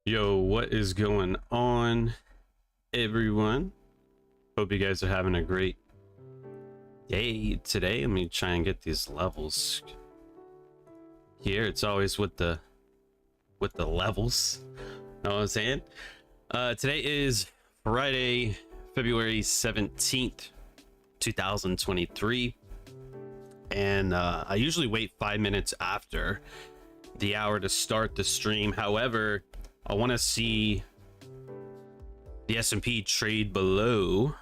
Yo, what is going on, everyone? Hope you guys are having a great day today. Let me try and get these levels here. It's always with the levels. Know what I'm saying? Today is Friday, February 17th, 2023. And I usually wait 5 minutes after the hour to start the stream. However, I want to see the S&P trade below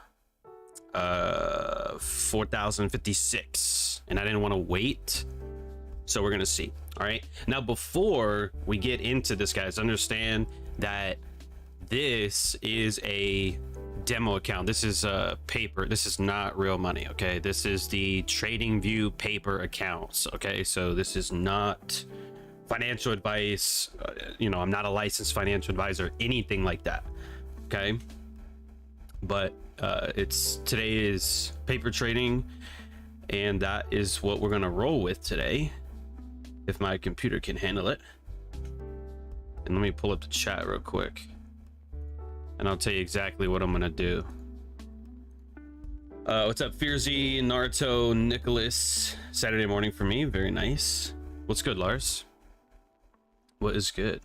4,056, and I didn't want to wait, so we're gonna see. All right, now before we get into this, guys, understand that this is a demo account. This is a paper. This is not real money. Okay, this is the TradingView paper accounts. Okay, so this is not financial advice. I'm not a licensed financial advisor, anything like that. Okay, but today is paper trading, and that is what we're gonna roll with today, if my computer can handle it. And let me pull up the chat real quick, and I'll tell you exactly what I'm gonna do. What's up, Fearsy, Naruto, Nicholas? Saturday morning for me. Very nice. What's good, Lars? What is good?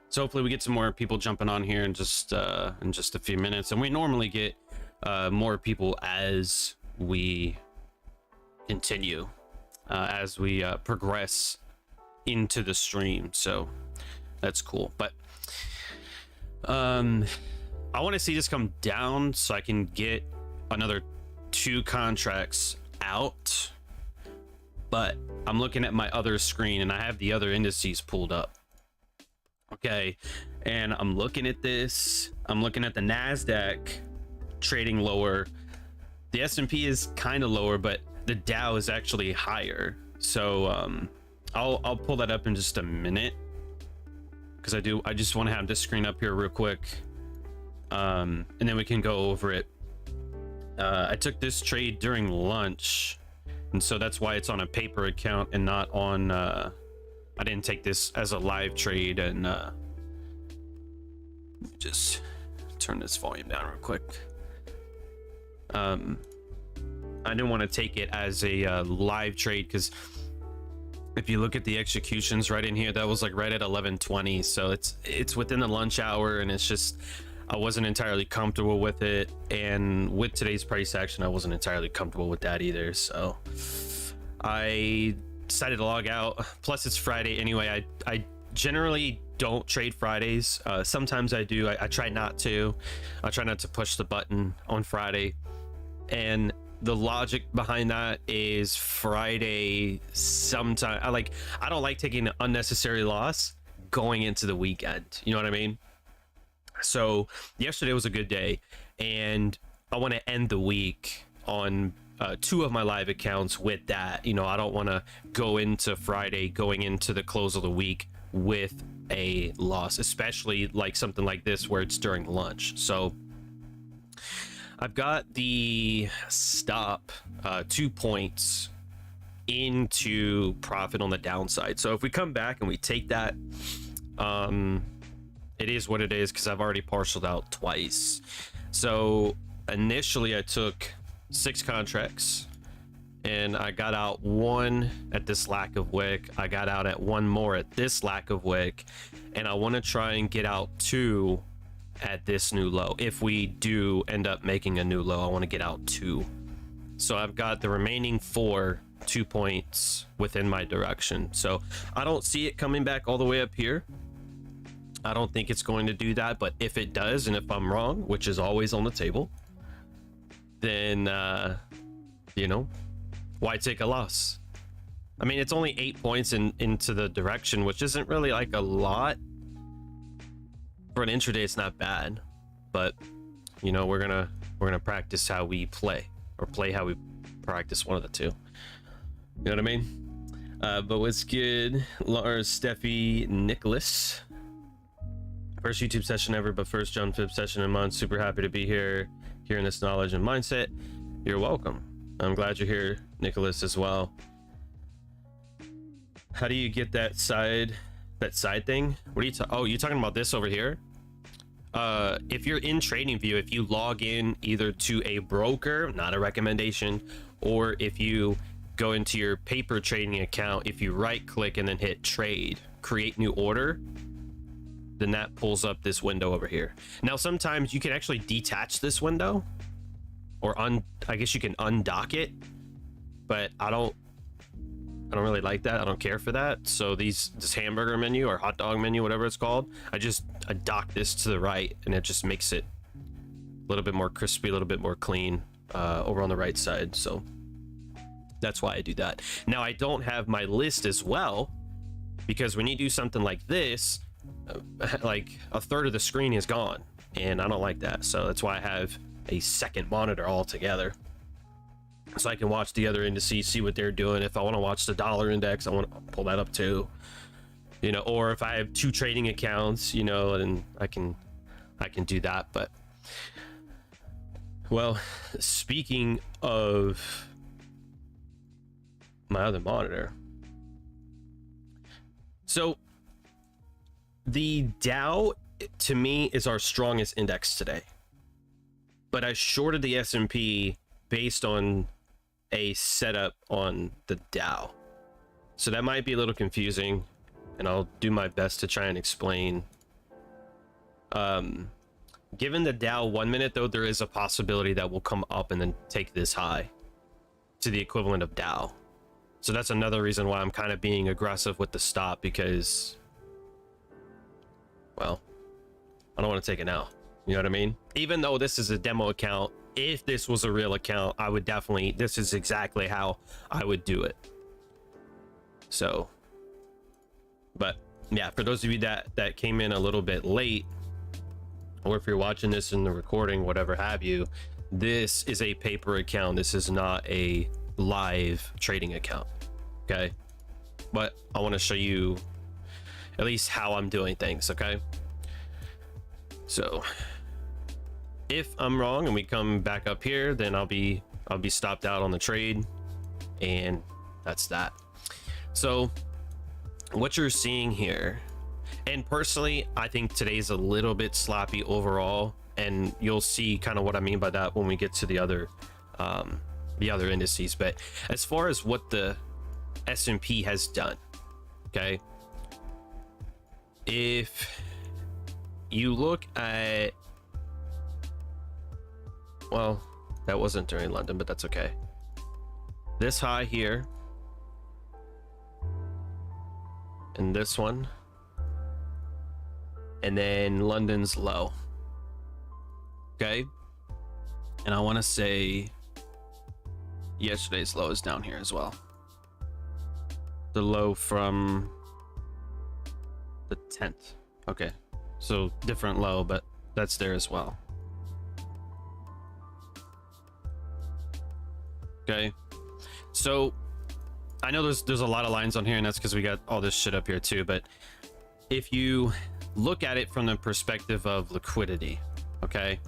So hopefully we get some more people jumping on here in just a few minutes, and we normally get more people as we continue, as we progress into the stream. So that's cool. But I want to see this come down so I can get another 2 contracts out. But I'm looking at my other screen, and I have the other indices pulled up. Okay, and I'm looking at this. I'm looking at the NASDAQ trading lower. The S&P is kind of lower, but the Dow is actually higher. So I'll pull that up in just a minute, because I just want to have this screen up here real quick, and then we can go over it. I took this trade during lunch, and so that's why it's on a paper account and not on I didn't take this as a live trade. And just turn this volume down real quick. I didn't want to take it as a live trade, because if you look at the executions right in here, that was like right at 11:20, so it's within the lunch hour, and it's just, I wasn't entirely comfortable with it, and with today's price action I wasn't entirely comfortable with that either. So I decided to log out. Plus it's Friday anyway. I generally don't trade Fridays. Sometimes I do. I try not to. I try not to push the button on Friday, and the logic behind that is Friday sometimes I don't like taking an unnecessary loss going into the weekend, you know what I mean? So yesterday was a good day, and I want to end the week on 2 of my live accounts with that. I don't want to go into Friday, going into the close of the week with a loss, especially like something like this where it's during lunch. So I've got the stop 2 points into profit on the downside. So if we come back and we take that, it is what it is, because I've already partialed out twice. So initially I took 6 contracts, and I got out 1 at this lack of wick. I got out at 1 more at this lack of wick, and I want to try and get out 2 at this new low. If we do end up making a new low, I want to get out 2. So I've got the remaining 4 2 points within my direction. So I don't see it coming back all the way up here. I don't think it's going to do that, but if it does, and if I'm wrong, which is always on the table, then why take a loss? I mean, it's only 8 points into the direction, which isn't really like a lot for an intraday. It's not bad, but we're gonna practice how we play, or play how we practice, one of the two. You know what I mean? But what's good, Lars, Steffi, Nicholas? First YouTube session ever, but first John Phibbs session in months. Super happy to be here, hearing this knowledge and mindset. You're welcome. I'm glad you're here, Nicholas, as well. How do you get that side That side thing? What are you oh, you talking about this over here? If you're in TradingView, if you log in either to a broker, not a recommendation, or if you go into your paper trading account, if you right click and then hit trade, create new order, then that pulls up this window over here. Now, sometimes you can actually detach this window, or I guess you can undock it, but I don't really like that. I don't care for that. So this hamburger menu or hot dog menu, whatever it's called, I dock this to the right, and it just makes it a little bit more crispy, a little bit more clean over on the right side. So that's why I do that. Now, I don't have my list as well, because when you do something like this, like a third of the screen is gone, and I don't like that. So that's why I have a second monitor altogether, so I can watch the other indices, see what they're doing. If I want to watch the dollar index, I want to pull that up too, you know, or if I have two trading accounts, you know, and I can do that. But well, speaking of my other monitor, so the Dow to me is our strongest index today, but I shorted the S&P based on a setup on the Dow. So that might be a little confusing, and I'll do my best to try and explain. Given the Dow 1 minute though, there is a possibility that will come up and then take this high to the equivalent of Dow. So that's another reason why I'm kind of being aggressive with the stop, because, well, I don't want to take it now. You know what I mean? Even though this is a demo account, if this was a real account, I would definitely, this is exactly how I would do it. So, but yeah, for those of you that came in a little bit late, or if you're watching this in the recording, whatever have you, this is a paper account. This is not a live trading account. Okay, but I want to show you at least how I'm doing things. Okay, so if I'm wrong and we come back up here, then I'll be stopped out on the trade, and that's that. So what you're seeing here, and personally I think today's a little bit sloppy overall, and you'll see kind of what I mean by that when we get to the other indices. But as far as what the S&P has done, okay, if you look at, well, that wasn't during London, but that's okay. This high here, and this one, and then London's low. Okay, and I want to say yesterday's low is down here as well. The low from the 10th. Okay, so different low, but that's there as well. Okay, so I know there's a lot of lines on here, and that's because we got all this shit up here too. But if you look at it from the perspective of liquidity, okay,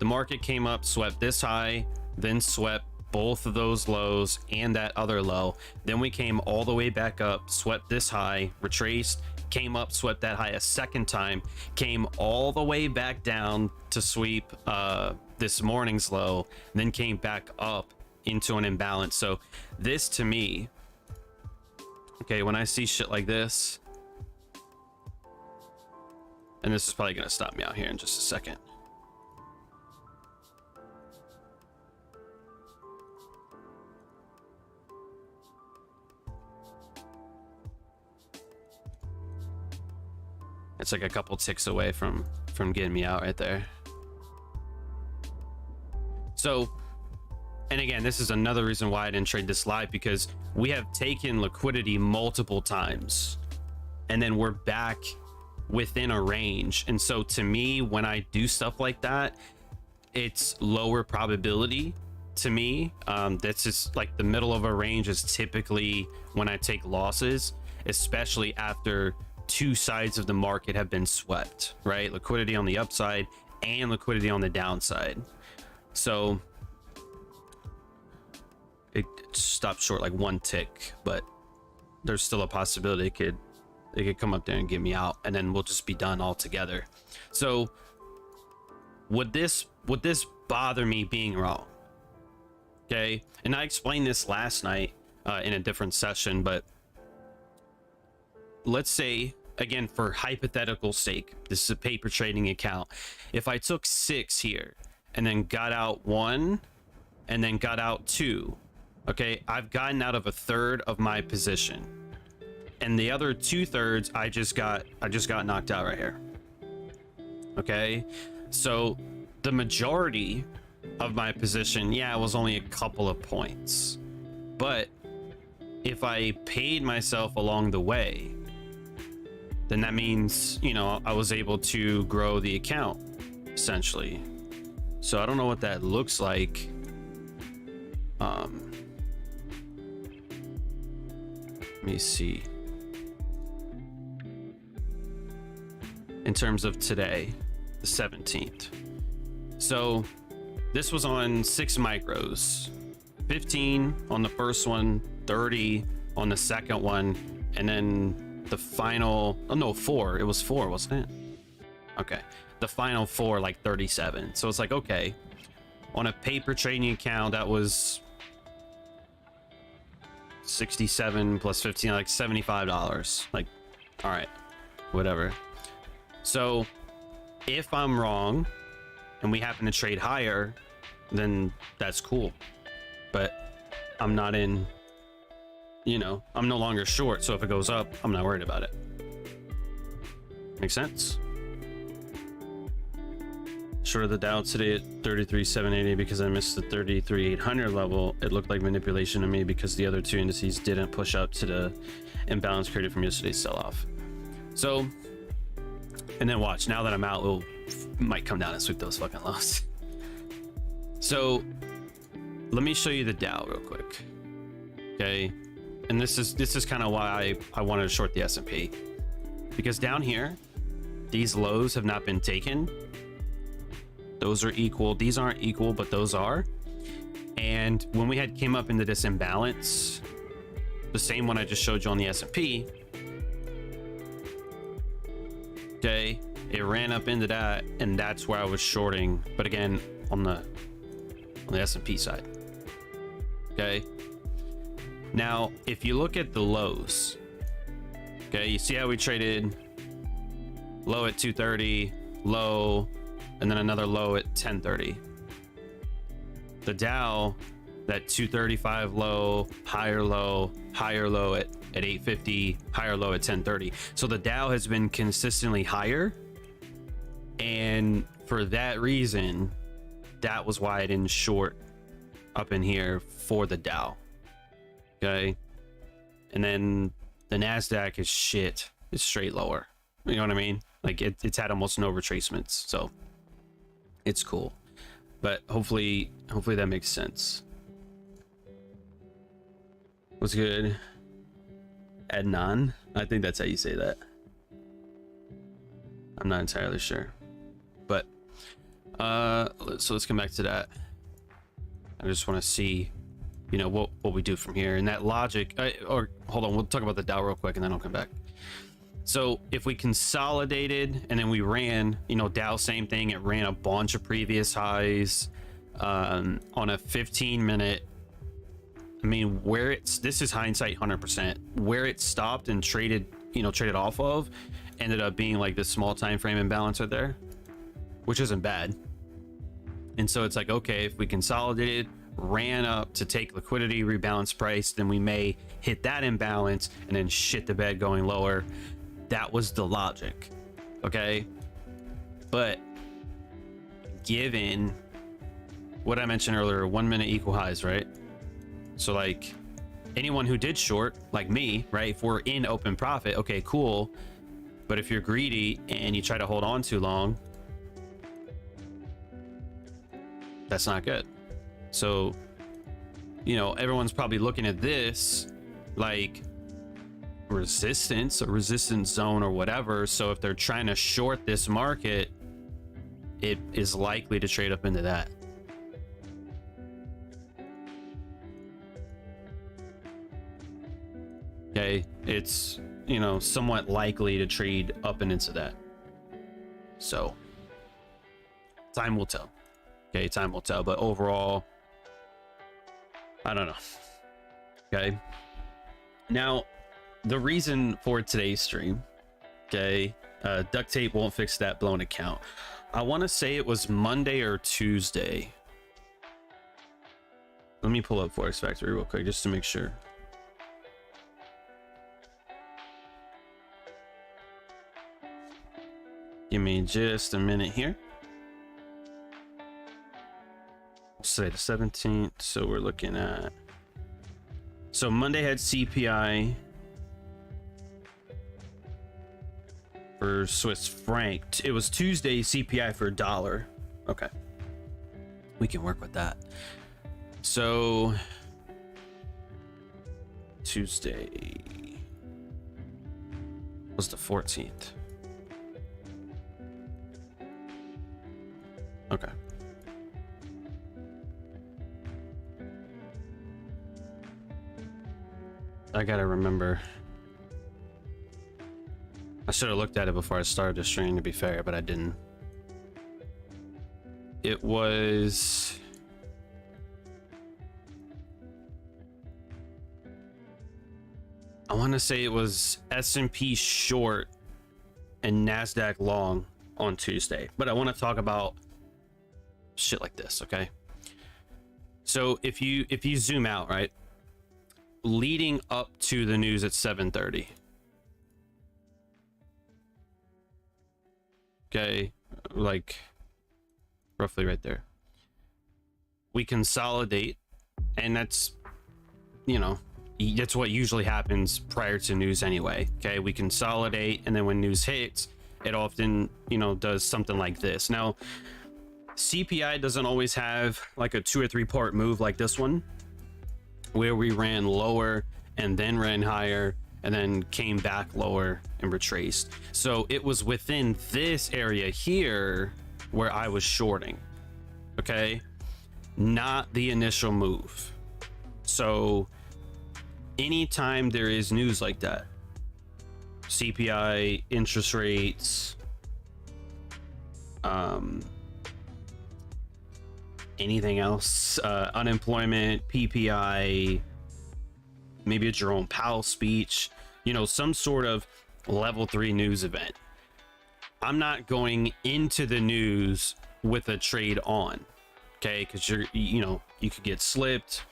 the market came up, swept this high, then swept both of those lows and that other low. Then we came all the way back up, swept this high, retraced, came up, swept that high a second time, came all the way back down to sweep this morning's low, then came back up into an imbalance. So this to me, okay, when I see shit like this, and this is probably gonna stop me out here in just a second. It's like a couple ticks away from getting me out right there. So, and again, this is another reason why I didn't trade this live, because we have taken liquidity multiple times and then we're back within a range. And so to me, when I do stuff like that, it's lower probability to me. That's just like the middle of a range is typically when I take losses, especially after two sides of the market have been swept, right? Liquidity on the upside and liquidity on the downside. So it stopped short like one tick, but there's still a possibility it they could come up there and get me out, and then we'll just be done all together. So would this bother me being wrong? Okay, and I explained this last night in a different session, but let's say, again, for hypothetical sake, this is a paper trading account. If I took 6 here and then got out 1 and then got out 2, okay, I've gotten out of 1/3 of my position, and the other 2/3 I just got knocked out right here. Okay, so the majority of my position, yeah, it was only a couple of points, but if I paid myself along the way, then that means, you know, I was able to grow the account essentially. So I don't know what that looks like. Let me see. In terms of today, the 17th. So this was on 6 micros, 15 on the first one, 30 on the second one, and then the final, oh no, 4. It was 4, wasn't it? Okay. The final 4, like 37. So it's like, okay, on a paper trading account, that was 67 plus 15, like $75. Like, all right, whatever. So if I'm wrong and we happen to trade higher, then that's cool. But I'm not in, you know, I'm no longer short. So if it goes up, I'm not worried about it. Make sense? Short of the Dow today at 33,780 because I missed the 33,800 level. It looked like manipulation to me because the other 2 indices didn't push up to the imbalance created from yesterday's sell-off. So, and then watch, now that I'm out, it might come down and sweep those fucking lows. So let me show you the Dow real quick. Okay, and this is kind of why I wanted to short the S&P, because down here these lows have not been taken. Those are equal, these aren't equal, but those are. And when we had came up into this imbalance, the same one I just showed you on the S&P, okay, it ran up into that, and that's where I was shorting, but again on the S&P side. Okay, now if you look at the lows, okay, you see how we traded low at 230, low, and then another low at 1030. The Dow, that 235 low, higher low at 850, higher low at 1030. So the Dow has been consistently higher, and for that reason, that was why I didn't short up in here for the Dow. Okay, and then the Nasdaq is shit. It's straight lower. You know what I mean? Like it's had almost no retracements, so it's cool. But hopefully that makes sense. What's good, Adnan? I think that's how you say that. I'm not entirely sure, but so let's come back to that. I just want to see, you know, what we do from here, and that logic. Or hold on, we'll talk about the Dow real quick and then I'll come back. So if we consolidated and then we ran, you know, Dow, same thing, it ran a bunch of previous highs on a 15-minute. I mean, where it's, this is hindsight 100%, where it stopped and traded off of, ended up being like this small time frame imbalance right there, which isn't bad. And so it's like, okay, if we consolidated, ran up to take liquidity, rebalance price, then we may hit that imbalance and then shit the bed going lower. That was the logic, okay? But given what I mentioned earlier, 1 minute equal highs, right? So like anyone who did short, like me, right? If we're in open profit, okay, cool. But if you're greedy and you try to hold on too long, that's not good. So, you know, everyone's probably looking at this like resistance, a resistance zone or whatever. So if they're trying to short this market, it is likely to trade up into that. Okay, it's you know, somewhat likely to trade up and into that. So time will tell. Okay, time will tell. But overall, I don't know. Okay. Now, the reason for today's stream, okay, duct tape won't fix that blown account. I want to say it was Monday or Tuesday. Let me pull up Forex Factory real quick just to make sure. Give me just a minute here. Say the 17th, so we're looking at, so Monday had CPI for Swiss franc. It was Tuesday CPI for $1. Okay, we can work with that. So Tuesday was the 14th. Okay. I gotta remember. I should have looked at it before I started the stream, to be fair, but I didn't. It was... I want to say it was S&P short and NASDAQ long on Tuesday, but I want to talk about shit like this, okay? So if you zoom out, right, leading up to the news at 7:30, okay, like roughly right there, we consolidate, and that's, you know, that's what usually happens prior to news anyway. Okay, we consolidate, and then when news hits, it often, you know, does something like this. Now, CPI doesn't always have like a 2 or 3 part move like this one, where we ran lower and then ran higher and then came back lower and retraced. So it was within this area here where I was shorting, okay, not the initial move. So anytime there is news like that, CPI, interest rates, anything else, unemployment, PPI, maybe a Jerome Powell speech, you know, some sort of level 3 news event, I'm not going into the news with a trade on, okay, because you know, you could get slipped,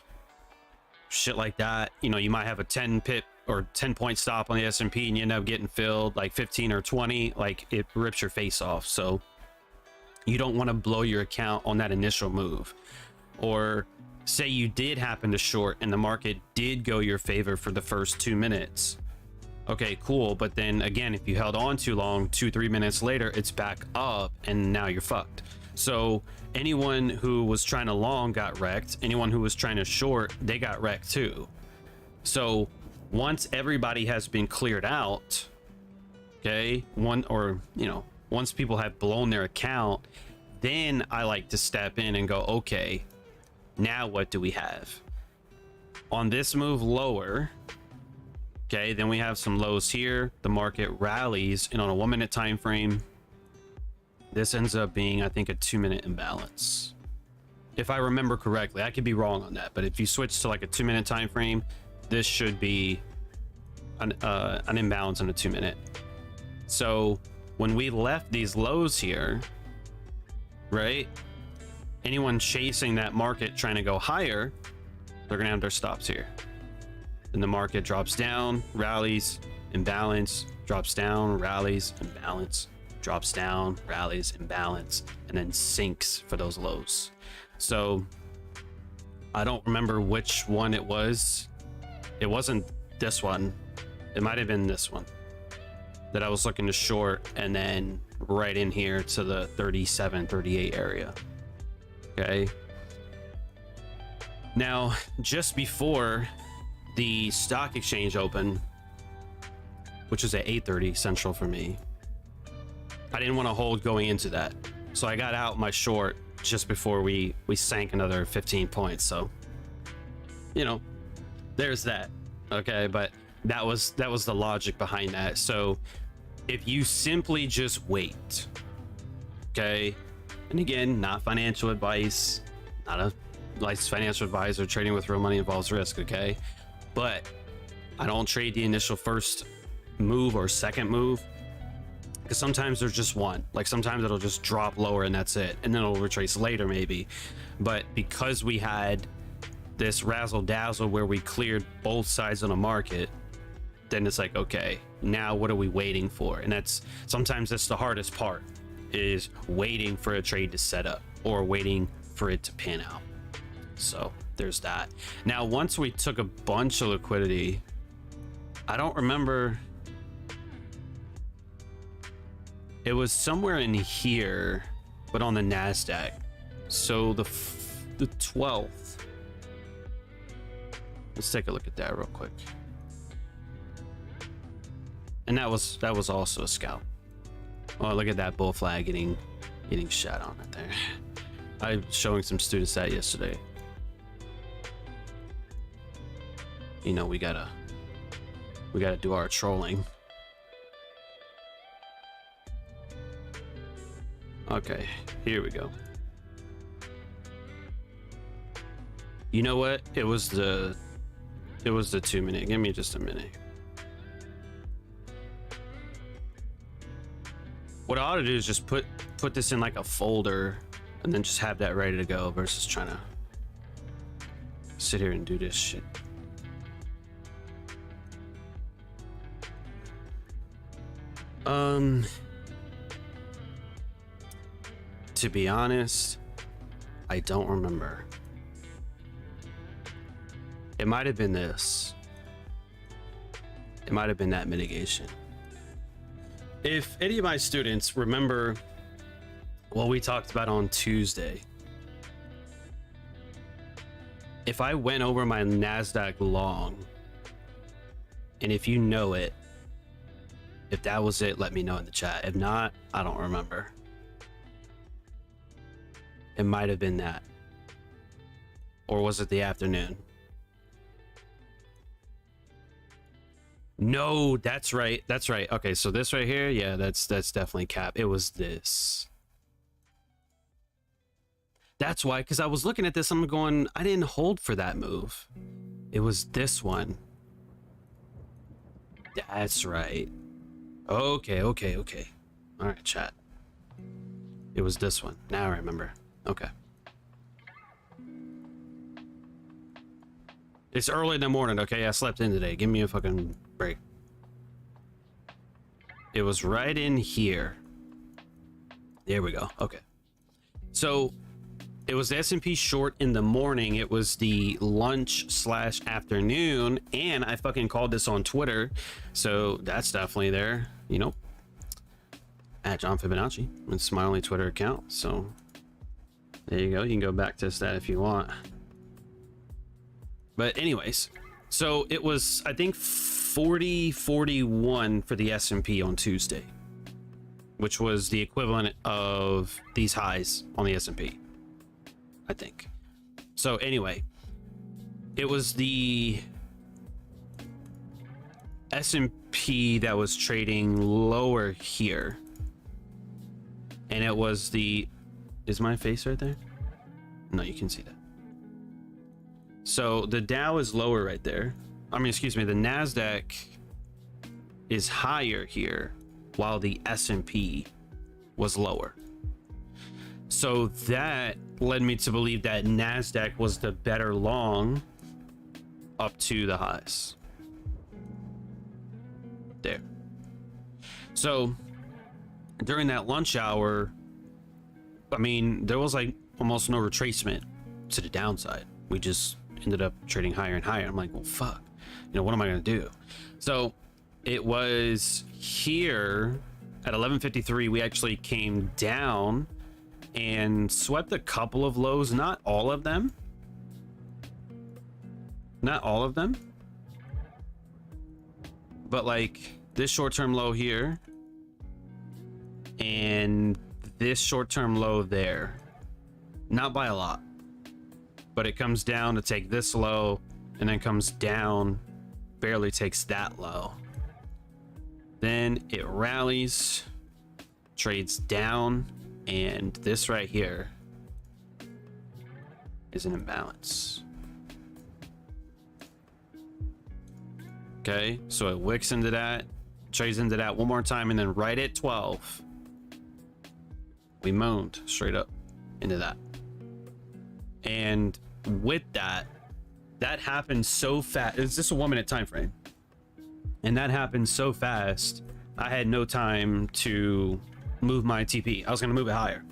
shit like that. You know, you might have a 10 pip or 10 point stop on the S&P and you end up getting filled like 15 or 20, like it rips your face off. So you don't want to blow your account on that initial move. Or say you did happen to short and the market did go your favor for the first 2 minutes. Okay, cool. But then again, if you held on too long, 2-3 minutes later, it's back up and now you're fucked. So anyone who was trying to long got wrecked. Anyone who was trying to short, they got wrecked too. So once everybody has been cleared out, okay, once people have blown their account, then I like to step in and go, okay, now what do we have? On this move lower, okay, then we have some lows here. The market rallies, and on a 1 minute time frame, this ends up being, I think, a 2 minute imbalance. If I remember correctly, I could be wrong on that, but if you switch to like a 2 minute time frame, this should be an imbalance in a 2 minute. So when we left these lows here, right, anyone chasing that market trying to go higher, they're gonna have their stops here. Then the market drops down, rallies, imbalance, drops down, rallies, imbalance, drops down, rallies, imbalance, and then sinks for those lows. So I don't remember which one it was. It wasn't this one. It might have been this one that I was looking to short, and then right in here to the 37, 38 area. Okay. Now, just before the stock exchange opened, which is at 8:30 Central for me, I didn't want to hold going into that. So I got out my short just before we sank another 15 points. So, you know, there's that. Okay. But That was the logic behind that. So if you simply just wait, okay, and again, not financial advice, not a licensed financial advisor, trading with real money involves risk, okay, but I don't trade the initial first move or second move, because sometimes there's just one. Like sometimes it'll just drop lower and that's it, and then it'll retrace later maybe. But because we had this razzle dazzle where we cleared both sides of the market, then it's like, okay, now what are we waiting for? And sometimes that's the hardest part, is waiting for a trade to set up or waiting for it to pan out. So there's that. Now once we took a bunch of liquidity, I don't remember, it was somewhere in here, but on the NASDAQ. So the 12th, let's take a look at that real quick. And that was also a scalp. Oh, look at that bull flag getting shot on it there. I was showing some students that yesterday. You know, we gotta do our trolling. Okay, here we go. You know what? It was the 2 minute. Give me just a minute. What I ought to do is just put this in like a folder and then just have that ready to go versus trying to sit here and do this shit. To be honest, I don't remember. It might have been this. It might have been that mitigation. If any of my students remember what we talked about on Tuesday, if I went over my NASDAQ long, and if you know it, if that was it, let me know in the chat. If not, I don't remember. It might have been that. Or was it the afternoon? No, that's right. That's right. Okay, so this right here, yeah, that's definitely cap. It was this. That's why, because I was looking at this, I'm going, I didn't hold for that move. It was this one. That's right. Okay. All right, chat. It was this one. Now I remember. Okay. It's early in the morning, okay? I slept in today. Give me a fucking break. It was right in here. There we go. Okay. So it was the S&P short in the morning. It was the lunch/afternoon, and I fucking called this on Twitter. So that's definitely there, you know, at John Fibonacci. It's my only Twitter account. So there you go. You can go back to that if you want. But anyways, so it was, I think, 40.41 for the S&P on Tuesday, which was the equivalent of these highs on the S&P, I think. So anyway, it was the S&P that was trading lower here, and it was the, is my face right there? No, you can see that. So the Dow is lower right there. I mean, excuse me, the NASDAQ is higher here while the S&P was lower. So that led me to believe that NASDAQ was the better long up to the highs. There. So during that lunch hour, I mean, there was like almost no retracement to the downside. We just ended up trading higher and higher. I'm like, well, fuck, you know, what am I gonna do? So it was here at 11:53 we actually came down and swept a couple of lows, not all of them, but like this short-term low here and this short-term low there, not by a lot, but it comes down to take this low and then comes down barely takes that low. Then it rallies, trades down, and this right here is an imbalance. Okay, so it wicks into that, trades into that one more time, and then right at 12, we moaned straight up into that. And with that, that happened so fast. It's just a 1 minute time frame, and that happened so fast. I had no time to move my TP. I was gonna move it higher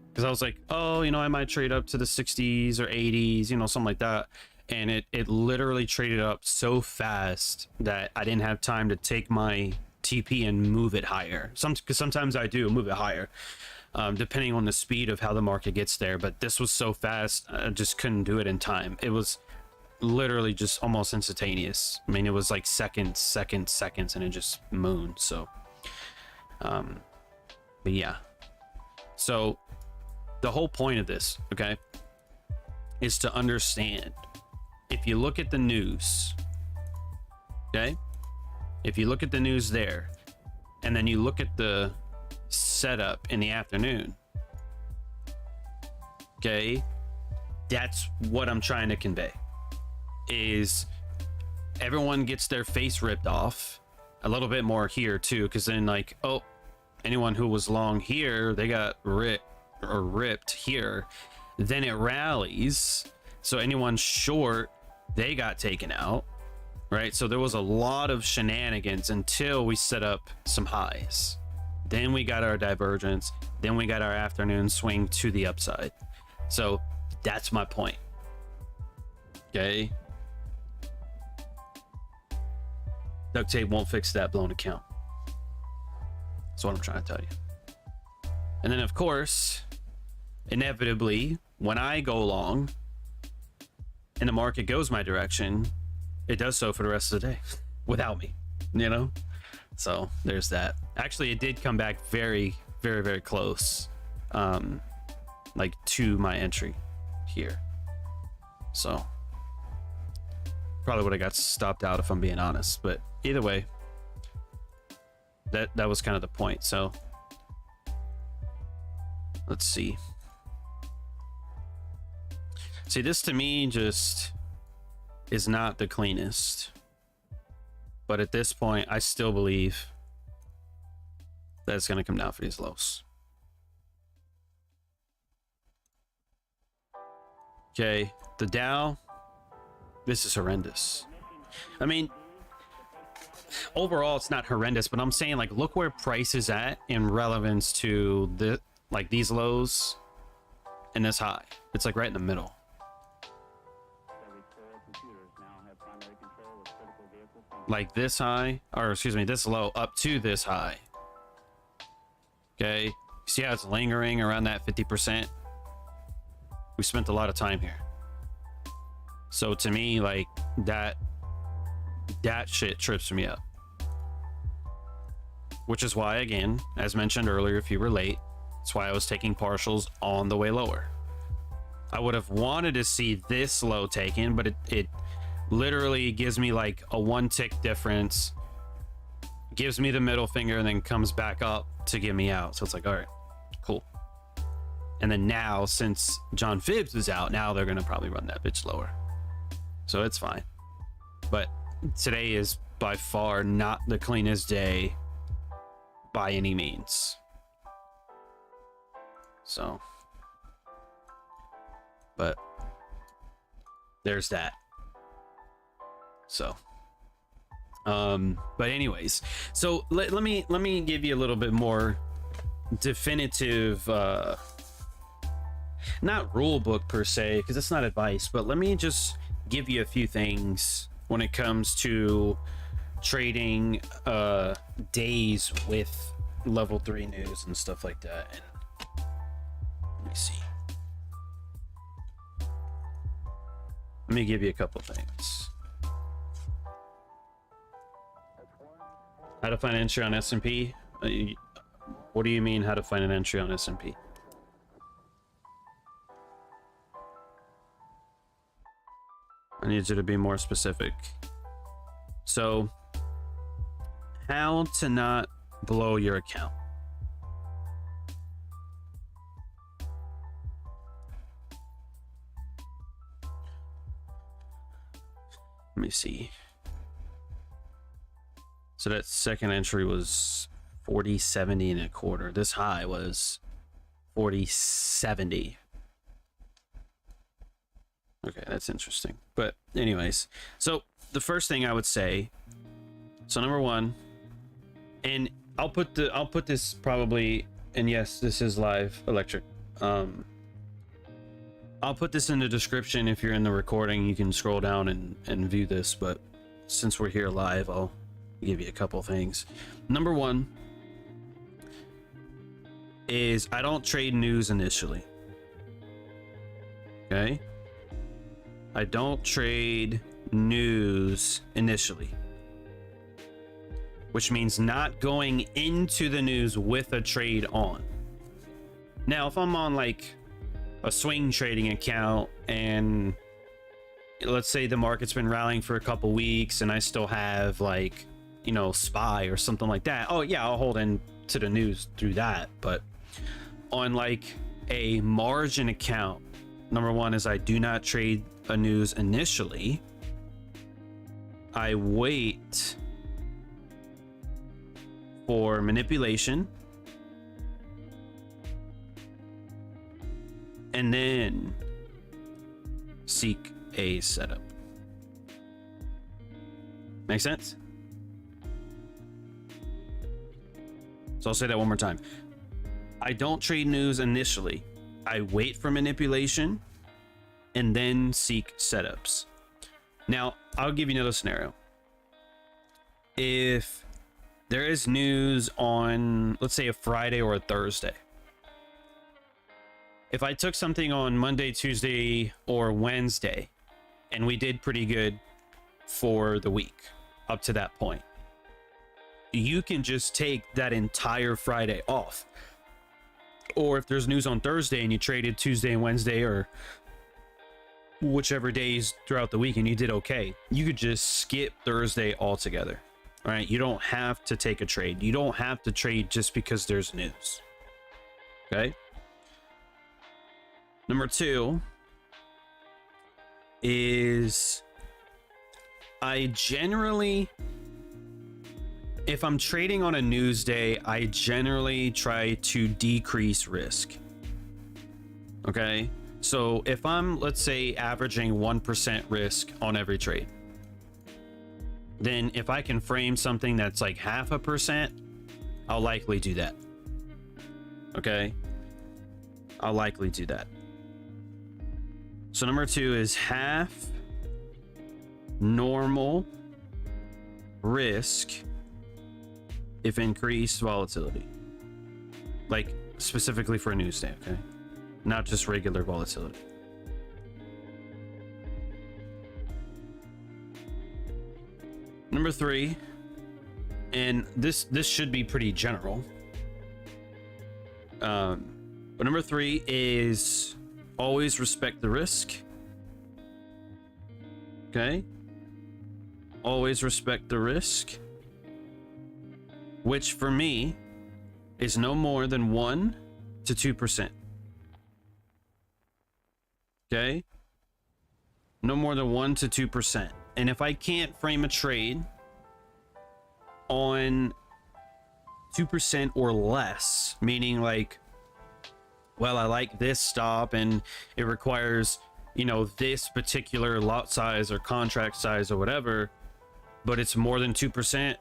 because I was like, oh, you know, I might trade up to the 60s or 80s, you know, something like that. And it literally traded up so fast that I didn't have time to take my TP and move it higher. Because sometimes I do move it higher, depending on the speed of how the market gets there. But this was so fast, I just couldn't do it in time. It was literally just almost instantaneous. I mean, it was like seconds, and it just mooned. So, but yeah. So the whole point of this, okay, is to understand. If you look at the news, okay, if you look at the news there, and then you look at the setup in the afternoon, okay, that's what I'm trying to convey. Is everyone gets their face ripped off a little bit more here too, because then like, oh, anyone who was long here, they got ripped here. Then it rallies, so anyone short, they got taken out, right? So there was a lot of shenanigans until we set up some highs. Then we got our divergence, then we got our afternoon swing to the upside. So that's my point, okay? Duct tape won't fix that blown account. That's what I'm trying to tell you. And then of course, inevitably, when I go long and the market goes my direction, it does so for the rest of the day without me, you know? So there's that. Actually, it did come back very, very, very close, like to my entry here. So probably would have got stopped out if I'm being honest, but either way, that was kind of the point. So let's see. See, this to me just is not the cleanest, but at this point I still believe that it's going to come down for these lows. Okay, the Dow, this is horrendous. I mean, overall it's not horrendous, but I'm saying, like, look where price is at in relevance to the, like, these lows and this high. It's like right in the middle. Like this high, or excuse me, this low up to this high. Okay, see how it's lingering around that 50%? We spent a lot of time here. So to me, like, that shit trips me up. Which is why, again, as mentioned earlier, if you were late, that's why I was taking partials on the way lower. I would have wanted to see this low taken, but it literally gives me like a 1 tick difference, gives me the middle finger, and then comes back up to get me out. So it's like, all right, cool. And then now, since John Phibbs is out, now they're gonna probably run that bitch lower, so it's fine. But today is by far not the cleanest day by any means. So, but there's that. So, but anyways, so let me give you a little bit more definitive, not rule book per se, because it's not advice, but let me just give you a few things when it comes to trading days with level 3 news and stuff like that. And let me see. Let me give you a couple things. How to find entry on S&P? What do you mean how to find an entry on S&P? I need you to be more specific. So how to not blow your account. Let me see. So that second entry was 40.70 and a quarter. This high was 40.70. Okay, that's interesting. But anyways, so the first thing I would say, so number one, and I'll put this probably, and yes, this is live electric. I'll put this in the description. If you're in the recording, you can scroll down and view this, but since we're here live, I'll give you a couple things. Number one is I don't trade news initially. Okay? I don't trade news initially, which means not going into the news with a trade on. Now, if I'm on like a swing trading account and let's say the market's been rallying for a couple weeks and I still have like, you know, SPY or something like that, oh yeah, I'll hold in to the news through that. But on like a margin account, number one is I do not trade a news initially. I wait for manipulation and then seek a setup. Make sense? So I'll say that one more time. I don't trade news initially. I wait for manipulation and then seek setups. Now, I'll give you another scenario. If there is news on, let's say, a Friday or a Thursday, if I took something on Monday, Tuesday, or Wednesday, and we did pretty good for the week up to that point, you can just take that entire Friday off. Or if there's news on Thursday and you traded Tuesday and Wednesday or whichever days throughout the week and you did okay, you could just skip Thursday altogether. All right, you don't have to take a trade. You don't have to trade just because there's news. Okay. Number two is I generally, if I'm trading on a news day, I generally try to decrease risk. Okay. So if I'm, let's say, averaging 1% risk on every trade, then if I can frame something that's like 0.5%, I'll likely do that. Okay. I'll likely do that. So number two is half normal risk if increased volatility, like specifically for a news day. Okay. Not just regular volatility. Number three, and this should be pretty general, but number three is always respect the risk. Okay. Always respect the risk, which for me is no more than 1 to 2%. Okay. No more than 1 to 2%. And if I can't frame a trade on 2% or less, meaning like, well, I like this stop and it requires, you know, this particular lot size or contract size or whatever, but it's more than 2%,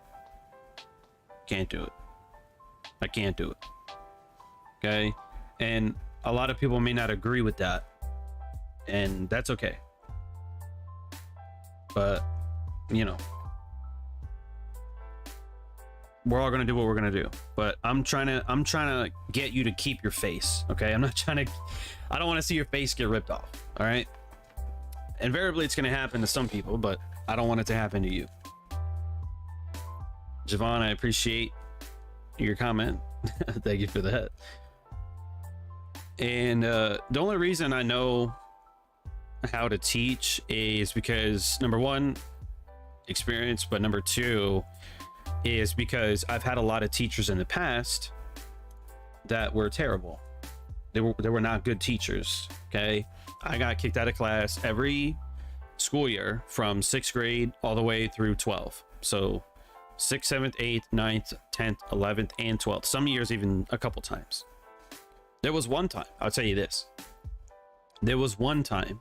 can't do it. I can't do it. Okay. And a lot of people may not agree with that, and that's okay. But, you know, we're all gonna do what we're gonna do. But I'm trying to get you to keep your face. Okay. I don't want to see your face get ripped off. All right. Invariably it's gonna happen to some people, but I don't want it to happen to you. Javon, I appreciate your comment. Thank you for that. And the only reason I know how to teach is because, number one, experience, but number two is because I've had a lot of teachers in the past that were terrible. They were not good teachers. Okay, I got kicked out of class every school year from 6th grade all the way through 12. So 6th, 7th, 8th, 9th, 10th, 11th, and 12th. Some years even a couple times. There was one time, I'll tell you this. There was one time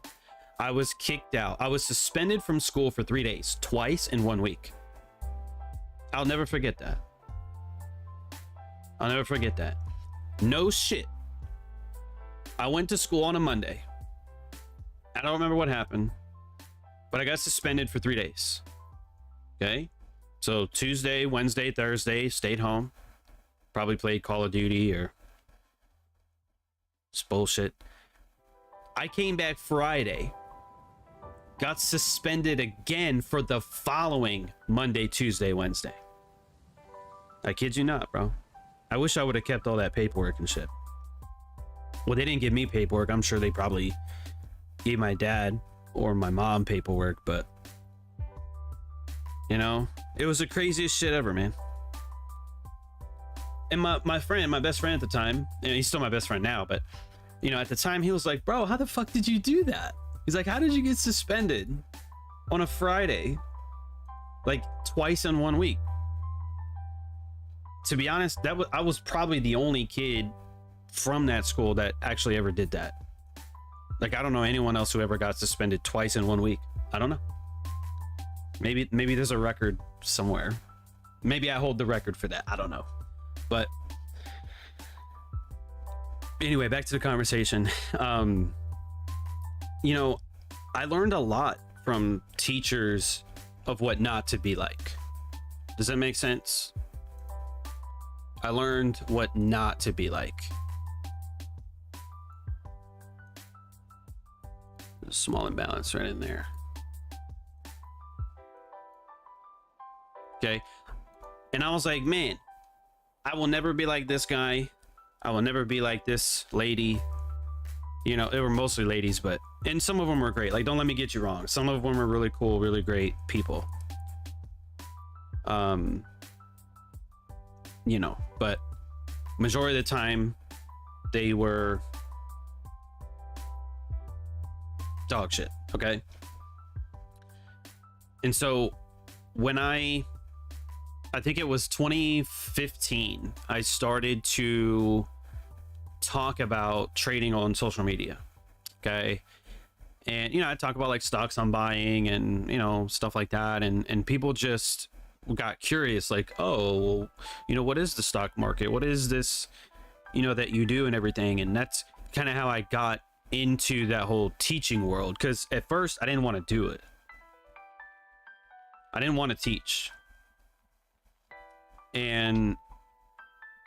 I was kicked out. I was suspended from school for 3 days, twice in 1 week. I'll never forget that. I'll never forget that. No shit. I went to school on a Monday. I don't remember what happened, but I got suspended for 3 days. Okay. So Tuesday, Wednesday, Thursday, stayed home. Probably played Call of Duty or just bullshit. I came back Friday. Got suspended again for the following Monday, Tuesday, Wednesday. I kid you not, bro. I wish I would have kept all that paperwork and shit. Well, they didn't give me paperwork. I'm sure they probably gave my dad or my mom paperwork, but you know, it was the craziest shit ever, man. And my best friend at the time, and he's still my best friend now, but you know, at the time he was like, bro, how the fuck did you do that? He's like, how did you get suspended on a Friday like twice in 1 week? To be honest, I was probably the only kid from that school that actually ever did that. Like, I don't know anyone else who ever got suspended twice in 1 week. I don't know. Maybe there's a record somewhere. Maybe I hold the record for that. I don't know. But anyway, back to the conversation. You know, I learned a lot from teachers of what not to be like. Does that make sense? I learned what not to be like. There's a small imbalance right in there. Okay. And I was like, man, I will never be like this guy. I will never be like this lady. You know, they were mostly ladies, but, and some of them were great. Like, don't let me get you wrong. Some of them were really cool, really great people. You know, but majority of the time they were dog shit. Okay. And so when I think it was 2015, I started to talk about trading on social media. Okay. And, you know, I talk about like stocks I'm buying and, you know, stuff like that. And people just got curious, like, oh, well, you know, what is the stock market? What is this, you know, that you do and everything? And that's kind of how I got into that whole teaching world. Because at first I didn't want to do it. I didn't want to teach. And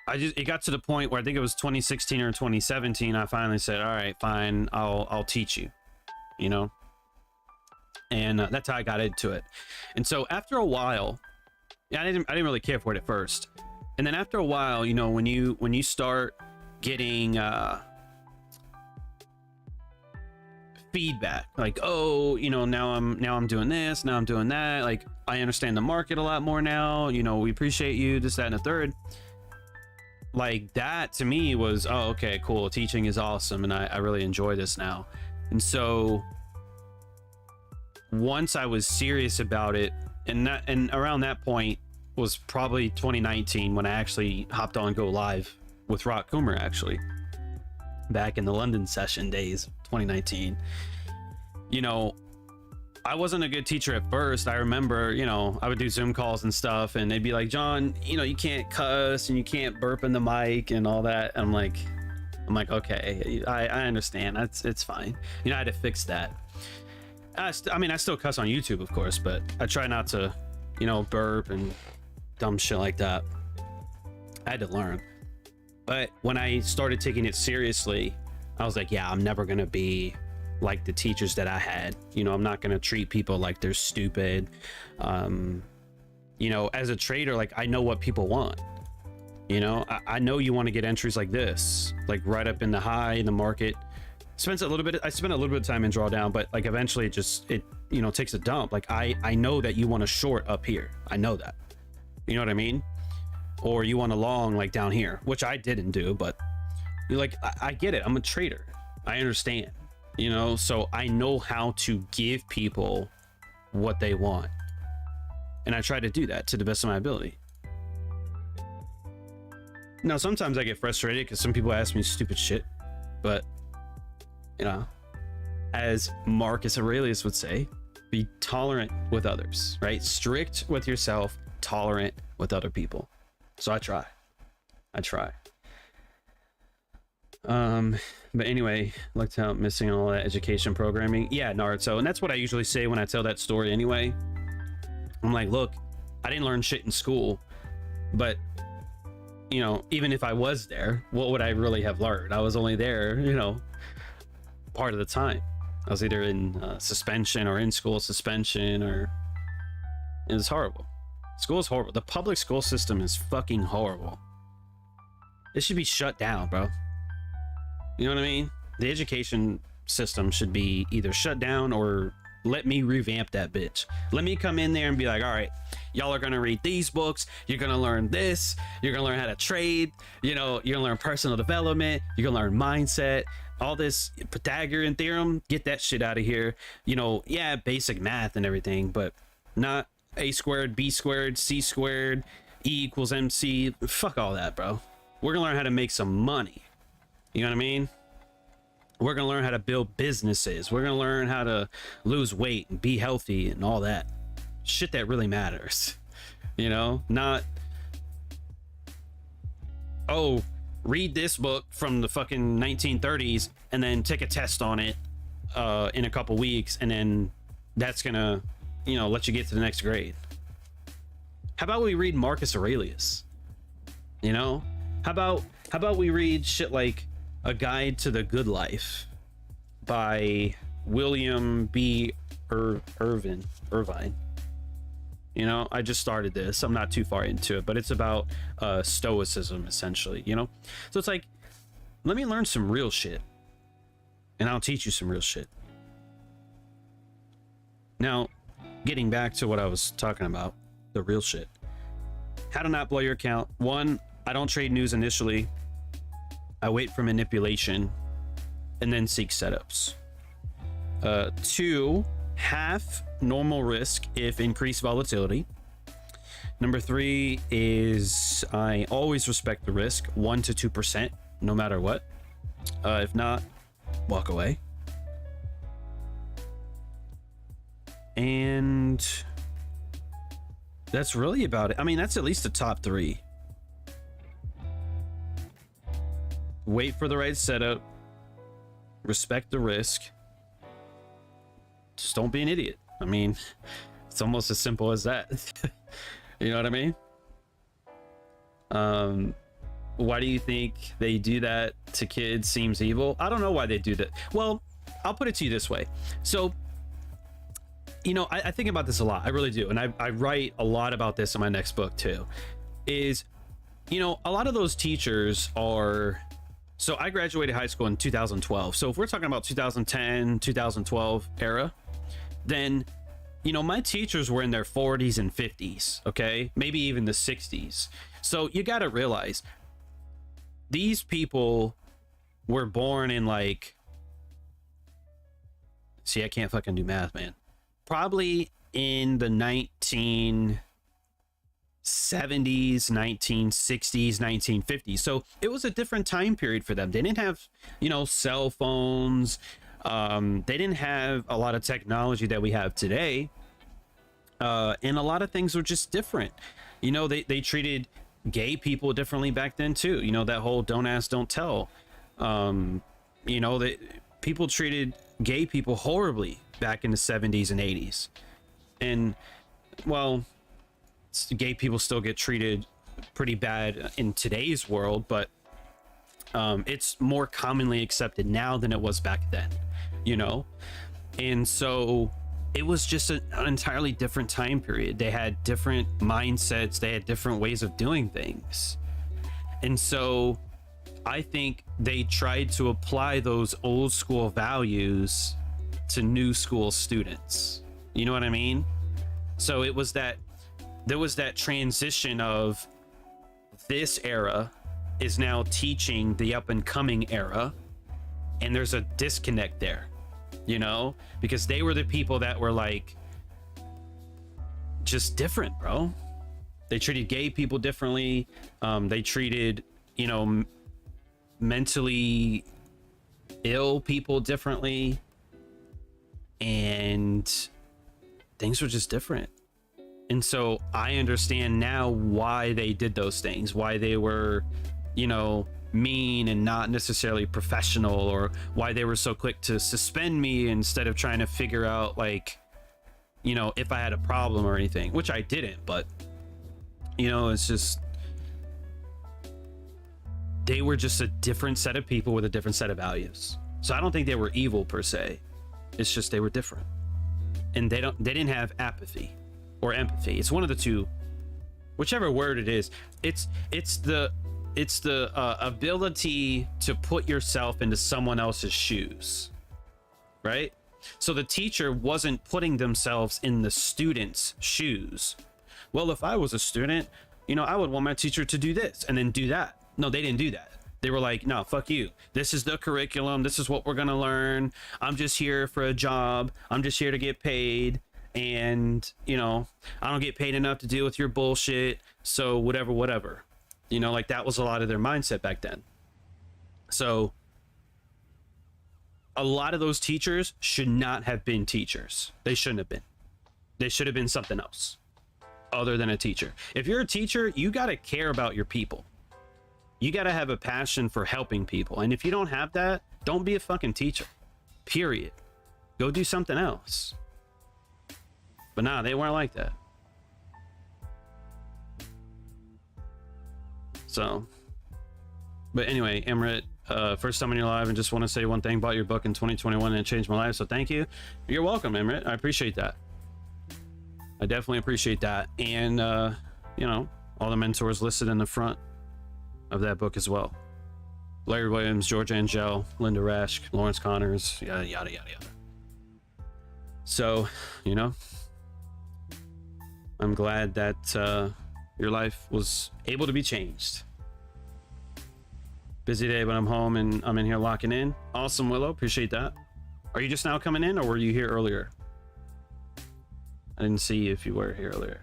it got to the point where I think it was 2016 or 2017. I finally said, all right, fine, I'll teach you, you know? And that's how I got into it. And so after a while, yeah, I didn't really care for it at first. And then after a while, you know, when you start getting feedback, like, oh, you know, now I'm doing this, now I'm doing that, like, I understand the market a lot more now, you know, we appreciate you, this, that, and the third. Like, that to me was, oh, okay, cool, teaching is awesome, and I really enjoy this now. And so once I was serious about it, and around that point was probably 2019 when I actually hopped on Go Live with Rock Coomer, actually, back in the London session days, 2019. You know, I wasn't a good teacher at first. I remember, you know, I would do Zoom calls and stuff, and they'd be like, John, you know, you can't cuss and you can't burp in the mic and all that. And I'm like, okay, I understand. It's fine. You know, I had to fix that. I mean, I still cuss on YouTube, of course, but I try not to, you know, burp and dumb shit like that. I had to learn. But when I started taking it seriously, I was like, yeah, I'm never going to be like the teachers that I had. You know, I'm not going to treat people like they're stupid. You know, as a trader, like, I know what people want. You know, I know you want to get entries like this, like right up in the high in the market. I spent a little bit of time in drawdown, but like eventually it takes a dump, like I know that you want a short up here. I know that. You know what I mean? Or you want a long like down here, which I didn't do, but you're like, I get it. I'm a trader. I understand, so I know how to give people what they want. And I try to do that to the best of my ability. Now, sometimes I get frustrated because some people ask me stupid shit, but as Marcus Aurelius would say, be tolerant with others, right? Strict with yourself, tolerant with other people. So I try. But anyway, looked out missing all that education programming. Yeah, Naruto. And that's what I usually say when I tell that story anyway. I'm like, look, I didn't learn shit in school, but even if I was there, what would I really have learned? I was only there, part of the time. I was either in suspension or in school suspension, or it was horrible. School is horrible. The public school system is fucking horrible. It should be shut down, bro. You know what I mean? The education system should be either shut down or let me revamp that bitch. Let me come in there and be like, all right, y'all are gonna read these books, you're gonna learn this, you're gonna learn how to trade, you're gonna learn personal development, you're gonna learn mindset, all this Pythagorean theorem, get that shit out of here. Yeah, basic math and everything, but not a squared, b squared, c squared, e equals mc. Fuck all that, bro. We're gonna learn how to make some money. You know what I mean? We're gonna learn how to build businesses. We're gonna learn how to lose weight and be healthy and all that shit that really matters. Not, oh, read this book from the fucking 1930s and then take a test on it in a couple weeks, and then that's gonna let you get to the next grade. How about we read Marcus Aurelius? How about we read shit like A Guide to the Good Life by William B. Irvine. I just started this. I'm not too far into it, but it's about stoicism, essentially, So it's like, let me learn some real shit, and I'll teach you some real shit. Now, getting back to what I was talking about, the real shit. How to not blow your account. 1, I don't trade news initially. I wait for manipulation and then seek setups. 2, half normal risk if increased volatility. Number 3 is I always respect the risk, 1 to 2%, no matter what. If not, walk away. And that's really about it. I mean, that's at least the top 3. Wait for the right setup, respect the risk, just don't be an idiot. I mean, it's almost as simple as that. You know what I mean? Why do you think they do that to kids? Seems evil. I don't know why they do that. Well, I'll put it to you this way. So, I think about this a lot. I really do. And I write a lot about this in my next book too. Is, a lot of those teachers are... So I graduated high school in 2012. So if we're talking about 2010, 2012 era, then, my teachers were in their 40s and 50s, okay? Maybe even the 60s. So you got to realize these people were born in like... See, I can't fucking do math, man. Probably in the 1970s, 1960s, 1950s. So it was a different time period for them. They didn't have, cell phones. They didn't have a lot of technology that we have today. And a lot of things were just different. They treated gay people differently back then too. That whole don't ask, don't tell. People treated gay people horribly back in the 70s and 80s. And, well, gay people still get treated pretty bad in today's world, but it's more commonly accepted now than it was back then, and so it was just an entirely different time period. They had different mindsets, they had different ways of doing things, and so I think they tried to apply those old school values to new school students. You know what I mean? So it was that there was that transition of this era is now teaching the up and coming era, and there's a disconnect there, you know, because they were the people that were like just different, bro. They treated gay people differently. They treated, you know, mentally ill people differently, and things were just different. And so I understand now why they did those things, why they were, you know, mean and not necessarily professional, or why they were so quick to suspend me instead of trying to figure out, like, you know, if I had a problem or anything, which I didn't. But, you know, it's just, they were just a different set of people with a different set of values. So I don't think they were evil per se. It's just they were different, and they didn't have apathy or empathy. It's one of the two, whichever word it is. It's the ability to put yourself into someone else's shoes, right? So the teacher wasn't putting themselves in the student's shoes. Well, if I was a student, you know, I would want my teacher to do this and then do that. No, they didn't do that. They were like, no, fuck you. This is the curriculum. This is what we're going to learn. I'm just here for a job. I'm just here to get paid. And, you know, I don't get paid enough to deal with your bullshit. So whatever. You know, like, that was a lot of their mindset back then. So a lot of those teachers should not have been teachers. They shouldn't have been. They should have been something else other than a teacher. If you're a teacher, you got to care about your people. You got to have a passion for helping people. And if you don't have that, don't be a fucking teacher. Period. Go do something else. But nah, they weren't like that. So, but anyway, Emrit, first time in your live, and just want to say one thing. Bought your book in 2021 and it changed my life. So thank you. You're welcome, Emrit. I appreciate that. I definitely appreciate that. And, you know, all the mentors listed in the front of that book as well. Larry Williams, George Angel, Linda Rash, Lawrence Connors, yada, yada, yada, yada. So, you know, I'm glad that your life was able to be changed. Busy day, but I'm home and I'm in here locking in. Awesome, Willow. Appreciate that. Are you just now coming in, or were you here earlier? I didn't see if you were here earlier.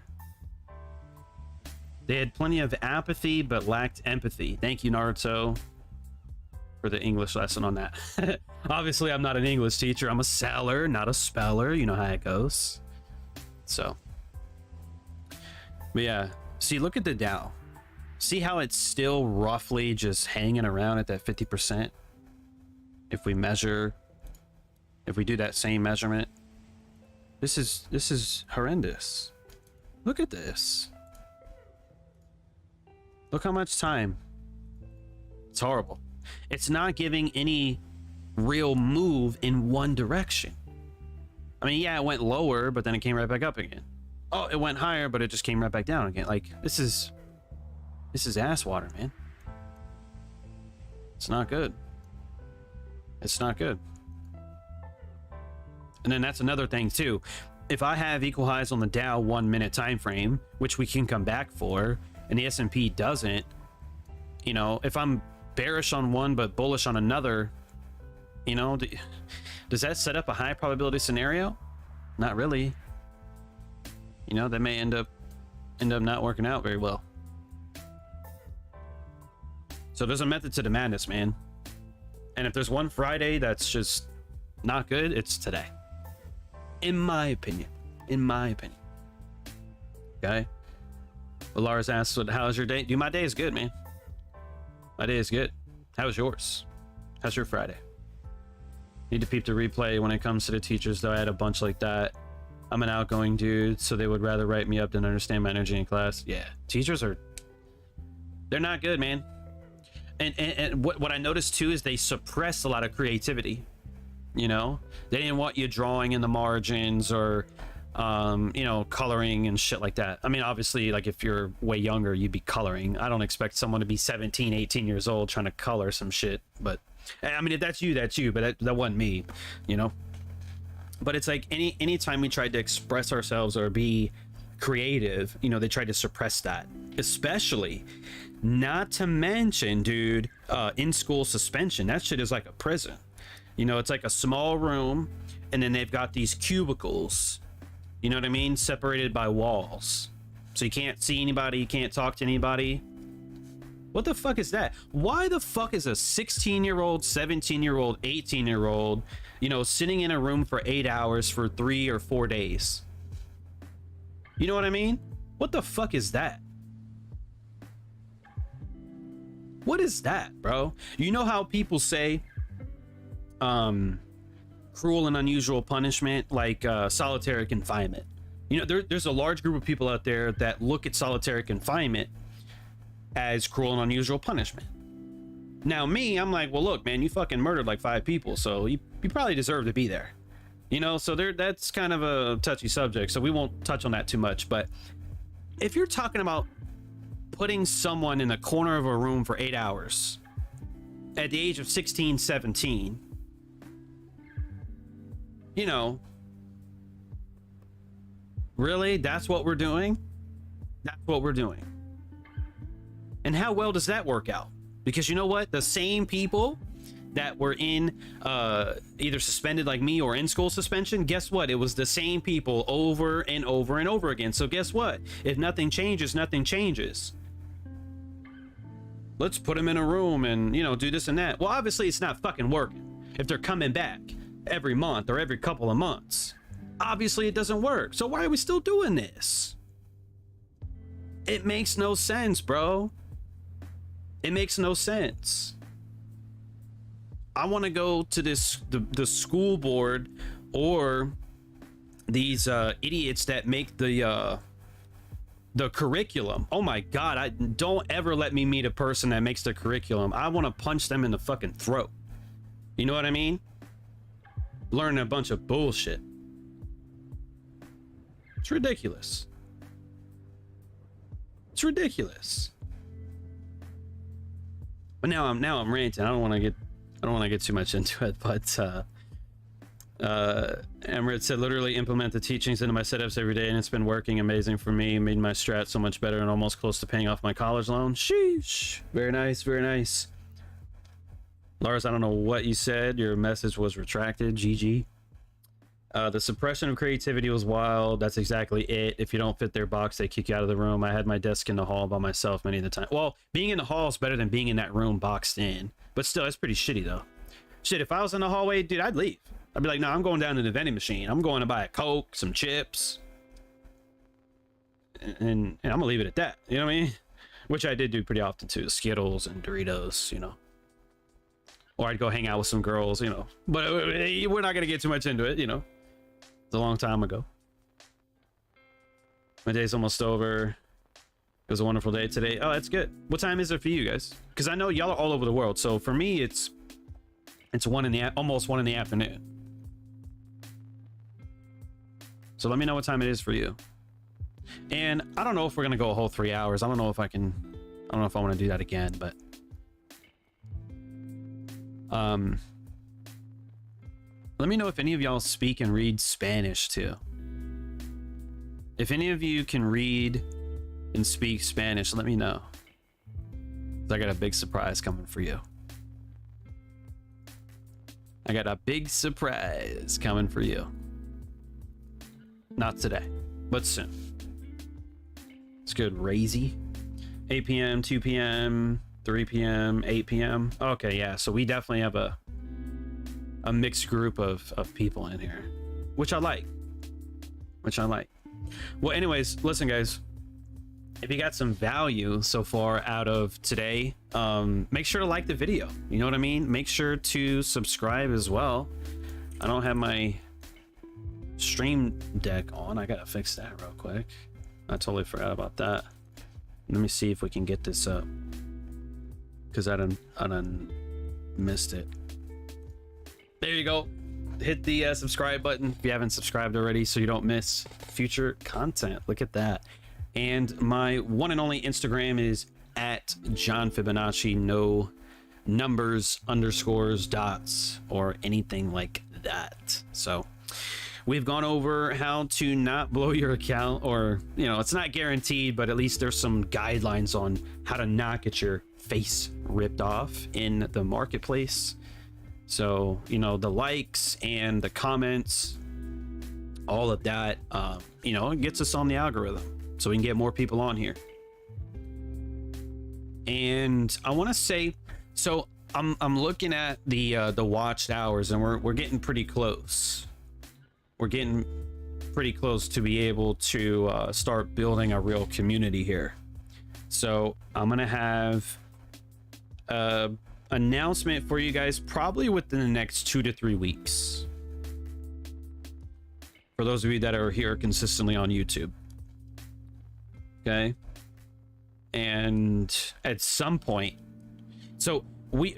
They had plenty of apathy, but lacked empathy. Thank you, Naruto, for the English lesson on that. Obviously, I'm not an English teacher. I'm a seller, not a speller. You know how it goes. So, but yeah, see, look at the Dow. See how it's still roughly just hanging around at that 50%? If we measure, if we do that same measurement, this is horrendous. Look at this. Look how much time. It's horrible. It's not giving any real move in one direction. I mean, yeah, it went lower, but then it came right back up again. Oh, it went higher, but it just came right back down again. Like, this is ass water, man. It's not good. It's not good. And then that's another thing too. If I have equal highs on the Dow 1 minute time frame, which we can come back for, and the S&P doesn't, you know, if I'm bearish on one but bullish on another, you know, does that set up a high probability scenario? Not really. You know, that may end up not working out very well. So there's a method to the madness, man. And if there's one Friday that's just not good, it's today. In my opinion. Okay? Well, Lars asks, how's your day? Dude, my day is good, man. My day is good. How's yours? How's your Friday? Need to peep the replay when it comes to the teachers, though. I had a bunch like that. I'm an outgoing dude, so they would rather write me up than understand my energy in class. Yeah, teachers they're not good, man. And what I noticed too is they suppress a lot of creativity. You know, they didn't want you drawing in the margins or you know, coloring and shit like that. I mean, obviously, like, if you're way younger, you'd be coloring. I don't expect someone to be 17, 18 years old trying to color some shit. But I mean, if that's you, but that wasn't me, you know. But it's like anytime we tried to express ourselves or be creative, you know, they tried to suppress that. Especially, not to mention, dude, in school suspension. That shit is like a prison. You know, it's like a small room, and then they've got these cubicles, you know what I mean, separated by walls, so you can't see anybody, you can't talk to anybody. What the fuck is that? Why the fuck is a 16-year-old, 17-year-old, 18-year-old, you know, sitting in a room for 8 hours for 3 or 4 days? You know what I mean? What the fuck is that? What is that, bro? You know how people say cruel and unusual punishment, like solitary confinement? You know, there's a large group of people out there that look at solitary confinement as cruel and unusual punishment. Now me, I'm like, well, look, man, you fucking murdered like 5 people, so you probably deserve to be there. You know, so that's kind of a touchy subject, so we won't touch on that too much. But if you're talking about putting someone in the corner of a room for 8 hours at the age of 16, 17, you know, really, that's what we're doing? That's what we're doing. And how well does that work out? Because you know what? The same people that were in either suspended like me or in school suspension, guess what? It was the same people over and over and over again. So guess what? If nothing changes, nothing changes. Let's put them in a room and, you know, do this and that. Well, obviously it's not fucking working. If they're coming back every month or every couple of months, obviously it doesn't work. So why are we still doing this? It makes no sense, bro. It makes no sense. I want to go to the school board or these idiots that make the curriculum. Oh my god, don't ever let me meet a person that makes the curriculum. I want to punch them in the fucking throat. You know what I mean? Learning a bunch of bullshit. It's ridiculous. It's ridiculous. But now I'm ranting. I don't want to get too much into it, but Emirates said literally implement the teachings into my setups every day, and it's been working amazing for me. Made my strat so much better and almost close to paying off my college loan. Sheesh. Very nice, very nice. Lars, I don't know what you said. Your message was retracted. GG. The suppression of creativity was wild. That's exactly it. If you don't fit their box, they kick you out of the room. I had my desk in the hall by myself many of the time. Well, being in the hall is better than being in that room boxed in. But still, that's pretty shitty, though. Shit, if I was in the hallway, dude, I'd leave. I'd be like, no, I'm going down to the vending machine. I'm going to buy a Coke, some chips. And I'm going to leave it at that. You know what I mean? Which I did do pretty often, too. Skittles and Doritos, you know. Or I'd go hang out with some girls, you know. But we're not going to get too much into it, you know. It's a long time ago. My day's almost over. It was a wonderful day today. Oh, that's good. What time is it for you guys? Because I know y'all are all over the world. So for me, it's almost 1 in the afternoon. So let me know what time it is for you. And I don't know if we're gonna go a whole 3 hours. I don't know if I want to do that again, but let me know if any of y'all speak and read Spanish too. If any of you can read and speak Spanish, let me know. I got a big surprise coming for you. I got a big surprise coming for you. Not today, but soon. It's good. Razy. 8 p.m., 2 p.m., 3 p.m., 8 p.m. Okay, yeah. So we definitely have a mixed group of people in here, which I like. Well, anyways, listen, guys. If you got some value so far out of today, make sure to like the video. You know what I mean? Make sure to subscribe as well. I don't have my stream deck on. I gotta fix that real quick. I totally forgot about that. Let me see if we can get this up, because I done missed it. There you go. Hit the subscribe button if you haven't subscribed already, so you don't miss future content. Look at that. And my one and only Instagram is at John Fibonacci. No numbers, underscores, dots, or anything like that. So We've gone over how to not blow your account, or, you know, it's not guaranteed, but at least there's some guidelines on how to not get your face ripped off in the marketplace. So, you know, the likes and the comments, all of that, you know, it gets us on the algorithm so we can get more people on here. And I want to say, so I'm looking at the watched hours, and we're getting pretty close. We're getting pretty close to be able to start building a real community here. So I'm gonna have a announcement for you guys probably within the next 2 to 3 weeks. For those of you that are here consistently on YouTube. Okay. And at some point, so we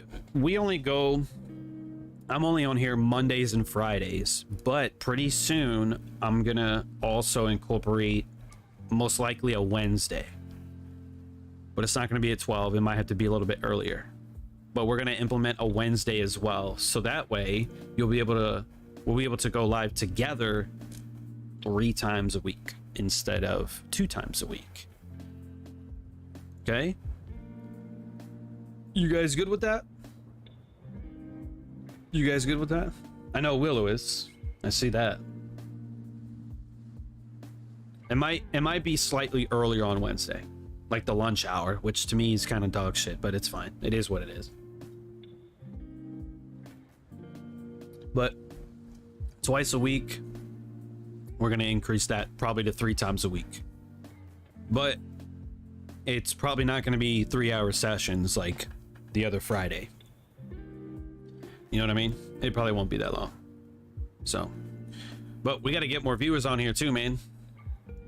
only go, I'm only on here Mondays and Fridays, but pretty soon I'm gonna also incorporate most likely a Wednesday, but it's not gonna be at 12. It might have to be a little bit earlier, but we're gonna implement a Wednesday as well, so that way we'll be able to go live together 3 times a week instead of 2 times a week. Okay, you guys good with that? You guys good with that? I know Willow is. I see that. It might be slightly earlier on Wednesday, like the lunch hour, which to me is kind of dog shit, but it's fine. It is what it is. But twice a week, we're gonna increase that probably to 3 times a week. But it's probably not going to be 3-hour sessions like the other Friday. You know what I mean? It probably won't be that long. So, but we got to get more viewers on here too, man.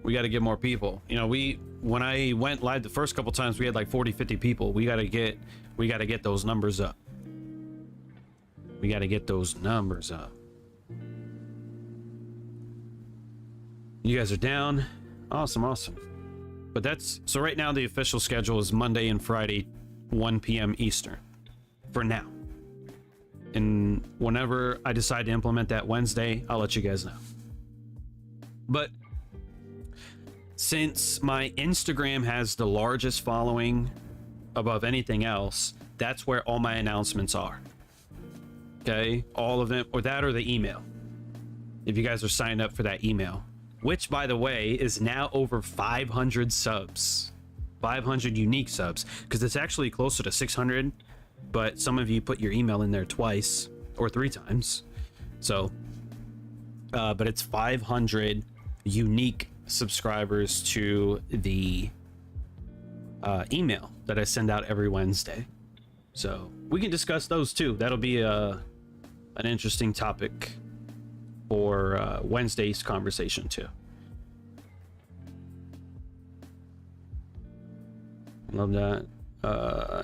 We got to get more people. You know, when I went live the first couple times, we had like 40-50 people. We got to get those numbers up. We got to get those numbers up. You guys are down. Awesome. But that's, so right now the official schedule is Monday and Friday, 1 p.m. Eastern for now. And whenever I decide to implement that Wednesday, I'll let you guys know. But since my Instagram has the largest following above anything else, that's where all my announcements are. Okay, all of them, or that, or the email. If you guys are signed up for that email, which by the way is now over 500 subs, 500 unique subs, because it's actually closer to 600, but some of you put your email in there twice or 3 times. So but it's 500 unique subscribers to the email that I send out every Wednesday. So we can discuss those too. That'll be an interesting topic for Wednesday's conversation too. Love that.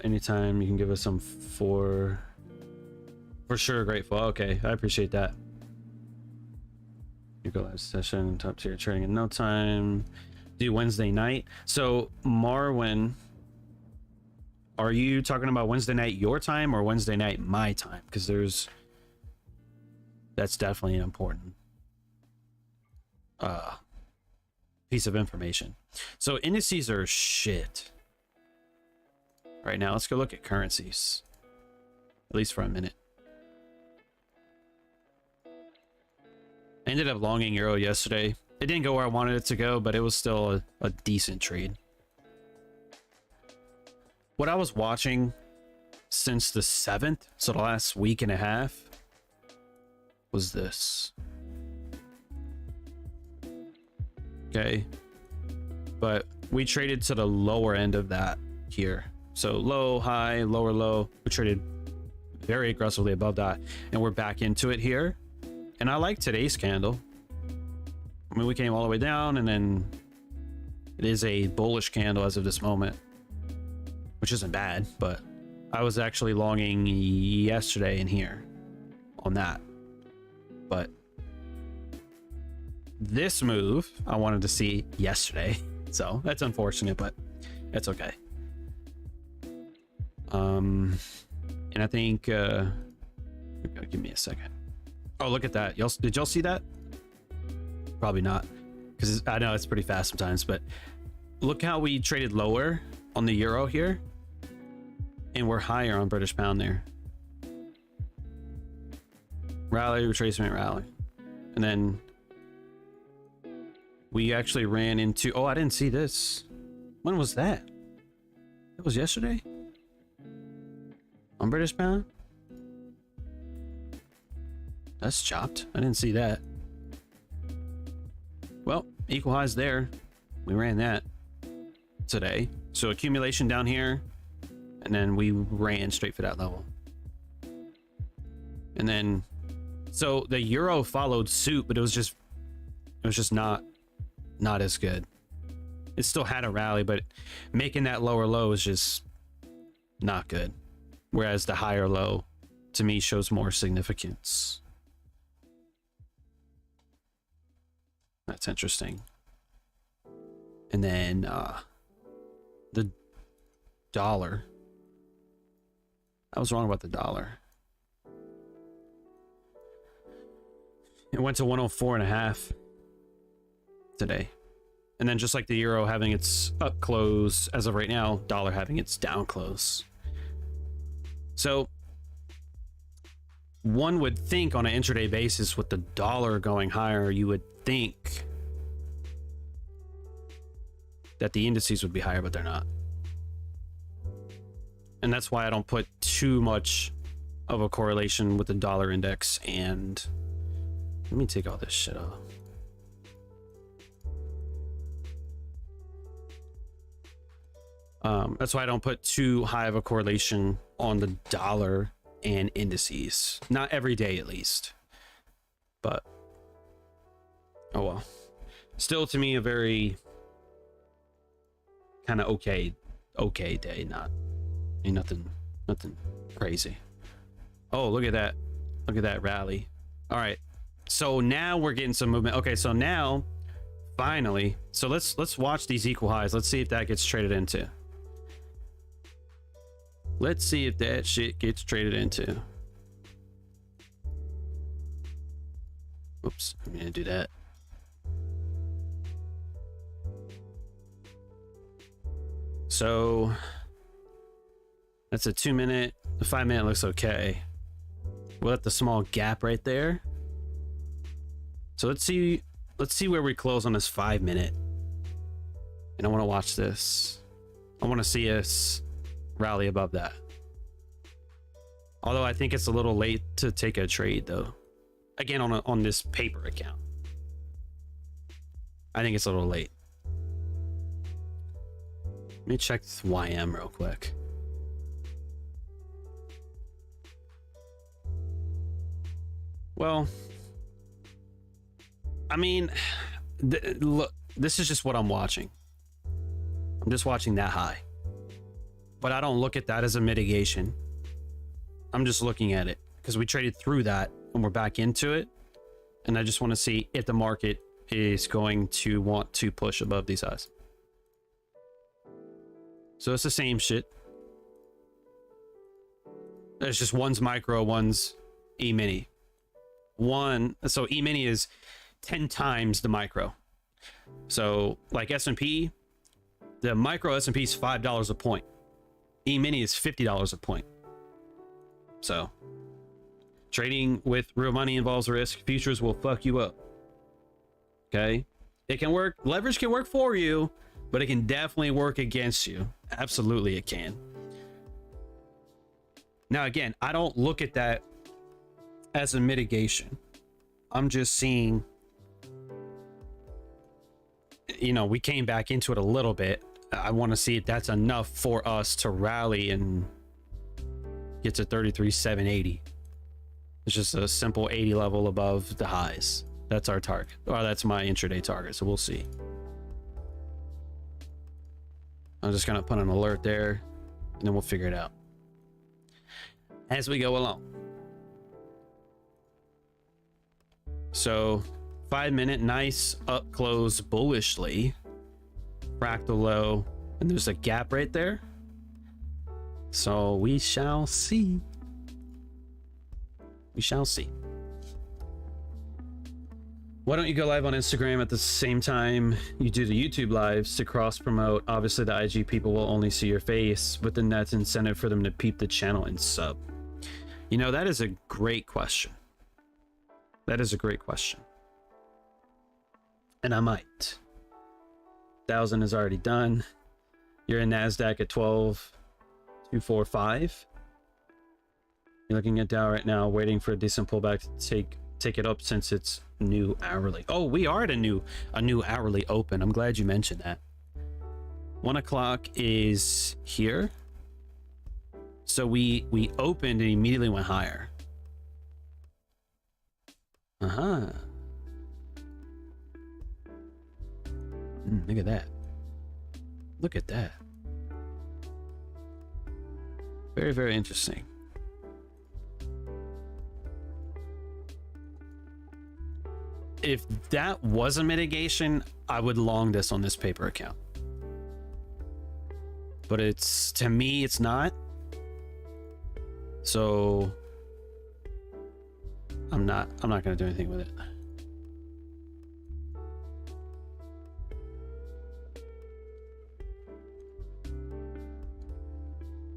Anytime you can give us some for sure. Grateful. Okay, I appreciate that. You go live session, top tier trading in no time. Do Wednesday night. So Marwin, are you talking about Wednesday night your time or Wednesday night my time? Because that's definitely an important piece of information. So indices are shit right now. Let's go look at currencies, at least for a minute. I ended up longing euro yesterday. It didn't go where I wanted it to go, but it was still a decent trade. What I was watching since the 7th, so the last week and a half, was this. Okay, but we traded to the lower end of that here. So low, high, lower, low. We traded very aggressively above that, and we're back into it here. And I like today's candle. I mean, we came all the way down, and then it is a bullish candle as of this moment, which isn't bad, but I was actually longing yesterday in here on that. But this move I wanted to see yesterday, so that's unfortunate, but it's okay. And I think give me a second. Oh, look at that. Did y'all see that? Probably not, because I know it's pretty fast sometimes, but look how we traded lower on the euro here, and we're higher on British pound there. Rally, retracement, rally. And then we actually ran into, oh, I didn't see this. When was that? It was yesterday? On British pound? That's chopped. I didn't see that. Well, equal highs there. We ran that today. So accumulation down here, and then we ran straight for that level. And then, so the euro followed suit, but it was just not as good. It still had a rally, but making that lower low is just not good. Whereas the higher low, to me, shows more significance. That's interesting. And then the dollar. I was wrong about the dollar. It went to 104.5 today. And then just like the euro having its up close as of right now, dollar having its down close. So one would think on an intraday basis with the dollar going higher, you would think that the indices would be higher, but they're not. And that's why I don't put too much of a correlation with the dollar index. And let me take all this shit off. That's why I don't put too high of a correlation on the dollar and indices. Not every day, at least. But, oh well. Still, to me, a very kind of okay day. Ain't nothing crazy. Oh, look at that. Look at that rally. All right. So now we're getting some movement. Okay, so now, finally, so let's watch these equal highs. Let's see if that gets traded into. Let's see if that shit gets traded into. Oops, I'm gonna do that. So that's a 2 minute. The 5 minute looks okay. We'll have the small gap right there. So let's see where we close on this 5 minute. And I want to watch this. I want to see us rally above that. Although I think it's a little late to take a trade though. Again, on this paper account. I think it's a little late. Let me check this YM real quick. Well, I mean, look, this is just what I'm watching. I'm just watching that high. But I don't look at that as a mitigation. I'm just looking at it because we traded through that and we're back into it. And I just want to see if the market is going to want to push above these highs. So it's the same shit. There's just one's micro, one's E-mini. So E-mini is 10 times the micro. So like S&P, the micro S&P is $5 a point. E-mini is $50 a point. So trading with real money involves risk. Futures will fuck you up. Okay, it can work. Leverage can work for you, but it can definitely work against you. Absolutely it can. Now again, I don't look at that as a mitigation. I'm just seeing, you know, we came back into it a little bit. I want to see if that's enough for us to rally and get to 33,780. It's just a simple 80 level above the highs. That's our target. Or that's my intraday target. So we'll see. I'm just going to put an alert there and then we'll figure it out as we go along. So 5 minute, nice up close bullishly. Fractal low, and there's a gap right there. So we shall see. We shall see. Why don't you go live on Instagram at the same time you do the YouTube lives to cross promote? Obviously the IG people will only see your face, but then that's incentive for them to peep the channel and sub. You know, that is a great question. That is a great question. And I might. 1,000 is already done. You're in NASDAQ at 12,245. You're looking at Dow right now, waiting for a decent pullback to take it up since it's new hourly. Oh, we are at a new hourly open. I'm glad you mentioned that. 1 o'clock is here. So we opened and immediately went higher. Look at that. Look at that. Very, very interesting. If that was a mitigation, I would long this on this paper account. But it's, to me, it's not. So I'm not going to do anything with it.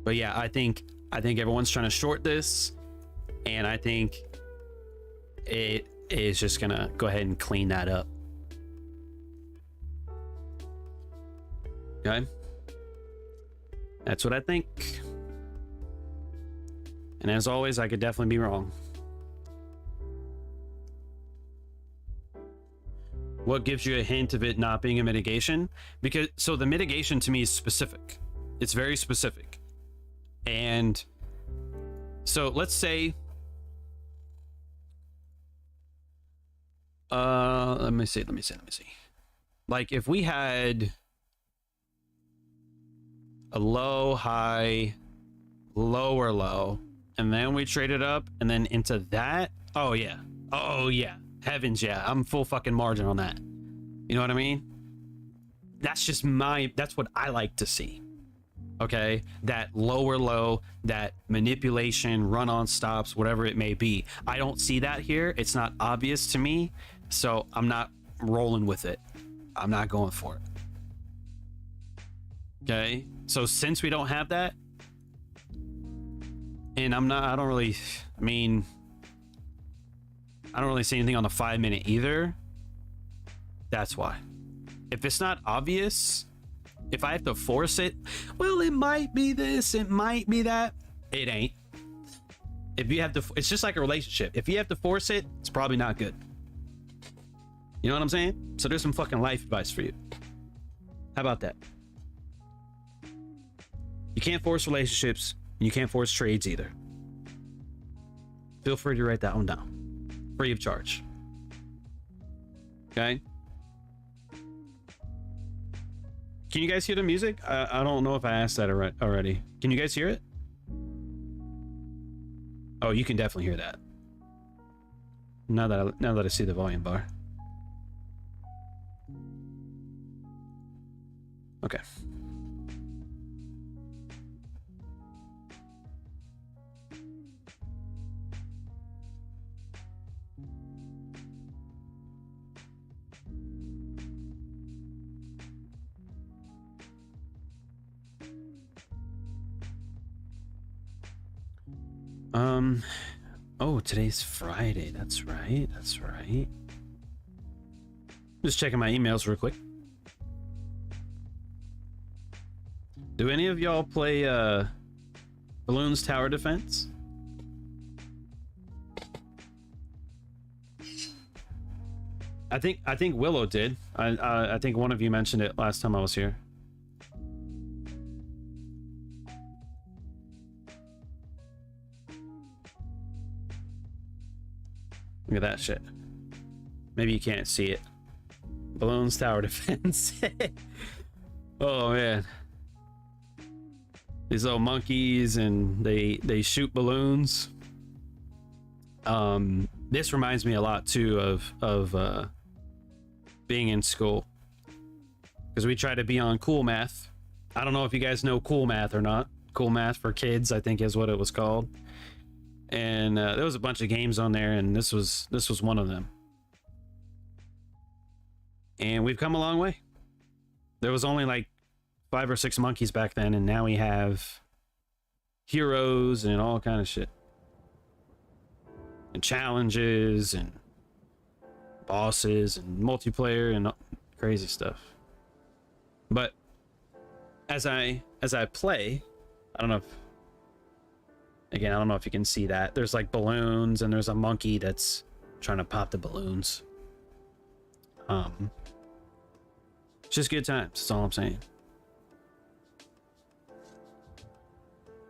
But yeah, I think everyone's trying to short this, and I think it is just gonna go ahead and clean that up. Okay, that's what I think. And as always, I could definitely be wrong. What gives you a hint of it not being a mitigation? Because so the mitigation to me is specific. It's very specific. And so let's say let me see. Like if we had a low, high, lower low, and then we traded up and then into that, oh yeah, heavens yeah, I'm full fucking margin on that. You know what I mean? That's what I like to see. Okay, that lower low, that manipulation, run on stops, whatever it may be. I don't see that here. It's not obvious to me, so I'm not rolling with it. I'm not going for it. Okay, so since we don't have that, and I don't really see anything on the 5-minute either. That's why. If it's not obvious, if I have to force it, well, it might be this, it might be that. It ain't. If you have to, it's just like a relationship. If you have to force it, it's probably not good. You know what I'm saying? So there's some fucking life advice for you. How about that? You can't force relationships. You can't force trades either. Feel free to write that one down. Free of charge. Okay? Can you guys hear the music? I don't know if I asked that already. Can you guys hear it? Oh, you can definitely hear that. Now that I see the volume bar. Okay. Oh, today's Friday. That's right. Just checking my emails real quick. Do any of y'all play Balloons Tower Defense? I think Willow did. I think one of you mentioned it last time I was here. Look at that shit. Maybe you can't see it. Balloons Tower Defense. Oh man. These little monkeys, and they shoot balloons. This reminds me a lot too of being in school, because we try to be on Cool Math. I don't know if you guys know Cool Math or not. Cool Math for Kids, I think, is what it was called. And there was a bunch of games on there, and this was one of them. And we've come a long way. There was only like 5 or 6 monkeys back then, and now we have heroes and all kind of shit. And challenges and bosses and multiplayer and crazy stuff. But as I play, I don't know if you can see that. There's like balloons, and there's a monkey that's trying to pop the balloons. It's just good times. That's all I'm saying.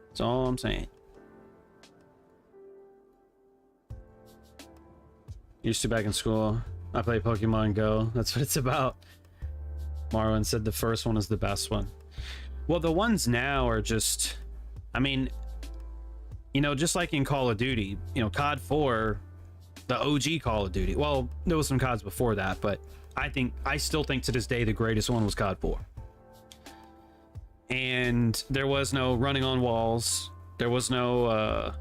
That's all I'm saying. Used to back in school. I play Pokemon Go. That's what it's about. Marwin said the first one is the best one. Well, the ones now are just, I mean, you know, just like in Call of Duty, you know, COD 4, the OG Call of Duty. Well, there was some CODs before that, but I still think to this day the greatest one was COD 4. And there was no running on walls. There was no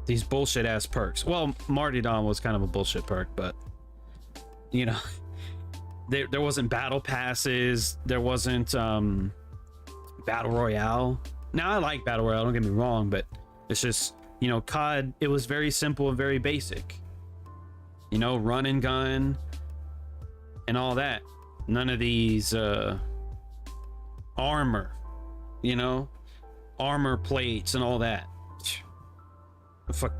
these bullshit ass perks. Well, Martyrdom was kind of a bullshit perk, but you know, there wasn't battle passes. There wasn't battle royale. Now I like battle royale, don't get me wrong, but it's just, you know, COD, it was very simple and very basic. You know, run and gun and all that. None of these armor, you know, armor plates and all that. Fuck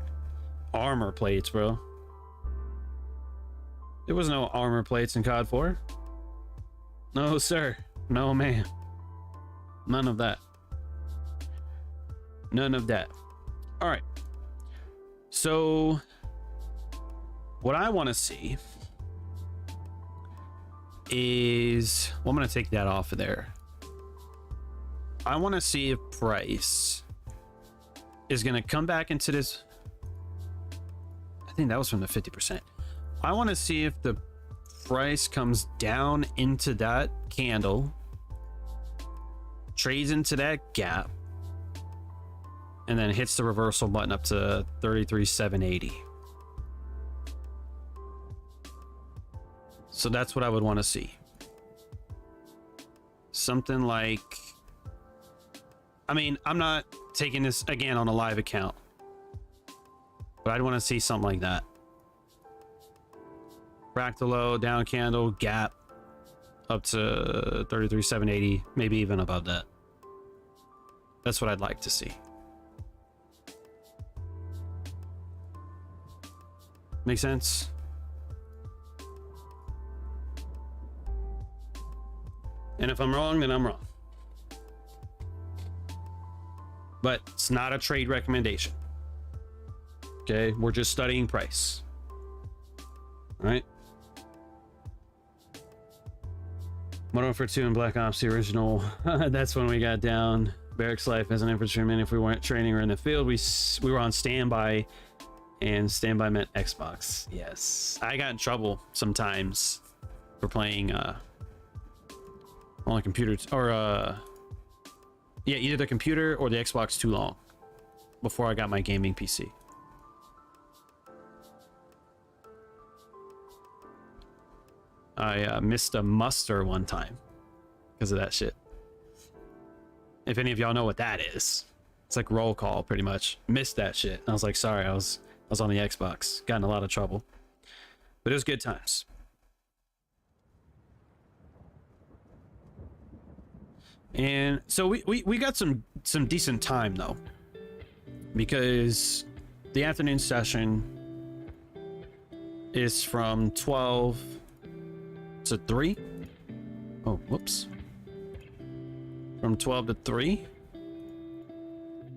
armor plates, bro. There was no armor plates in COD 4. No, sir. No, ma'am. None of that. None of that. All right. So what I want to see is, well, I'm going to take that off of there. I want to see if price is going to come back into this. I think that was from the 50%. I want to see if the price comes down into that candle, trades into that gap, and then hits the reversal button up to 33,780. So that's what I would want to see. Something like, I mean, I'm not taking this again on a live account, but I'd want to see something like that. Rack to low, down candle, gap up to 33,780, maybe even above that. That's what I'd like to see. Make sense? And if I'm wrong, then I'm wrong. But it's not a trade recommendation. Okay, we're just studying price. All right. Modern Warfare 2 and Black Ops, the original. That's when we got down. Barracks life as an infantryman. If we weren't training or in the field, we were on standby, and standby meant Xbox. Yes, I got in trouble sometimes for playing on a computer or yeah, either the computer or the Xbox too long before I got my gaming PC. I missed a muster one time because of that shit. If any of y'all know what that is, it's like roll call pretty much. Missed that shit. I was like, sorry, I was on the Xbox. Got in a lot of trouble, but it was good times. And so we got some decent time though, because the afternoon session is from 12 to 3. Oh, whoops. From 12 to 3.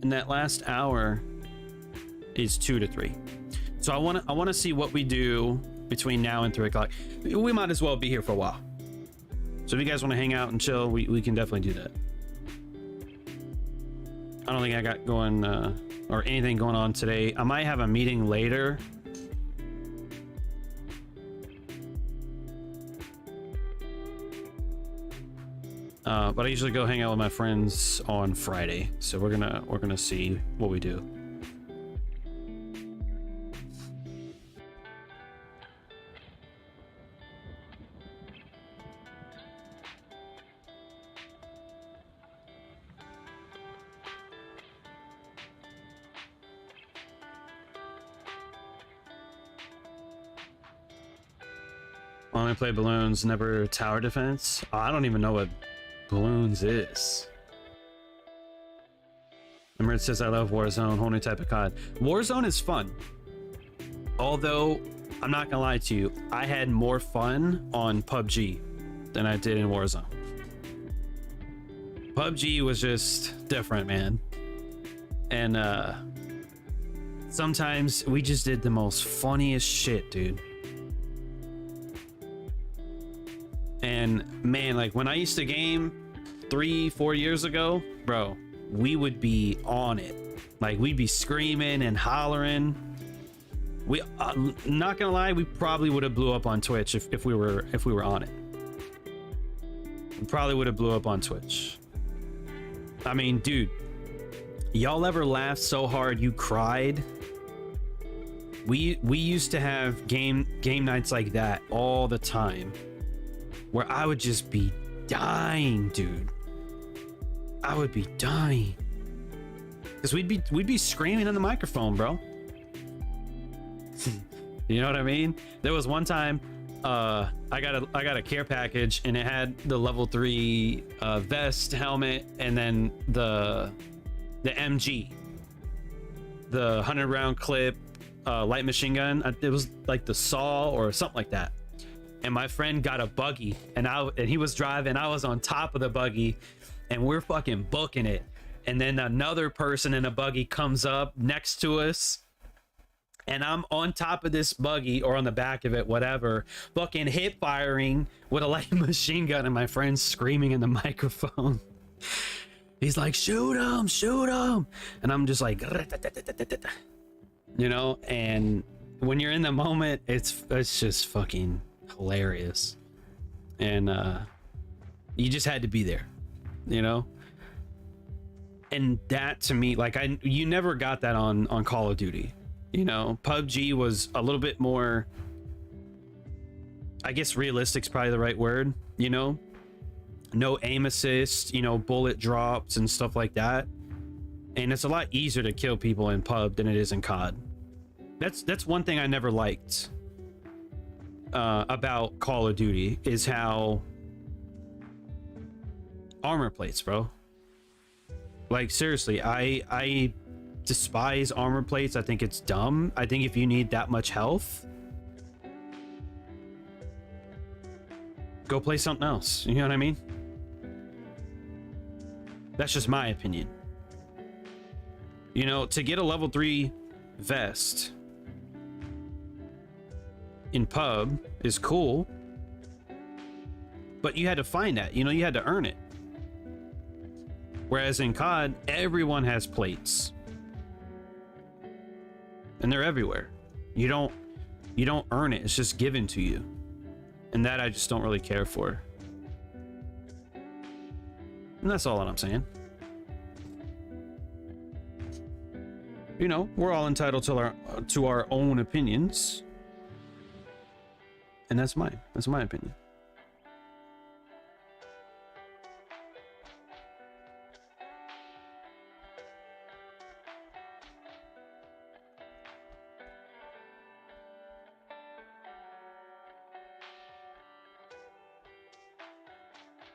And that last hour is 2 to 3. So I want to see what we do between now and 3 o'clock. We might as well be here for a while. So if you guys want to hang out and chill, we can definitely do that. I don't think I got going or anything going on today. I might have a meeting later. But I usually go hang out with my friends on Friday, so we're gonna see what we do. Only play balloons, never tower defense. Oh, I don't even know what balloons is. Remember, it says I love Warzone, whole new type of COD. Warzone is fun. Although, I'm not gonna lie to you, I had more fun on PUBG than I did in Warzone. PUBG was just different, man. And sometimes we just did the most funniest shit, dude. And man, like when I used to game 3-4 years ago, bro, we would be on it. Like we'd be screaming and hollering. We not gonna lie, we probably would have blew up on Twitch if we were on it. We probably would have blew up on Twitch. I mean, dude, y'all ever laughed so hard you cried? We used to have game nights like that all the time, where I would just be dying, dude. I would be dying because we'd be screaming in the microphone, bro. You know what I mean? There was one time I got a care package and it had the level 3 vest, helmet, and then the MG, the 100 round clip, light machine gun. It was like the saw or something like that. And my friend got a buggy and he was driving. I was on top of the buggy and we're fucking booking it. And then another person in a buggy comes up next to us. And I'm on top of this buggy or on the back of it, whatever, fucking hip firing with a light machine gun, and my friend's screaming in the microphone. He's like, shoot him, shoot him. And I'm just like, you know, and when you're in the moment, it's just fucking hilarious. And you just had to be there, you know? And that to me, like you never got that on Call of Duty. You know, PUBG was a little bit more, I guess realistic's probably the right word, you know? No aim assist, you know, bullet drops and stuff like that. And it's a lot easier to kill people in PUB than it is in COD. That's one thing I never liked about Call of Duty is how armor plates, bro. Like seriously, I despise armor plates. I think it's dumb. I think if you need that much health, go play something else. You know what I mean? That's just my opinion. You know, to get a level 3 vest in pub is cool, but you had to find that, you know, you had to earn it. Whereas in COD, everyone has plates. And they're everywhere. You don't earn it. It's just given to you. And that I just don't really care for. And that's all that I'm saying. You know, we're all entitled to our own opinions. And that's mine. That's my opinion.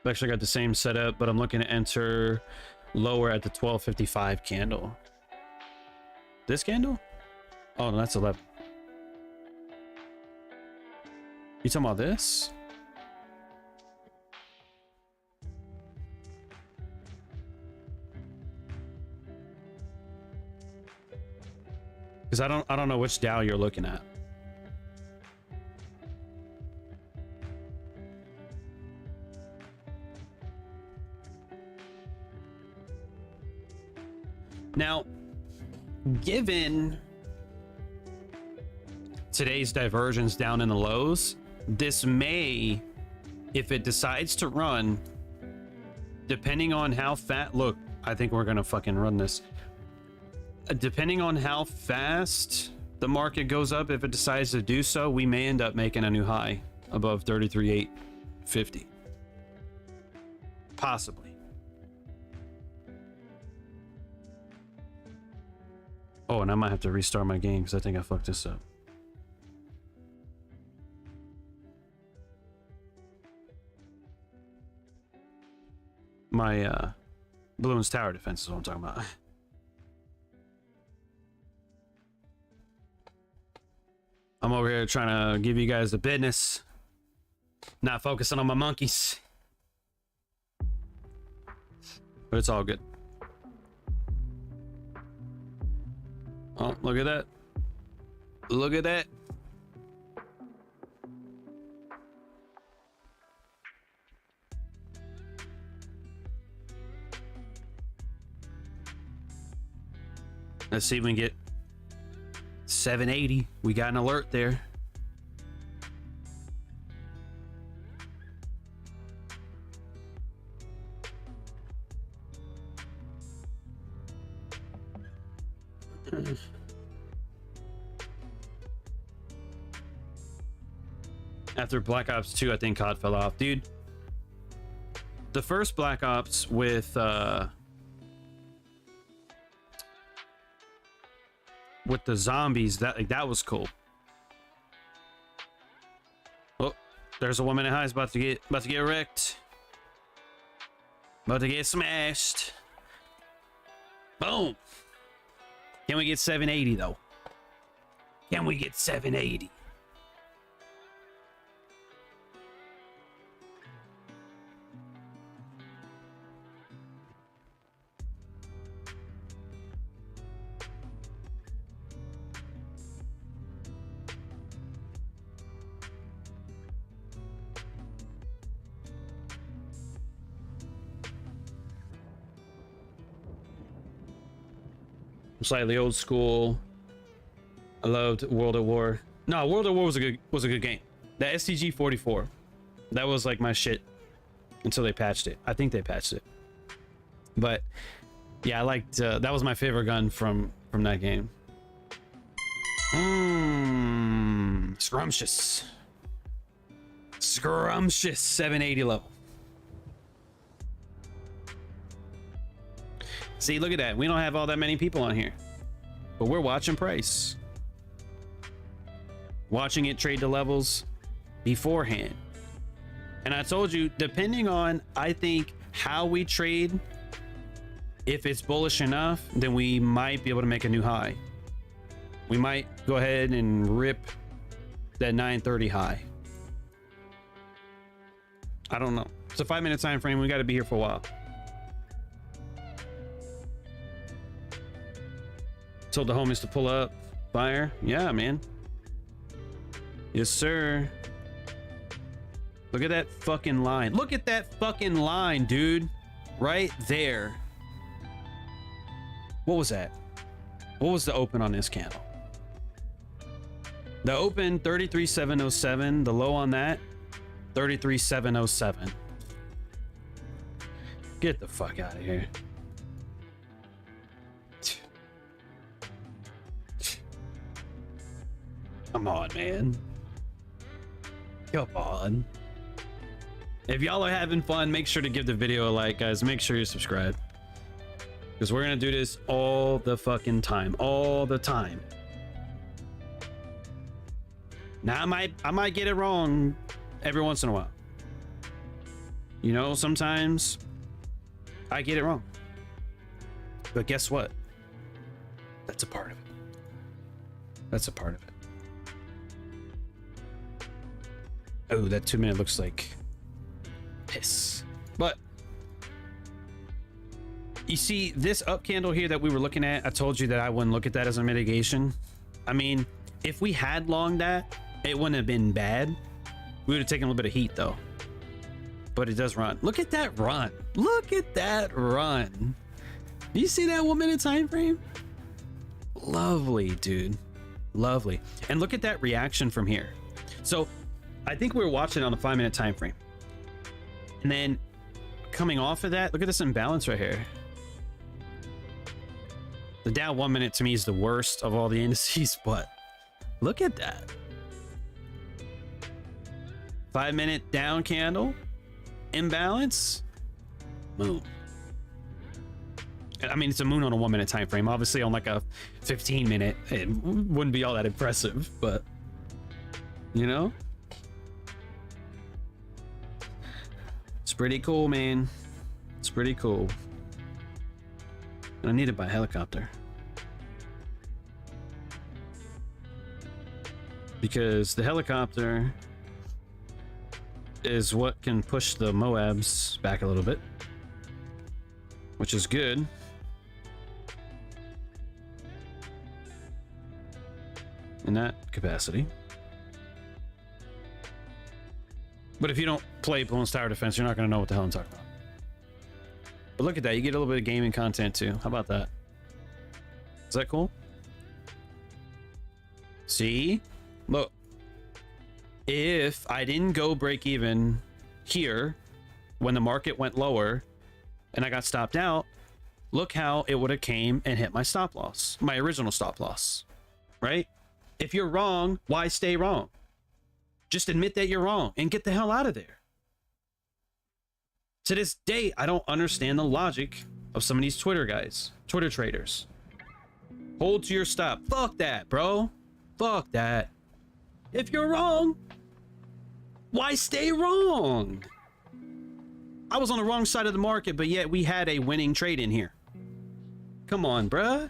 I've actually got the same setup, but I'm looking to enter lower at the 1255 candle. This candle? Oh, no, that's 11. You talking about this? Because I don't know which dial you're looking at. Now, given today's diversions down in the lows, this may, if it decides to run, depending on how fat, look, I think we're gonna fucking run this. Depending on how fast the market goes up, if it decides to do so, we may end up making a new high above 33,850. Possibly. Oh, and I might have to restart my game because I think I fucked this up. my balloons tower defense is what I'm talking about. I'm over here trying to give you guys the business, not focusing on my monkeys. But it's all good. Oh, look at that. Look at that. Let's see if we can get 780. We got an alert there. After Black Ops 2, I think COD fell off. Dude, the first Black Ops with the zombies, that was cool. Oh, there's a woman in highs about to get wrecked. About to get smashed. Boom. Can we get 780 though? Can we get 780? Slightly old school. I loved World at War. No, World at War was a good game. The STG 44, that was like my shit until they patched it. I think they patched it, but yeah, I liked that was my favorite gun from that game. Scrumptious 780 level. See, look at that. We don't have all that many people on here, but we're watching price, watching it trade the levels beforehand. And I told you, depending on, I think, how we trade, if it's bullish enough, then we might be able to make a new high. We might go ahead and rip that 930 high. I don't know. It's a 5-minute time frame. We got to be here for a while. Told the homies to pull up. Fire. Yeah, man. Yes, sir. Look at that fucking line. Look at that fucking line, dude. Right there. What was that? What was the open on this candle? The open 33,707. The low on that 33,707. Get the fuck out of here. Come on, man. Come on. If y'all are having fun, make sure to give the video a like, guys. Make sure you subscribe, because we're gonna do this all the fucking time. All the time. Now I might get it wrong every once in a while. You know, sometimes I get it wrong. But guess what? That's a part of it. That's a part of it. Oh, that 2-minute looks like piss. But you see this up candle here that we were looking at, I told you that I wouldn't look at that as a mitigation. I mean, if we had longed that, it wouldn't have been bad. We would have taken a little bit of heat though. But it does run. Look at that run. Look at that run. Do you see that 1-minute time frame? Lovely, dude. Lovely. And look at that reaction from here. So I think we were watching on a 5-minute time frame, and then coming off of that, look at this imbalance right here. The down 1 minute to me is the worst of all the indices, but look at that 5-minute down candle, imbalance, moon. I mean, it's a moon on a 1-minute time frame. Obviously on like a 15-minute, it wouldn't be all that impressive, but you know, it's pretty cool, man. It's pretty cool. And I need to buy a helicopter. Because the helicopter is what can push the Moabs back a little bit, which is good. In that capacity. But if you don't play Bloons Tower Defense, you're not going to know what the hell I'm talking about. But look at that, you get a little bit of gaming content too. How about that? Is that cool? See? Look. If I didn't go break even here when the market went lower and I got stopped out, look how it would have came and hit my stop loss, my original stop loss, right? If you're wrong, why stay wrong? Just admit that you're wrong and get the hell out of there. To this day, I don't understand the logic of some of these Twitter guys, Twitter traders. Hold to your stop. Fuck that, bro. Fuck that. If you're wrong, why stay wrong? I was on the wrong side of the market, but yet we had a winning trade in here. Come on, bruh.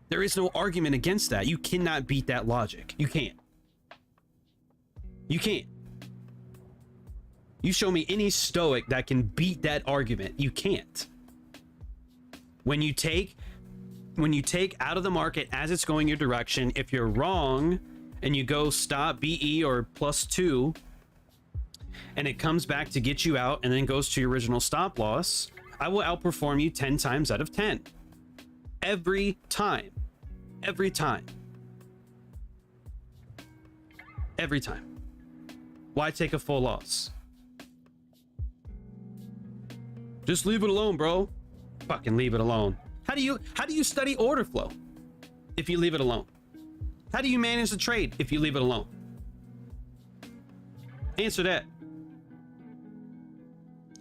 There is no argument against that. You cannot beat that logic. You can't. You can't. You show me any stoic that can beat that argument. You can't. When you take out of the market as it's going your direction, if you're wrong and you go stop BE or +2 and it comes back to get you out and then goes to your original stop loss, I will outperform you 10 times out of 10. Every time. Every time. Every time. Why take a full loss? Just leave it alone, bro. Fucking leave it alone. How do you study order flow if you leave it alone? How do you manage the trade if you leave it alone? Answer that.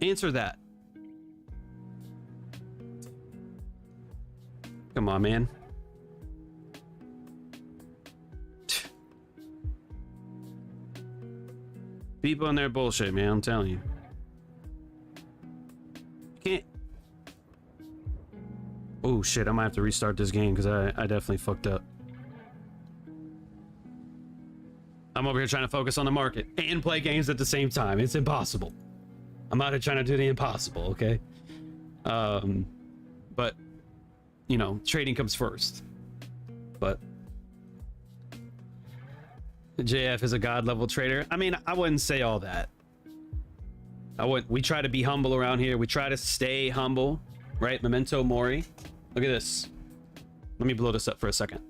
Answer that. Come on, man. People in their bullshit, man. I'm telling you. You can't. Oh shit! I might have to restart this game because I definitely fucked up. I'm over here trying to focus on the market and play games at the same time. It's impossible. I'm out here trying to do the impossible. Okay. But you know, trading comes first. But JF is a god level trader. I mean, I wouldn't say all that. We try to be humble around here. We try to stay humble, right? Memento mori. Look at this. Let me blow this up for a second.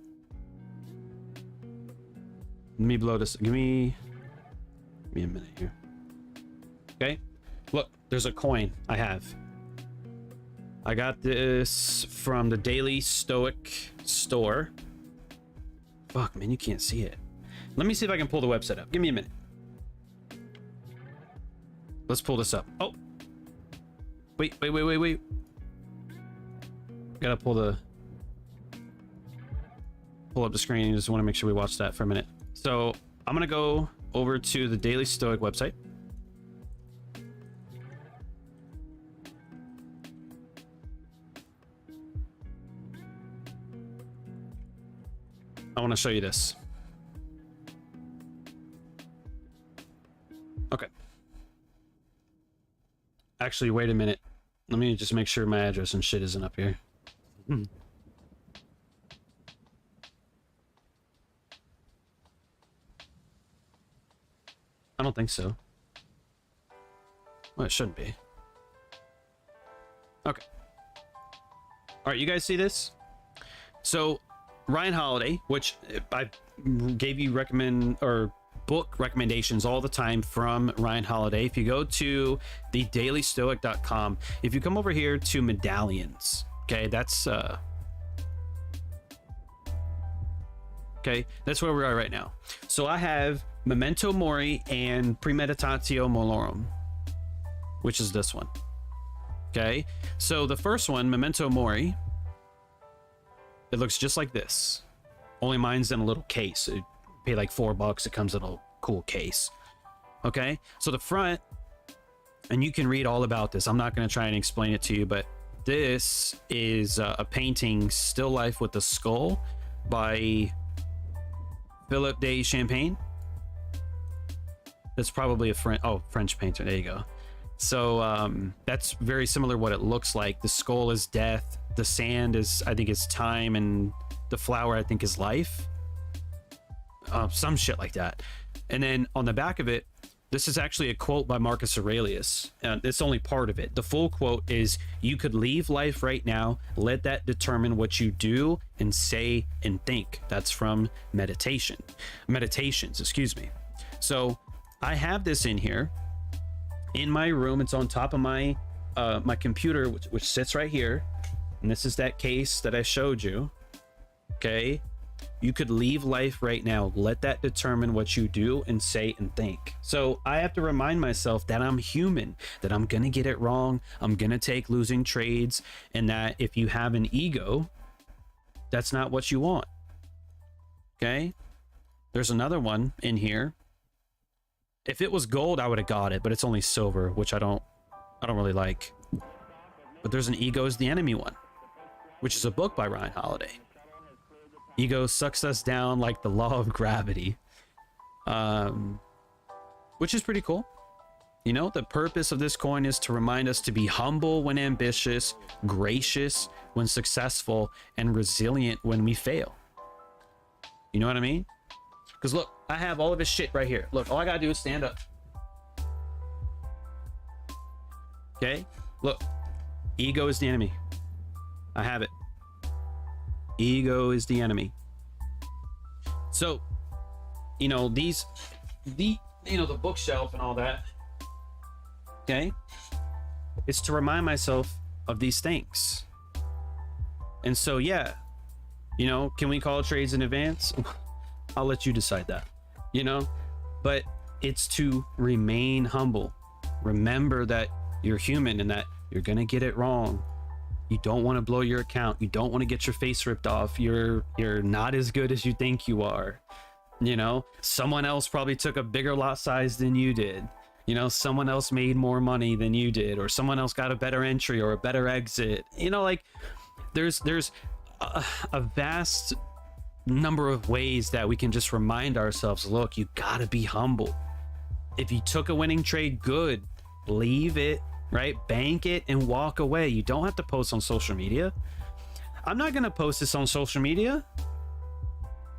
Let me blow this. Give me a minute here. Okay. Look, there's a coin I have. I got this from the Daily Stoic store. Fuck, man, you can't see it. Let me see if I can pull the website up. Give me a minute. Let's pull this up. Oh. Wait. Gotta pull up the screen. Just want to make sure we watch that for a minute. So I'm gonna go over to the Daily Stoic website. I want to show you this. Okay. Actually, wait a minute. Let me just make sure my address and shit isn't up here. I don't think so. Well, it shouldn't be. Okay. All right, you guys see this? So Ryan Holiday, which I gave you book recommendations all the time from Ryan Holiday. If you go to the dailystoic.com, if you come over here to medallions, okay, that's where we are right now. So I have Memento Mori and Premeditatio Malorum, which is this one. Okay, so the first one, Memento Mori, it looks just like this, only mine's in a little case. It pay like $4. It comes in a cool case. Okay, so the front and you can read all about this. I'm not going to try and explain it to you, but this is a painting, still life with the skull, by Philippe de Champagne. That's probably a French painter. There you go. So that's very similar what it looks like. The skull is death, the sand is, I think, is time, and the flower, I think, is life. Some shit like that. And then on the back of it, this is actually a quote by Marcus Aurelius. It's only part of it. The full quote is, "You could leave life right now. Let that determine what you do and say and think." That's from Meditations, excuse me. So I have this in here in my room. It's on top of my my computer, which sits right here. And this is that case that I showed you. Okay. You could leave life right now. Let that determine what you do and say and think. So I have to remind myself that I'm human, that I'm going to get it wrong. I'm going to take losing trades. And that if you have an ego, that's not what you want. Okay. There's another one in here. If it was gold, I would have got it, but it's only silver, which I don't really like. But there's an Ego is the Enemy one, which is a book by Ryan Holiday. Ego sucks us down like the law of gravity, which is pretty cool. You know, the purpose of this coin is to remind us to be humble when ambitious, gracious when successful, and resilient when we fail. You know what I mean? Because look, I have all of his shit right here. Look, all I gotta do is stand up. Okay? Look, ego is the enemy. I have it. Ego is the enemy. So, you know, the bookshelf and all that, okay, is to remind myself of these things. And so, yeah, you know, can we call trades in advance? I'll let you decide that, you know, but it's to remain humble. Remember that you're human and that you're gonna get it wrong. You don't want to blow your account. You don't want to get your face ripped off. You're not as good as you think you are. You know, someone else probably took a bigger lot size than you did. You know, someone else made more money than you did, or someone else got a better entry or a better exit. You know, like there's a vast number of ways that we can just remind ourselves, look, you gotta be humble. If you took a winning trade, good, leave it. Right? Bank it and walk away. You don't have to post on social media. I'm not going to post this on social media.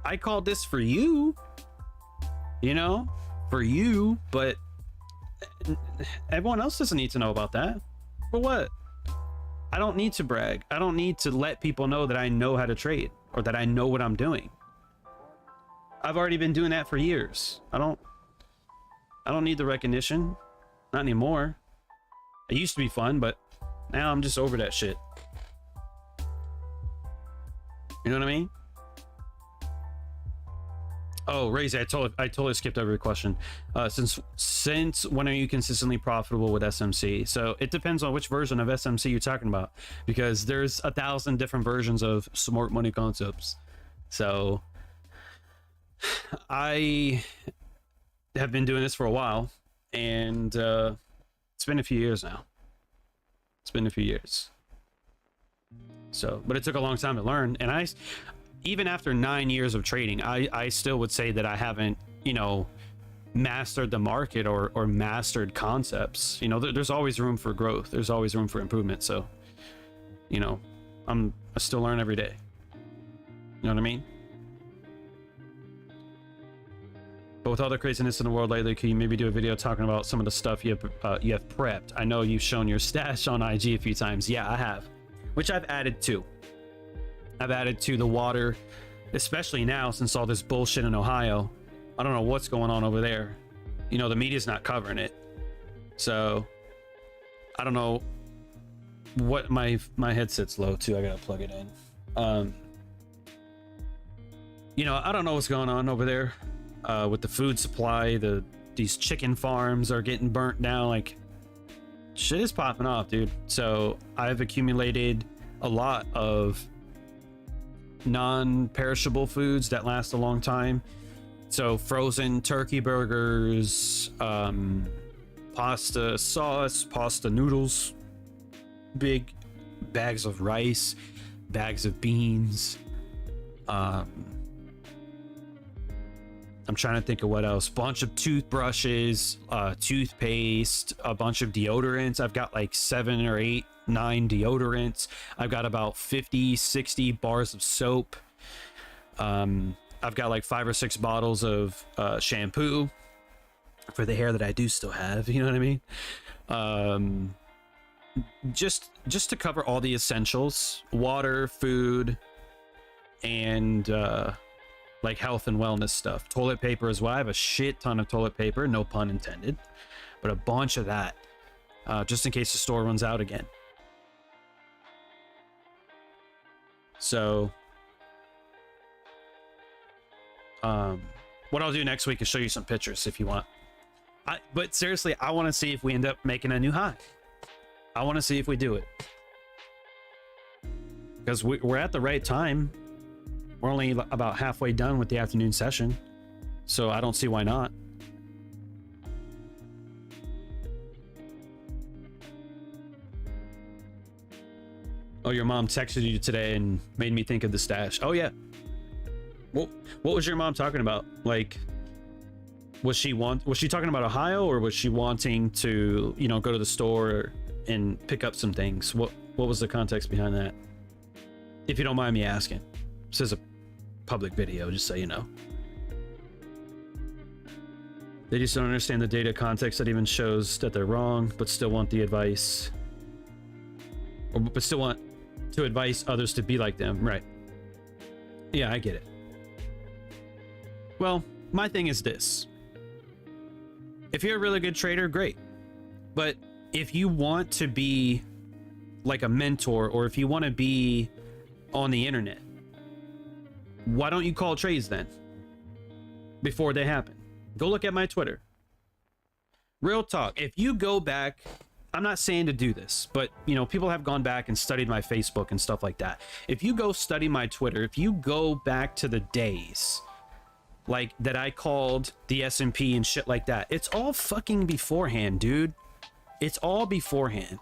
I called this for you, you know, for you, but everyone else doesn't need to know about that. For what? I don't need to brag. I don't need to let people know that I know how to trade or that I know what I'm doing. I've already been doing that for years. I don't need the recognition. Not anymore. It used to be fun, but now I'm just over that shit. You know what I mean? Oh, Razy, I totally skipped over your question. Since when are you consistently profitable with SMC? So it depends on which version of SMC you're talking about, because there's 1,000 different versions of smart money concepts. So I have been doing this for a while, and it's been a few years now. It's been a few years. So, but it took a long time to learn. And even after 9 years of trading, I still would say that I haven't, you know, mastered the market or mastered concepts. You know, there's always room for growth. There's always room for improvement. So, you know, I still learn every day. You know what I mean? But with all the craziness in the world lately, can you maybe do a video talking about some of the stuff you have prepped? I know you've shown your stash on IG a few times. Yeah, I have. Which I've added to. I've added to the water, especially now since all this bullshit in Ohio. I don't know what's going on over there. You know, the media's not covering it. So, I don't know what my headset's low too. I gotta plug it in. You know, I don't know what's going on over there. With the food supply, these chicken farms are getting burnt down. Like, shit is popping off, dude. So I've accumulated a lot of non-perishable foods that last a long time. So frozen turkey burgers, pasta sauce, pasta noodles, big bags of rice, bags of beans. I'm trying to think of what else. Bunch of toothbrushes, toothpaste, a bunch of deodorants. I've got like 7 or 8, 9 deodorants. I've got about 50, 60 bars of soap. I've got like 5 or 6 bottles of shampoo for the hair that I do still have. You know what I mean? Just to cover all the essentials: water, food, and like health and wellness stuff. Toilet paper as well. I have a shit ton of toilet paper, no pun intended, but a bunch of that, just in case the store runs out again. So what I'll do next week is show you some pictures if you want. But seriously, I want to see if we end up making a new high. I want to see if we do it, because we're at the right time. We're only about halfway done with the afternoon session, so I don't see why not. Oh, your mom texted you today and made me think of the stash. Oh yeah. What was your mom talking about? Like, was she talking about Ohio, or was she wanting to, you know, go to the store and pick up some things? What was the context behind that? If you don't mind me asking. This is a public video, just so you know. They just don't understand the data context that even shows that they're wrong, but still want the advice, but still want to advise others to be like them. Right. Yeah, I get it. Well, my thing is this: if you're a really good trader, great. But if you want to be like a mentor, or if you want to be on the internet, why don't you call trades then before they happen? Go look at my Twitter. Real talk. If you go back, I'm not saying to do this, but you know, people have gone back and studied my Facebook and stuff like that. If you go study my Twitter, if you go back to the days like that I called the S&P and shit like that, it's all fucking beforehand, dude. It's all beforehand.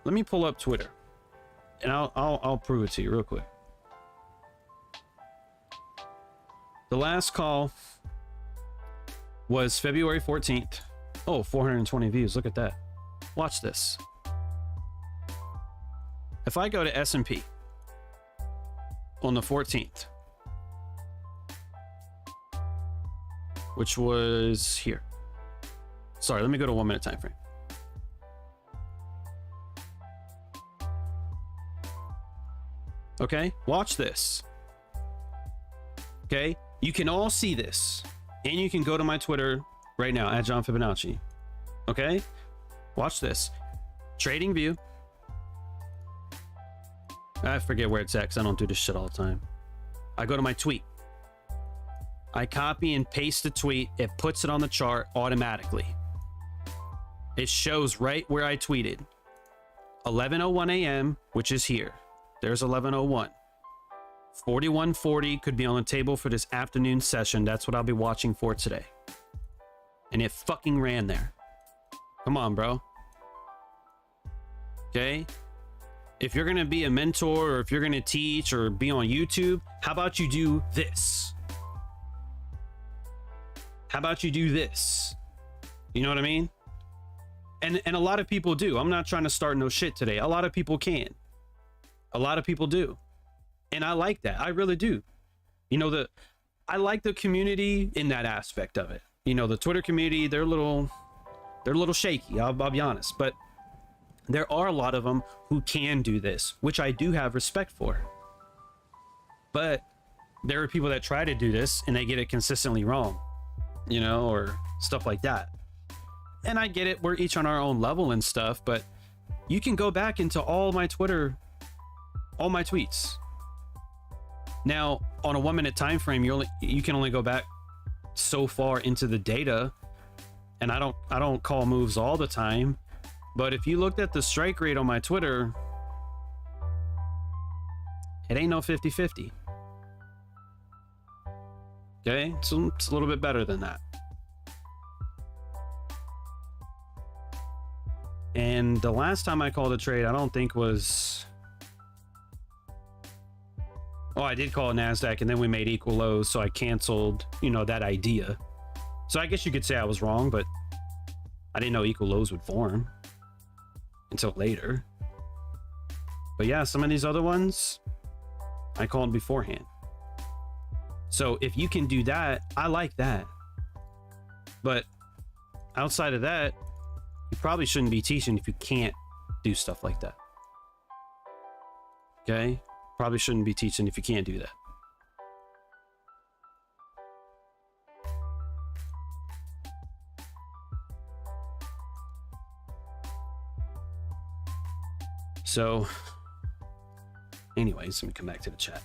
Let me pull up Twitter and I'll prove it to you real quick. The last call was February 14th. Oh, 420 views. Look at that. Watch this. If I go to S&P on the 14th, which was here. Sorry, let me go to 1 minute time frame. Okay, watch this. Okay, you can all see this, and you can go to my Twitter right now at John Fibonacci. Okay, watch this. Trading View. I forget where it's at because I don't do this shit all the time. I go to my tweet. I copy and paste the tweet. It puts it on the chart automatically. It shows right where I tweeted. 11:01 a.m., which is here. There's 11:01. 4140 could be on the table for this afternoon session. That's what I'll be watching for today. And it fucking ran there. Come on, bro. Okay? If you're gonna be a mentor, or if you're gonna teach or be on YouTube, how about you do this? How about you do this? You know what I mean? And a lot of people do. I'm not trying to start no shit today. A lot of people can. A lot of people do. And I like that. I really do. You know, I like the community in that aspect of it. You know, the Twitter community, they're a little shaky, I'll be honest, but there are a lot of them who can do this, which I do have respect for. But there are people that try to do this and they get it consistently wrong, you know, or stuff like that. And I get it, we're each on our own level and stuff, but you can go back into all my Twitter, all my tweets. Now, on a 1 minute time frame, you can only go back so far into the data, and I don't call moves all the time, but if you looked at the strike rate on my Twitter, it ain't no 50-50. Okay, so it's a little bit better than that. And the last time I called a trade, I don't think was... Oh, I did call a NASDAQ, and then we made equal lows, so I canceled, you know, that idea. So I guess you could say I was wrong, but I didn't know equal lows would form until later. But yeah, some of these other ones, I called beforehand. So if you can do that, I like that. But outside of that, you probably shouldn't be teaching if you can't do stuff like that. Okay? Probably shouldn't be teaching if you can't do that. So, anyways, let me come back to the chat.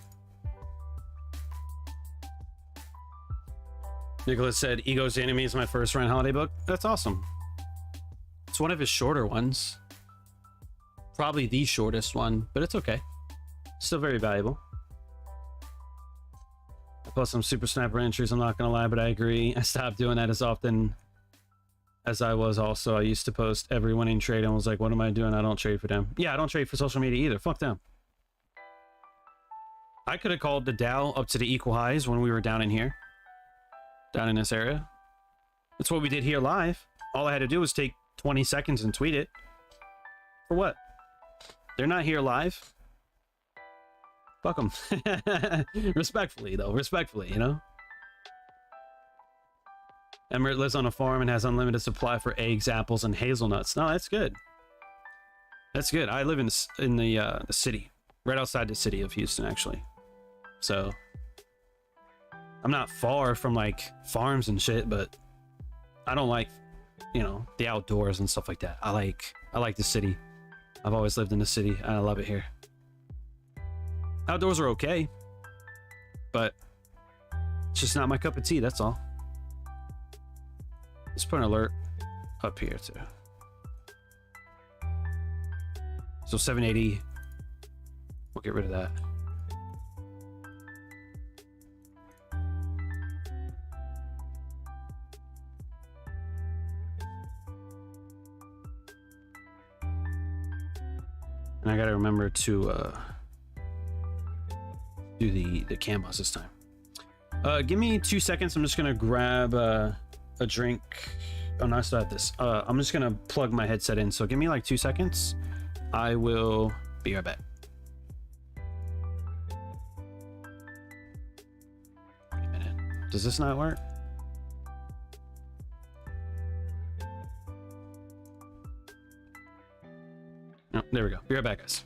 Nicholas said, Ego's Enemy is my first run holiday book. That's awesome. It's one of his shorter ones. Probably the shortest one, but it's okay. Still very valuable. I post some Super Snapper entries, I'm not gonna lie, but I agree. I stopped doing that as often as I was also. I used to post every winning trade and was like, what am I doing? I don't trade for them. Yeah, I don't trade for social media either. Fuck them. I could have called the Dow up to the equal highs when we were down in here. Down in this area. That's what we did here live. All I had to do was take 20 seconds and tweet it. For what? They're not here live. Fuck them. Respectfully, though. Respectfully, you know? Emmert lives on a farm and has unlimited supply for eggs, apples, and hazelnuts. No, that's good. That's good. I live in the city. Right outside the city of Houston, actually. So... I'm not far from, like, farms and shit, but I don't like, you know, the outdoors and stuff like that. I like the city. I've always lived in the city. I love it here. Outdoors are okay, but it's just not my cup of tea, that's all. Let's put an alert up here, too. So 780. We'll get rid of that. And I gotta remember to do the canvas this time. Give me 2 seconds. I'm just gonna grab a drink. Oh no, I still have this. I'm just gonna plug my headset in. So give me like 2 seconds. I will be right back. Wait a minute. Does this not work? No, there we go. Be right back, guys.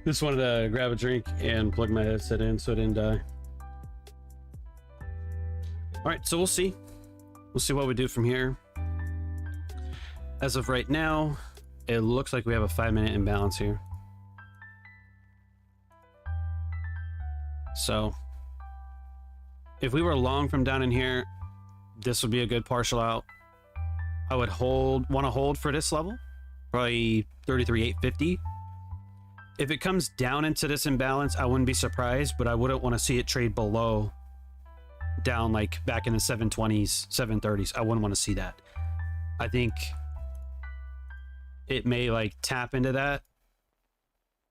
Just wanted to grab a drink and plug my headset in so it didn't die. All right, so we'll see. We'll see what we do from here. As of right now, it looks like we have a 5-minute imbalance here. So if we were long from down in here, this would be a good partial out. I would want to hold for this level, probably 33,850. If it comes down into this imbalance, I wouldn't be surprised, but I wouldn't want to see it trade below, down like back in the 720s, 730s. I wouldn't want to see that. I think it may like tap into that,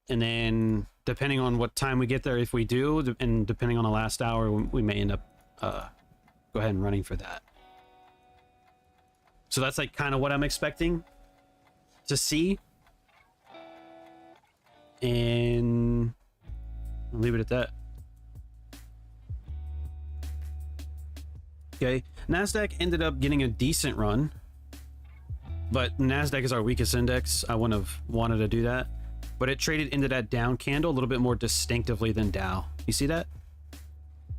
and then depending on what time we get there, if we do, and depending on the last hour, we may end up go ahead and running for that. So that's like kind of what I'm expecting to see. And I'll leave it at that. Okay, NASDAQ ended up getting a decent run, but NASDAQ is our weakest index. I wouldn't have wanted to do that, but it traded into that down candle a little bit more distinctively than Dow. You see that?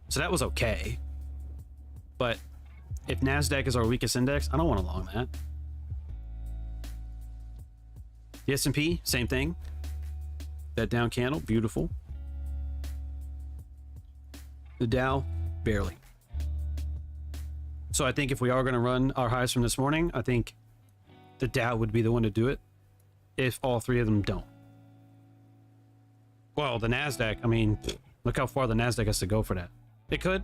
So that was okay. But if NASDAQ is our weakest index, I don't want to long that. The S&P, same thing. That down candle, beautiful. The Dow, barely. So I think if we are going to run our highs from this morning, I think the Dow would be the one to do it if all three of them don't. Well, the NASDAQ, I mean, look how far the NASDAQ has to go for that. It could.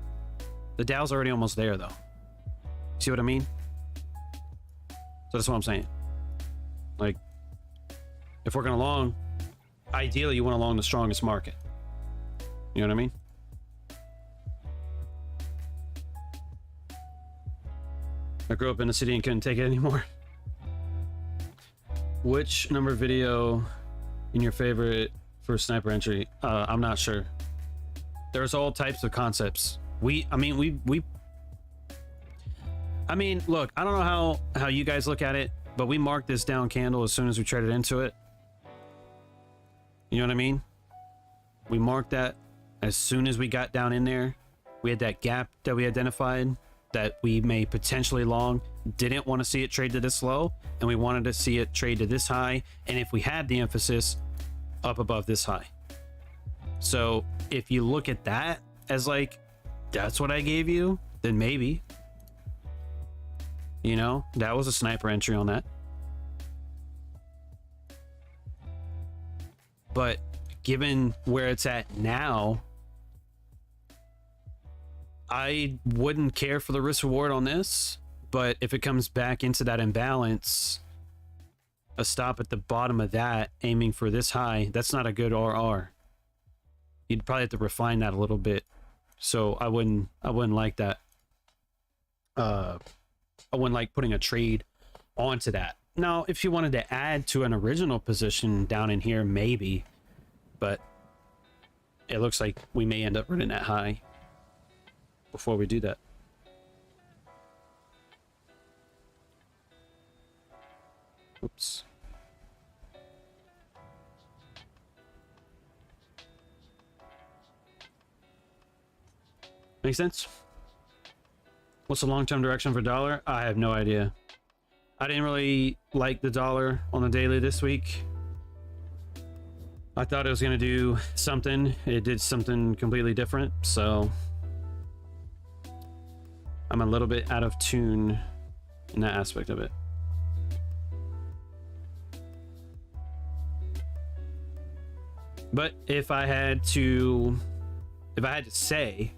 The Dow's already almost there, though. See what I mean? So that's what I'm saying. Like, if we're going to long, ideally you want to long the strongest market. You know what I mean? I grew up in the city and couldn't take it anymore. Which number video in your favorite for sniper entry? I'm not sure. There's all types of concepts. I mean, look, I don't know how you guys look at it, but we marked this down candle as soon as we traded into it. You know what I mean? We marked that as soon as we got down in there. We had that gap that we identified that we may potentially long. Didn't want to see it trade to this low, and we wanted to see it trade to this high, and if we had the emphasis, up above this high. So if you look at that as like, that's what I gave you, then maybe, you know, that was a sniper entry on that. But given where it's at now, I wouldn't care for the risk reward on this, but if it comes back into that imbalance, a stop at the bottom of that, aiming for this high, that's not a good RR. You'd probably have to refine that a little bit. So I wouldn't like that. I wouldn't like putting a trade onto that. Now, if you wanted to add to an original position down in here, maybe, but it looks like we may end up running that high before we do that. Oops. Make sense? What's the long-term direction for dollar? I have no idea. I didn't really like the dollar on the daily this week. I thought it was going to do something. It did something completely different, so I'm a little bit out of tune in that aspect of it. But if I had to say,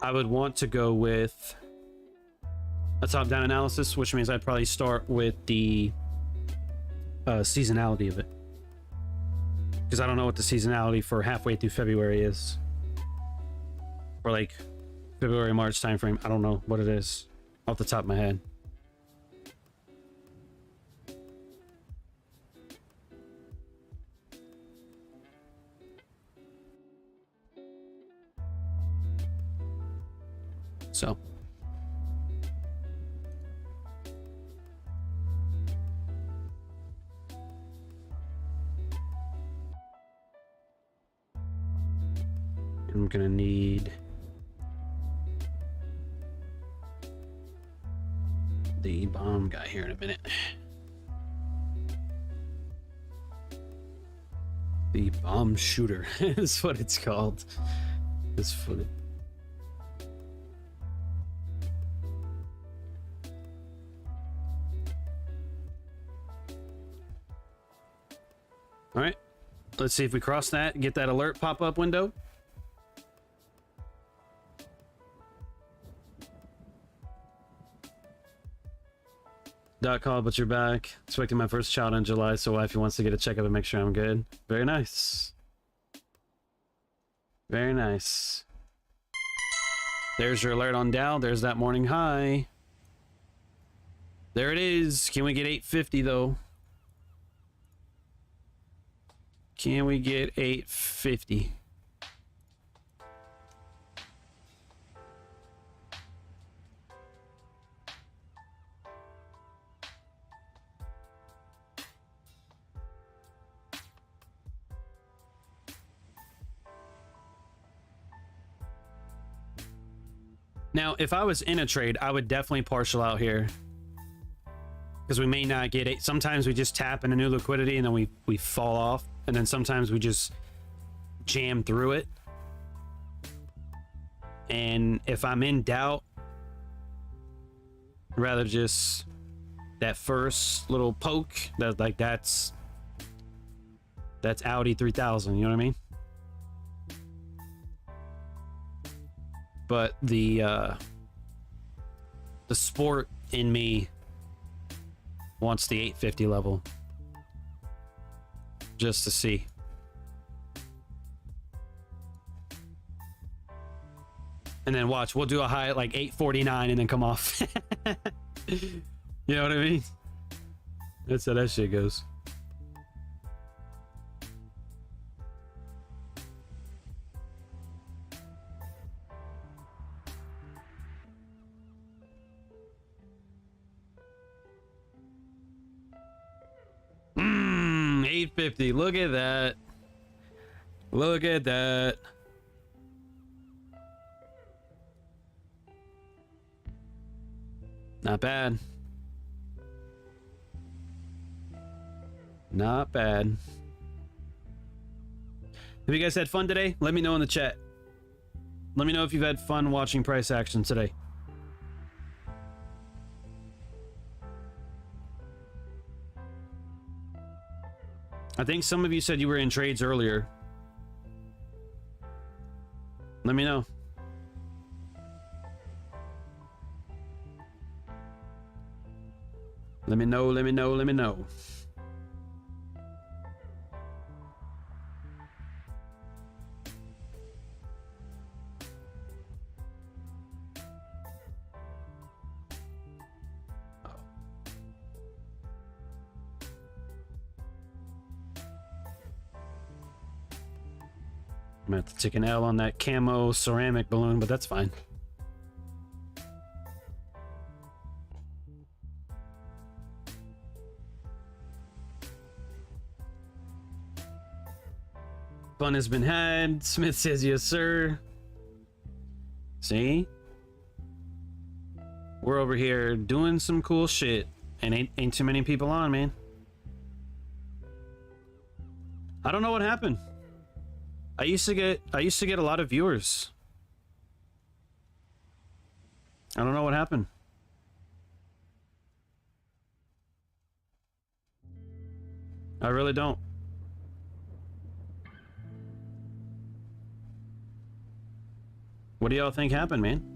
I would want to go with a top-down analysis, which means I'd probably start with the seasonality of it, because I don't know what the seasonality for halfway through February is, or like February, March timeframe. I don't know what it is off the top of my head. So I'm gonna need the bomb guy here in a minute. The bomb shooter is what it's called. This footage. All right, let's see if we cross that, get that alert pop-up window. Doc called, but you're back. Expecting my first child in July, so wifey wants to get a checkup and make sure I'm good. Very nice. Very nice. There's your alert on Dow. There's that morning high. There it is. Can we get 850 though? Can we get 850? Now, if I was in a trade, I would definitely partial out here. Because we may not get it. Sometimes we just tap into new liquidity and then we fall off. And then sometimes we just jam through it. And if I'm in doubt, I'd rather just that first little poke, that's Audi 3000, you know what I mean? But the sport in me wants the 850 level just to see. And then watch, we'll do a high at like 849 and then come off. You know what I mean? That's how that shit goes. Mmm, 850. Look at that. Look at that. Not bad. Not bad. Have you guys had fun today? Let me know in the chat. Let me know if you've had fun watching price action today. I think some of you said you were in trades earlier. Let me know. Let me know, let me know, let me know. I'm gonna have to take an L on that camo ceramic balloon, but that's fine. Fun has been had. Smith says yes, sir. See? We're over here doing some cool shit. And ain't too many people on, man. I don't know what happened. I used to get a lot of viewers. I don't know what happened. I really don't. What do y'all think happened, man?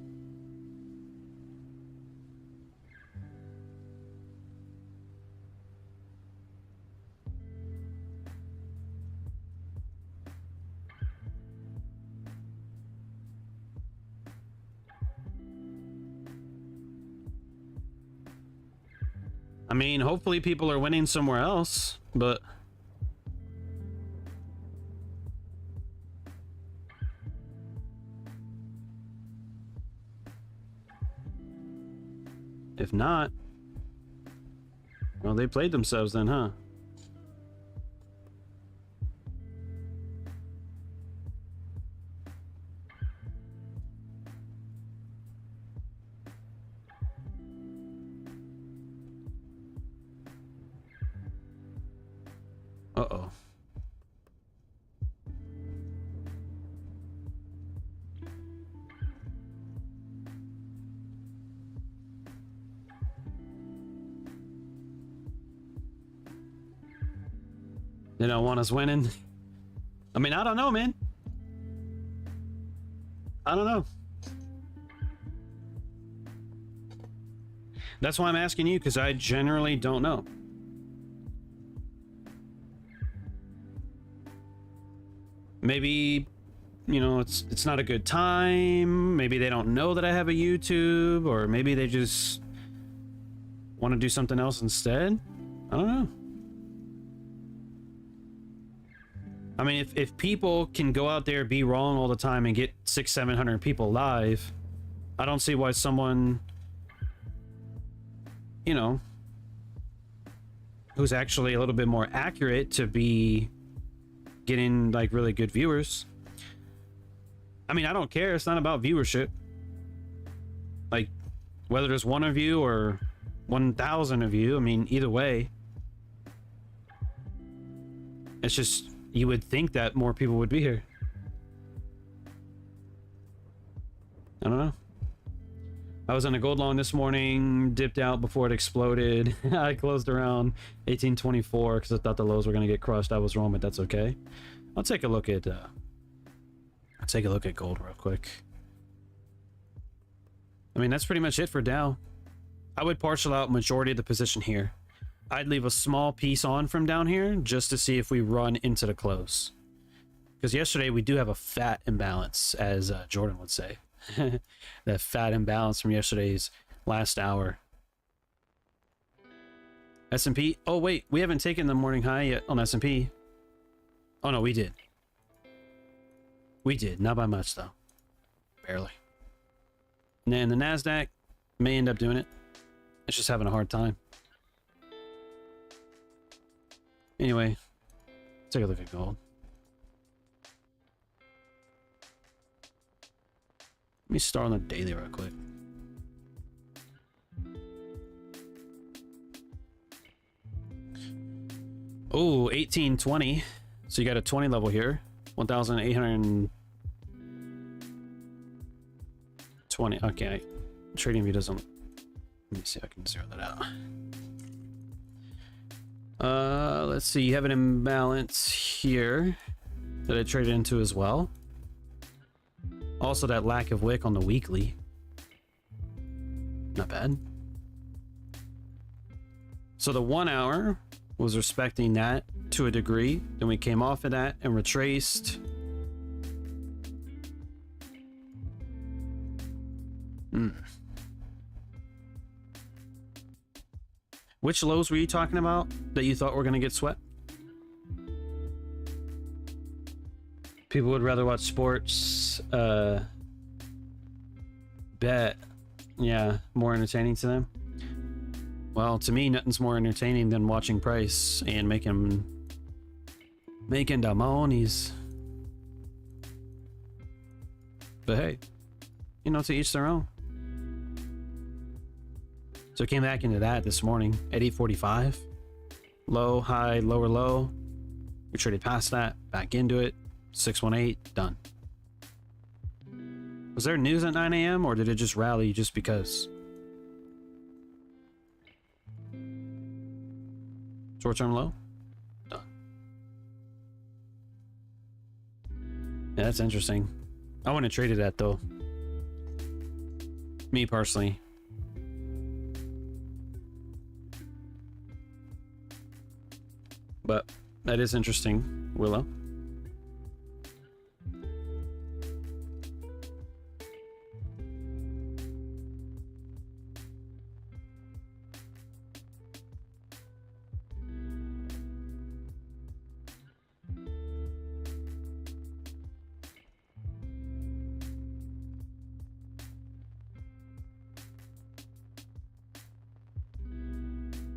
I mean, hopefully people are winning somewhere else, but if not, well, they played themselves then, huh? Uh-oh. They don't want us winning. I mean, I don't know, man. I don't know. That's why I'm asking you, because I generally don't know. Maybe, you know, it's not a good time. Maybe they don't know that I have a YouTube, or maybe they just want to do something else instead. I don't know. I mean, if people can go out there, be wrong all the time, and get 600-700 people live, I don't see why someone, you know, who's actually a little bit more accurate to be getting like really good viewers. I mean, I don't care. It's not about viewership. Like, whether there's one of you or 1,000 of you, I mean, either way, it's just, you would think that more people would be here. I don't know. I was on a gold long this morning, dipped out before it exploded. I closed around 1824 because I thought the lows were going to get crushed. I was wrong, but that's okay. I'll take a look at gold real quick. I mean, that's pretty much it for Dow. I would partial out majority of the position here. I'd leave a small piece on from down here just to see if we run into the close. Because yesterday we do have a fat imbalance, as Jordan would say. That fat imbalance from yesterday's last hour. S&P. Oh wait, we haven't taken the morning high yet on S&P. Oh no, we did. We did, not by much though. Barely. And then the NASDAQ may end up doing it. It's just having a hard time. Anyway, take a look at gold. Let me start on the daily real quick. Oh, 1820. So you got a 20 level here. 1,820. Okay. Trading view doesn't. Let me see if I can zero that out. Let's see. You have an imbalance here that I traded into as well. Also, that lack of wick on the weekly. Not bad. So the 1 hour was respecting that to a degree. Then we came off of that and retraced. Which lows were you talking about that you thought were going to get swept? People would rather watch sports. Bet. Yeah, more entertaining to them. Well, to me, nothing's more entertaining than watching price and making the monies. But hey, you know, to each their own. So it came back into that this morning at 8:45. Low, high, lower, low. We traded past that, back into it. 618, done. Was there news at 9 a.m. or did it just rally just because? Short-term low? Done. Yeah, that's interesting. I wouldn't have traded that though. Me personally. But that is interesting, Willow.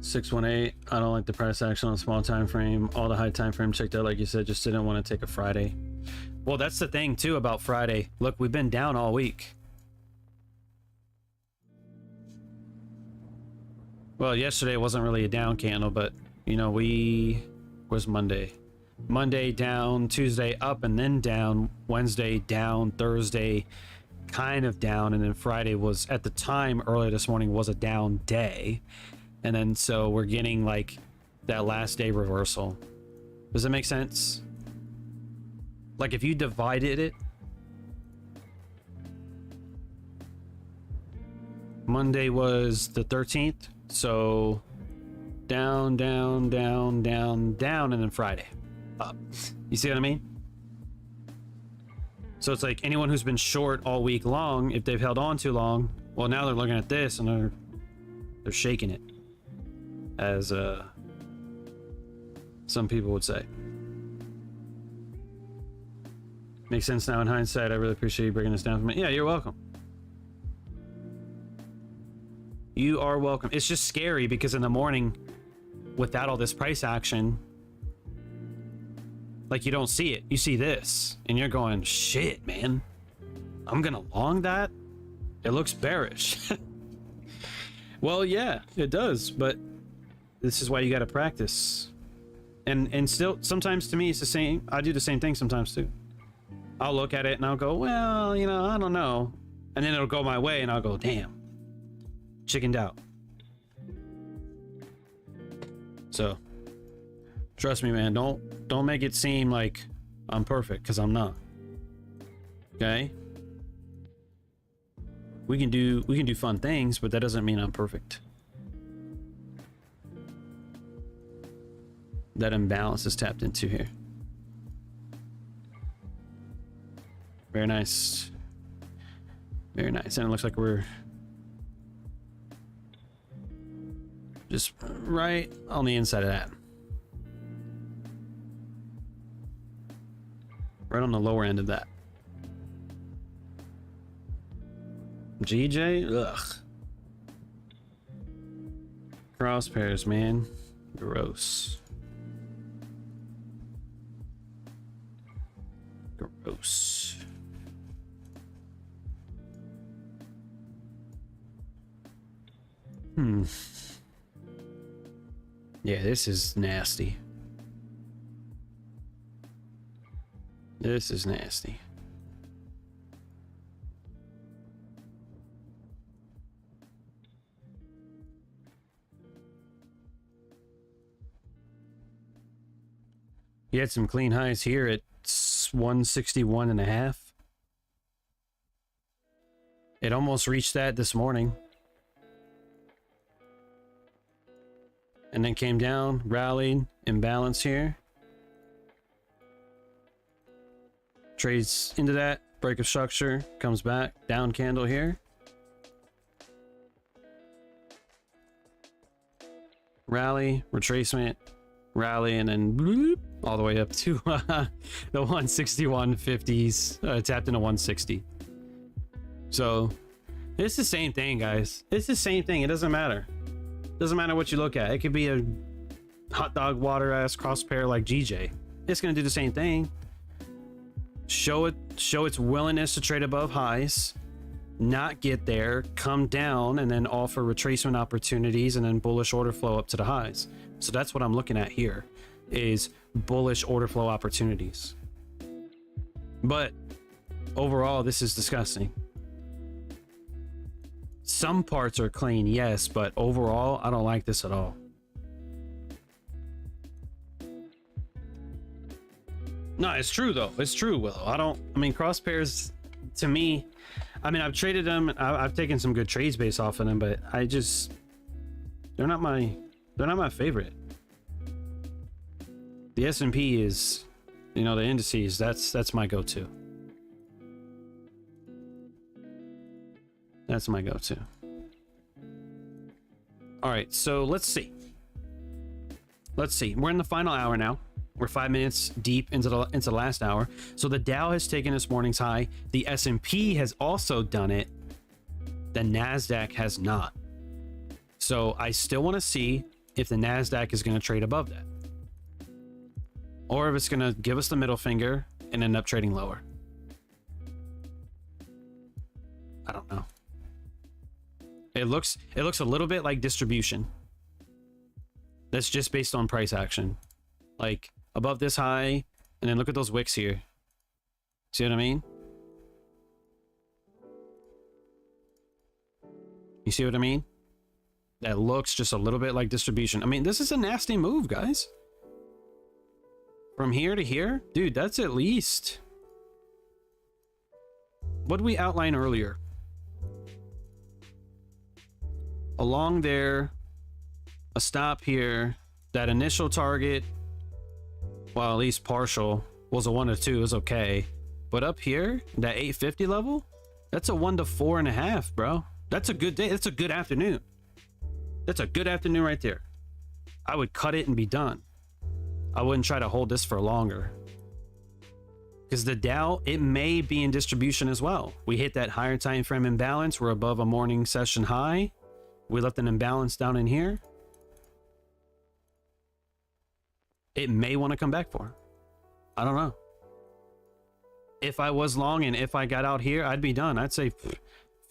$618. I don't like the price action on small time frame. All the high time frame checked out, like you said, just didn't want to take a Friday. Well, that's the thing too about Friday. Look, we've been down all week. Well, yesterday wasn't really a down candle, but you know, was Monday. Monday down, Tuesday up and then down, Wednesday down, Thursday kind of down, and then Friday was, at the time earlier this morning, was a down day. And then so we're getting like that last day reversal. Does that make sense? Like if you divided it, Monday was the 13th, so down, down, down, down, down, and then Friday up. You see what I mean? So it's like anyone who's been short all week long, if they've held on too long, well, now they're looking at this and they're shaking it, as some people would say. Makes sense now in hindsight. I really appreciate you breaking this down for me. Yeah, you're welcome. You are welcome. It's just scary because in the morning, without all this price action, like you don't see it. You see this and you're going, shit, man, I'm gonna long that. It looks bearish. Well, yeah, it does, but this is why you got to practice. And still, sometimes to me, it's the same. I do the same thing sometimes too. I'll look at it and I'll go, well, you know, I don't know. And then it'll go my way and I'll go, damn, chickened out. So trust me, man, don't make it seem like I'm perfect, because I'm not. Okay? We can do fun things, but that doesn't mean I'm perfect. That imbalance is tapped into here. Very nice. Very nice. And it looks like we're just right on the inside of that. Right on the lower end of that. GJ? Ugh. Crosspairs, man. Gross. Gross. Yeah, this is nasty. This is nasty. You had some clean highs here at 161.5. It almost reached that this morning. And then came down, rallied, imbalance here. Trades into that, break of structure, comes back, down candle here. Rally, retracement, rally, and then bloop, all the way up to the 161.50s, tapped into 160. So it's the same thing, guys. It's the same thing. It doesn't matter. Doesn't matter what you look at. It could be a hot dog water ass crosspair like GJ. It's gonna do the same thing. Show its willingness to trade above highs, not get there, come down, and then offer retracement opportunities and then bullish order flow up to the highs. So that's what I'm looking at here, is bullish order flow opportunities. But overall, this is disgusting. Some parts are clean, yes, but overall, I don't like this at all. No, it's true though. It's true, Willow. I mean, crosspairs, to me, I mean, I've traded them. I've taken some good trades based off of them, but they're not my favorite. The S&P is, you know, the indices, that's my go-to. That's my go-to. All right, so let's see. We're in the final hour now. We're 5 minutes deep into the last hour. So the Dow has taken this morning's high. The S&P has also done it. The NASDAQ has not. So I still want to see if the NASDAQ is going to trade above that, or if it's going to give us the middle finger and end up trading lower. I don't know. It looks a little bit like distribution. That's just based on price action. Like above this high, and then look at those wicks here. See what I mean? You see what I mean? That looks just a little bit like distribution. I mean, this is a nasty move, guys. From here to here, dude, that's at least... What did we outline earlier? Along there, a stop here, that initial target, well, at least partial, was a 1 to 2, is okay. But up here, that 850 level, that's a 1 to 4.5, bro. That's a good day. That's a good afternoon. That's a good afternoon right there. I would cut it and be done. I wouldn't try to hold this for longer. Because the Dow, it may be in distribution as well. We hit that higher time frame imbalance. We're above a morning session high. We left an imbalance down in here. It may want to come back for. I don't know. If I was long and if I got out here, I'd be done. I'd say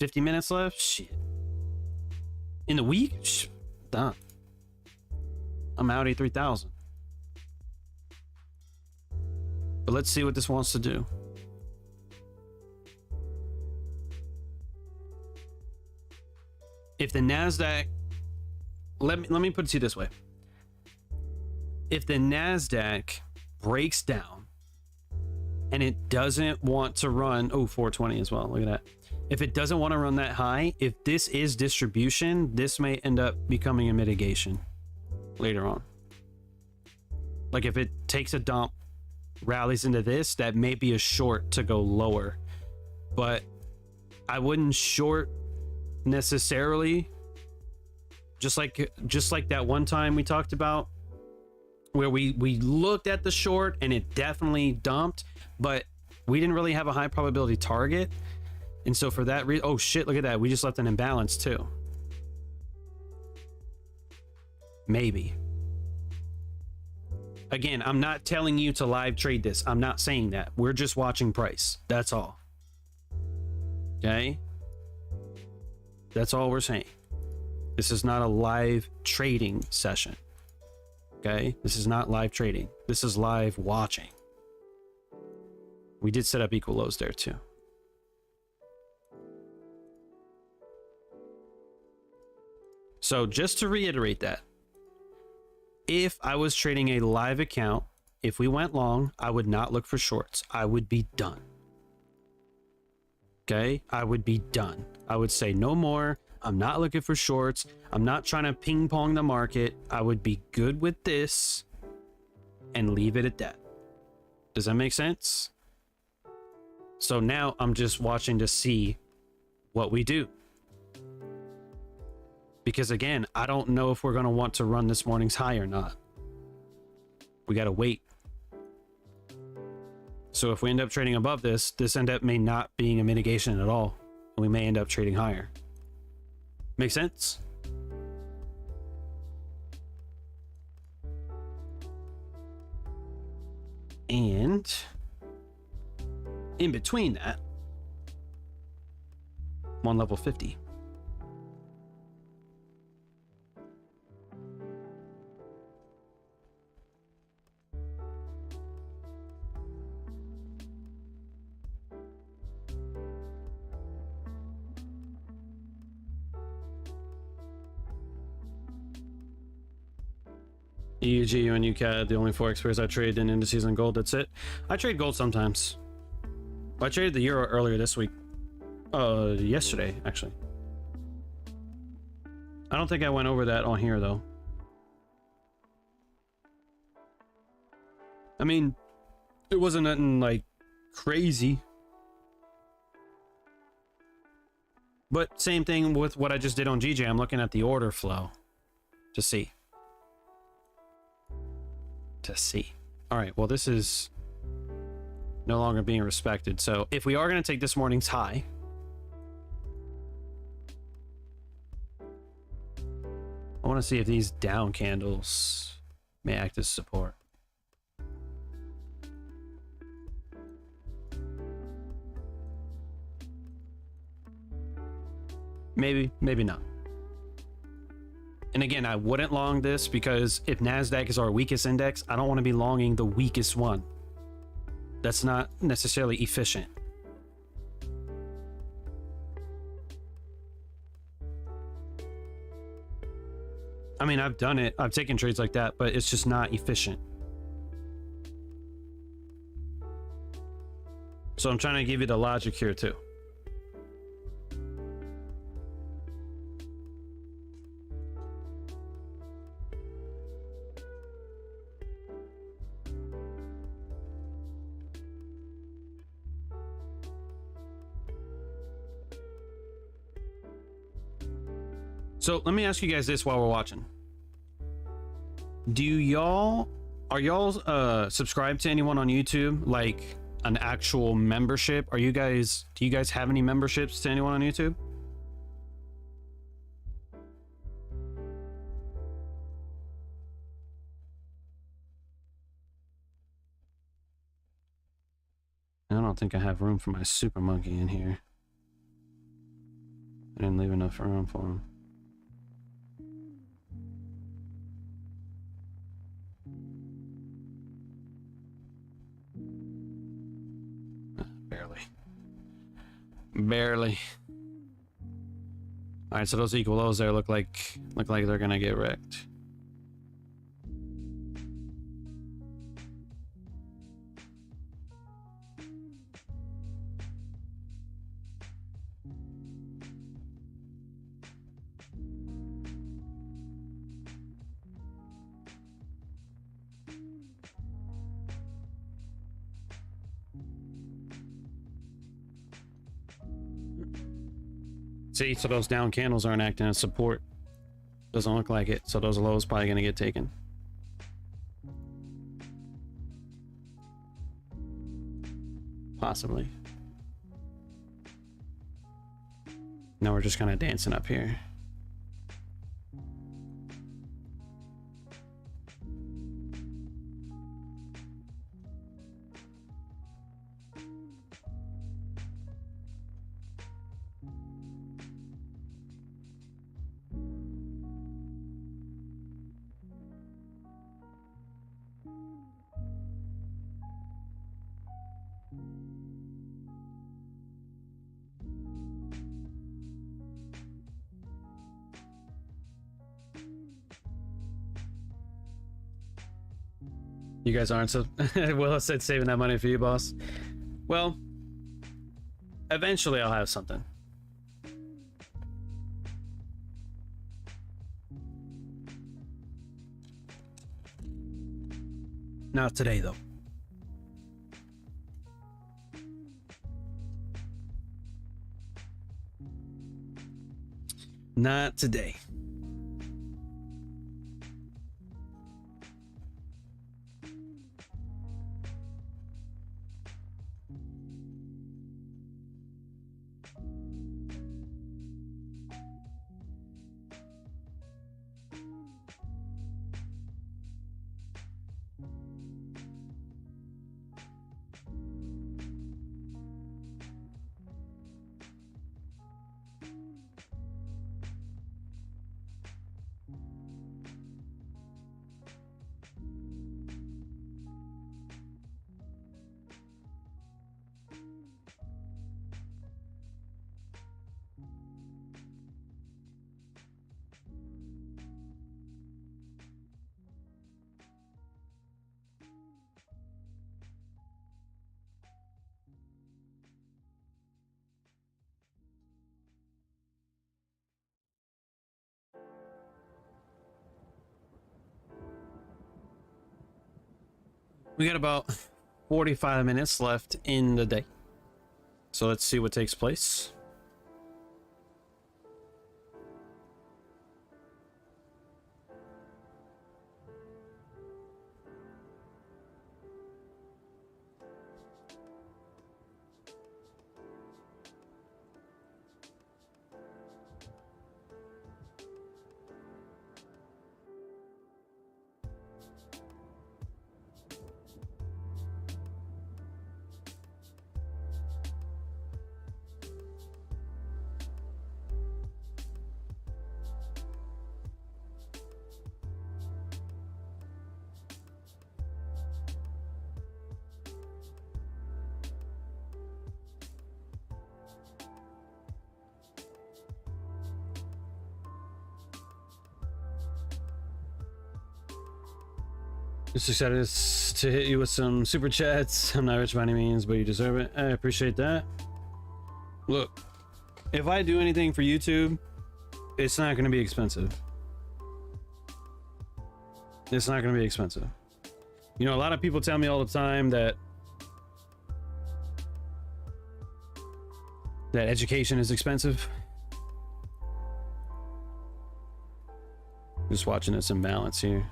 50 minutes left. Shit. In the week? Done. I'm Audi 3000. But let's see what this wants to do. If the NASDAQ, let me put it to you this way. If the NASDAQ breaks down and it doesn't want to run, 420 as well, look at that. If it doesn't want to run that high, if this is distribution, this may end up becoming a mitigation later on. Like if it takes a dump, rallies into this, that may be a short to go lower. But I wouldn't short necessarily. Just like that one time we talked about where we looked at the short and it definitely dumped, but we didn't really have a high probability target. And so for that reason, oh shit, look at that. We just left an imbalance too. Maybe. Again, I'm not telling you to live trade this. I'm not saying that. We're just watching price. That's all. Okay? That's all we're saying. This is not a live trading session. Okay? This is not live trading. This is live watching. We did set up equal lows there too. So just to reiterate that, if I was trading a live account, if we went long, I would not look for shorts. I would be done. Okay? I would be done. I would say no more. I'm not looking for shorts. I'm not trying to ping pong the market. I would be good with this and leave it at that. Does that make sense? So now I'm just watching to see what we do. Because again, I don't know if we're going to want to run this morning's high or not. We got to wait. So if we end up trading above this end up may not being a mitigation at all. And we may end up trading higher. Make sense? And in between that, I'm on level 50. EUG, UN, UCAD, the only forex pairs I trade in indices and gold, that's it. I trade gold sometimes. I traded the euro earlier this week. Yesterday, actually. I don't think I went over that on here, though. I mean, it wasn't nothing, like, crazy. But same thing with what I just did on GJ. I'm looking at the order flow to see. All right, well, this is no longer being respected. So if we are going to take this morning's high, I want to see if these down candles may act as support. Maybe, maybe not. And again, I wouldn't long this because if NASDAQ is our weakest index, I don't want to be longing the weakest one. That's not necessarily efficient. I mean, I've done it. I've taken trades like that, but it's just not efficient. So I'm trying to give you the logic here too. So let me ask you guys this while we're watching. Are y'all subscribed to anyone on YouTube, like an actual membership? Do you guys have any memberships to anyone on YouTube? I don't think I have room for my super monkey in here. I didn't leave enough room for him. Barely. Barely. All right, so those equal lows there look like they're gonna get wrecked. See, so those down candles aren't acting as support. Doesn't look like it, so those lows probably gonna get taken. Possibly. Now we're just kind of dancing up here. You guys aren't so well, I said saving that money for you, boss. Well, eventually I'll have something. Not today, though. Not today. We got about 45 minutes left in the day. So let's see what takes place. Just excited to hit you with some super chats. I'm not rich by any means, but you deserve it. I appreciate that. Look, if I do anything for YouTube, it's not going to be expensive. It's not going to be expensive. You know, a lot of people tell me all the time that education is expensive. Just watching this imbalance here.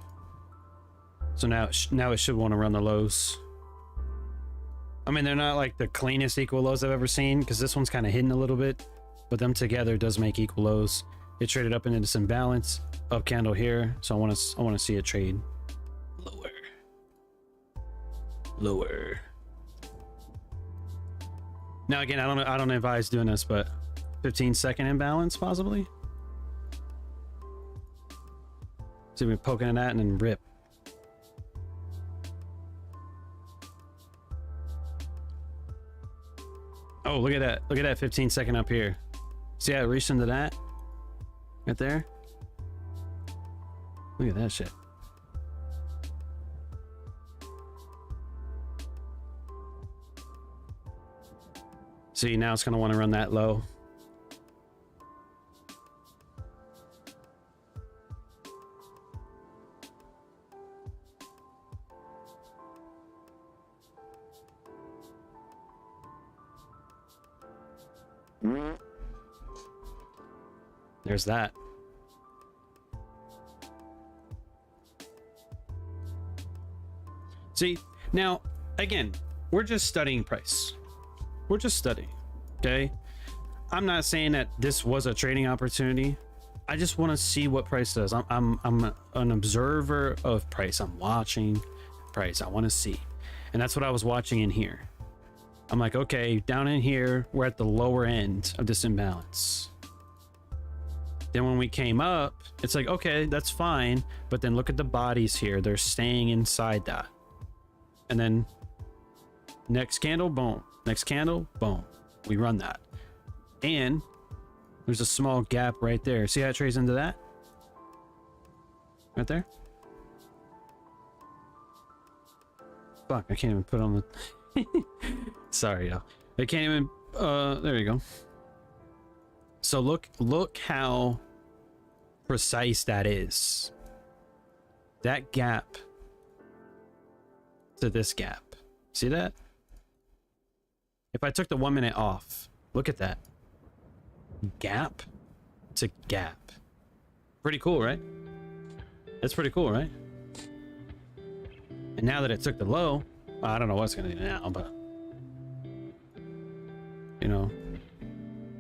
So now it should want to run the lows. I mean, they're not like the cleanest equal lows I've ever seen, because this one's kind of hidden a little bit, but them together does make equal lows. It traded up into this imbalance, up candle here, so I want to see it trade lower, lower. Now again, I don't advise doing this, but 15-second imbalance, possibly. See me poking at that and then rip. Oh, look at that. Look at that 15-second up here. See how it reached into that? Right there? Look at that shit. See, now it's going to want to run that low. There's that. See, now, again, we're just studying price. We're just studying, okay? I'm not saying that this was a trading opportunity. I just want to see what price does. I'm an observer of price. I'm watching price. I want to see. And that's what I was watching in here. I'm like, okay, down in here, we're at the lower end of this imbalance. Then when we came up, it's like, okay, that's fine. But then look at the bodies here. They're staying inside that. And then next candle, boom. Next candle, boom. We run that. And there's a small gap right there. See how it trades into that? Right there? Fuck, I can't even put on the... Sorry, y'all. I can't even... there you go. So look how precise that is. That gap to this gap. See that? If I took the 1 minute off, look at that. Gap to gap. Pretty cool, right? That's pretty cool, right? And now that it took the low, well, I don't know what's gonna do now, but you know,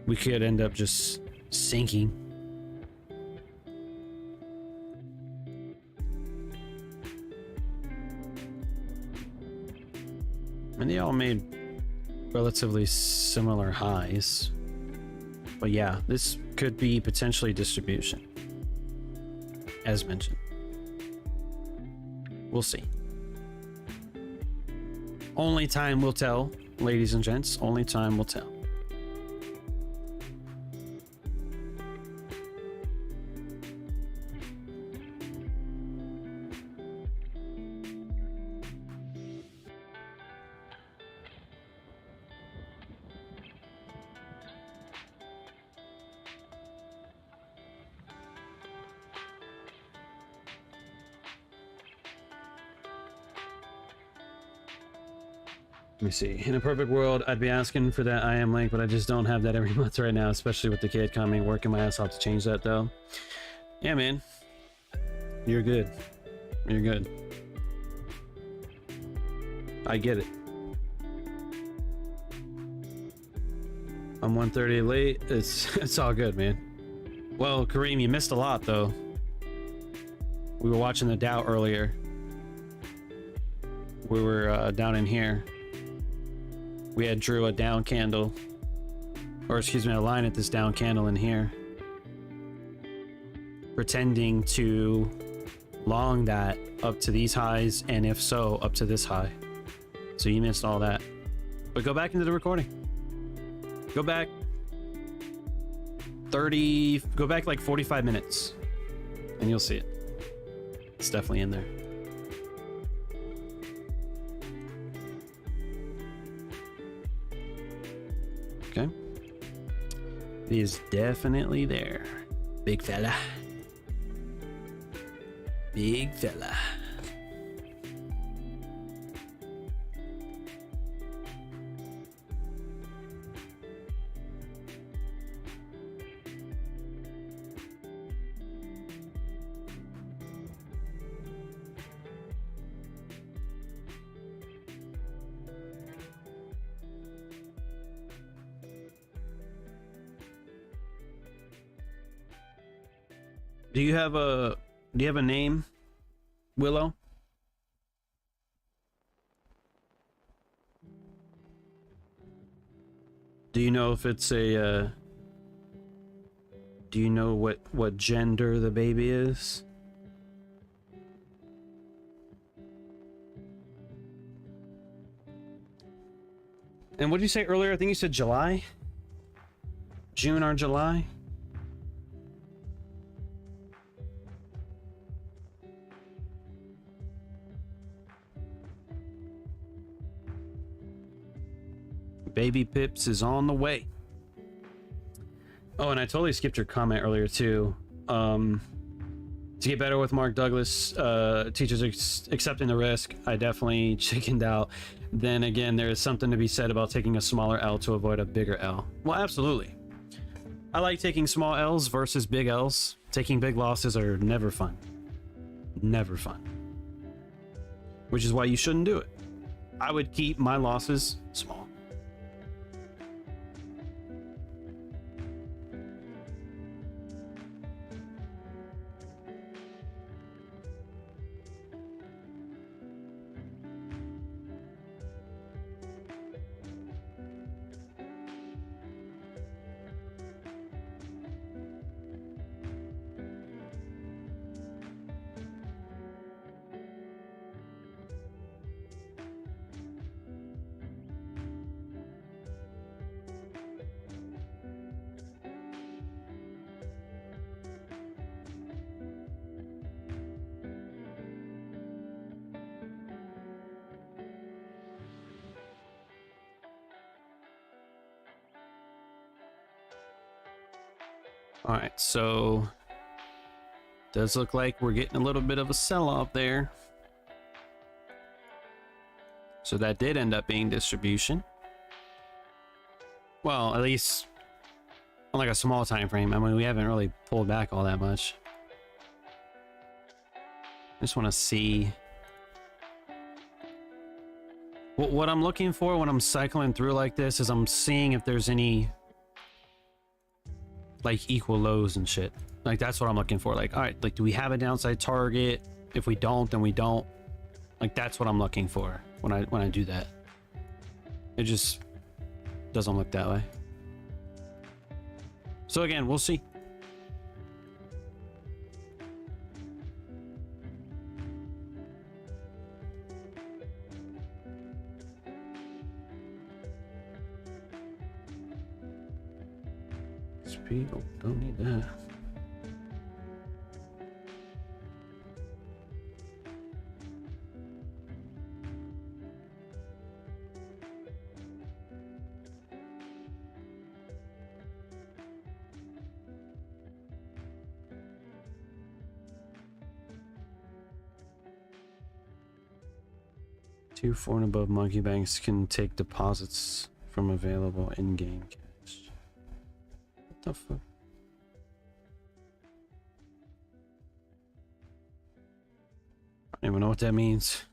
we could end up just sinking. And they all made relatively similar highs. But yeah, this could be potentially distribution, as mentioned. We'll see. Only time will tell, ladies and gents. Only time will tell. Let me see. In a perfect world, I'd be asking for that IM link, but I just don't have that every month right now, especially with the kid coming, working my ass off to change that though. Yeah, man. You're good. You're good. I get it. I'm 1:30 late. It's all good, man. Well, Kareem, you missed a lot though. We were watching the Dow earlier. We were down in here. We had drew a down candle, or excuse me, a line at this down candle in here, pretending to long that up to these highs, and if so, up to this high. So you missed all that. But go back into the recording. Go back 30, go back like 45 minutes, and you'll see it. It's definitely in there. Okay. It is definitely there. Big fella. Big fella. Do you have a name, Willow? Do you know if it's a Do you know what gender the baby is? And what did you say earlier? I think you said July? June or July? Baby Pips is on the way. Oh, and I totally skipped your comment earlier too. To get better with Mark Douglas, teachers accepting the risk. I definitely chickened out. Then again, there is something to be said about taking a smaller L to avoid a bigger L. Well, absolutely. I like taking small L's versus big L's. Taking big losses are never fun. Never fun. Which is why you shouldn't do it. I would keep my losses small. All right, so does look like we're getting a little bit of a sell-off there. So that did end up being distribution. Well, at least on like a small time frame. I mean, we haven't really pulled back all that much. I just want to see what I'm looking for when I'm cycling through like this is I'm seeing if there's any like equal lows and shit. Like that's what I'm looking for. Like, all right, like do we have a downside target? If we don't, then we don't. Like that's what I'm looking for when I do that. It just doesn't look that way. So again, we'll see. Speed, oh, don't need that. Tier 4 and above monkey banks can take deposits from available in-game cash. What the fuck? I don't even know what that means.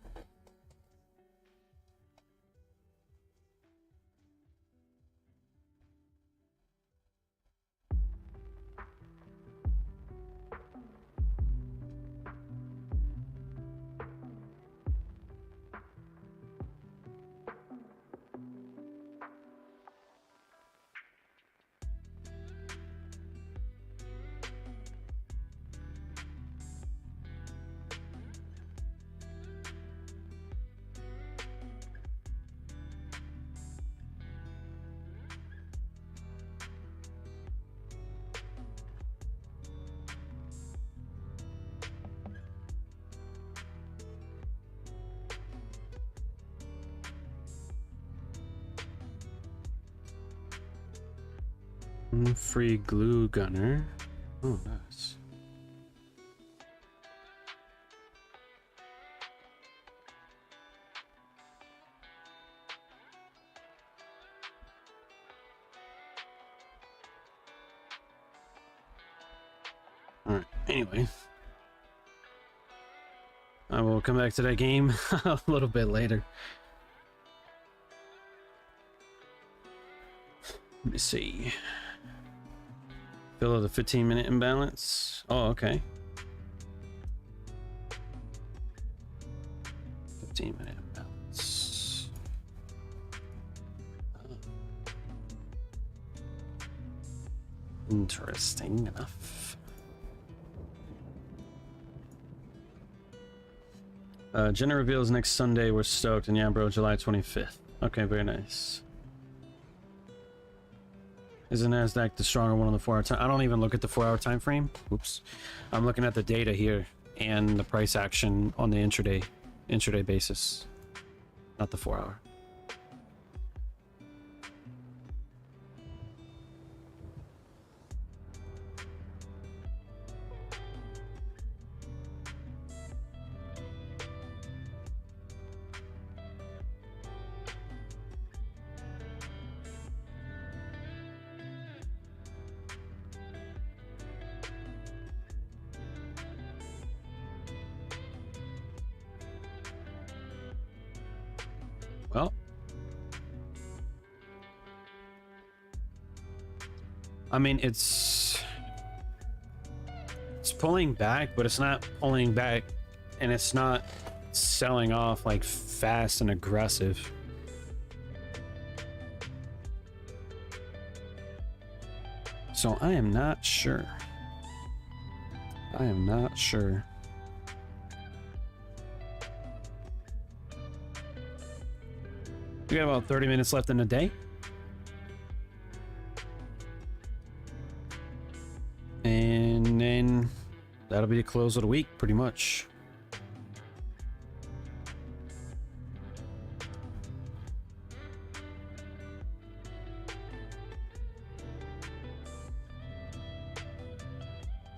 Free glue gunner. Oh, nice. All right. Anyway, I will come back to that game a little bit later. Let me see. Fill the 15-minute imbalance. Oh, okay. 15-minute imbalance. Interesting enough. Jenna reveals next Sunday. We're stoked. And yeah, bro, July 25th. Okay, very nice. Is the NASDAQ the stronger one on the 4-hour time? I don't even look at the 4-hour time frame. Oops. I'm looking at the data here and the price action on the intraday basis, not the 4-hour. Well, I mean, it's pulling back, but it's not pulling back, and it's not selling off like fast and aggressive. So I am not sure. I am not sure. We got about 30 minutes left in the day. And then that'll be the close of the week, pretty much.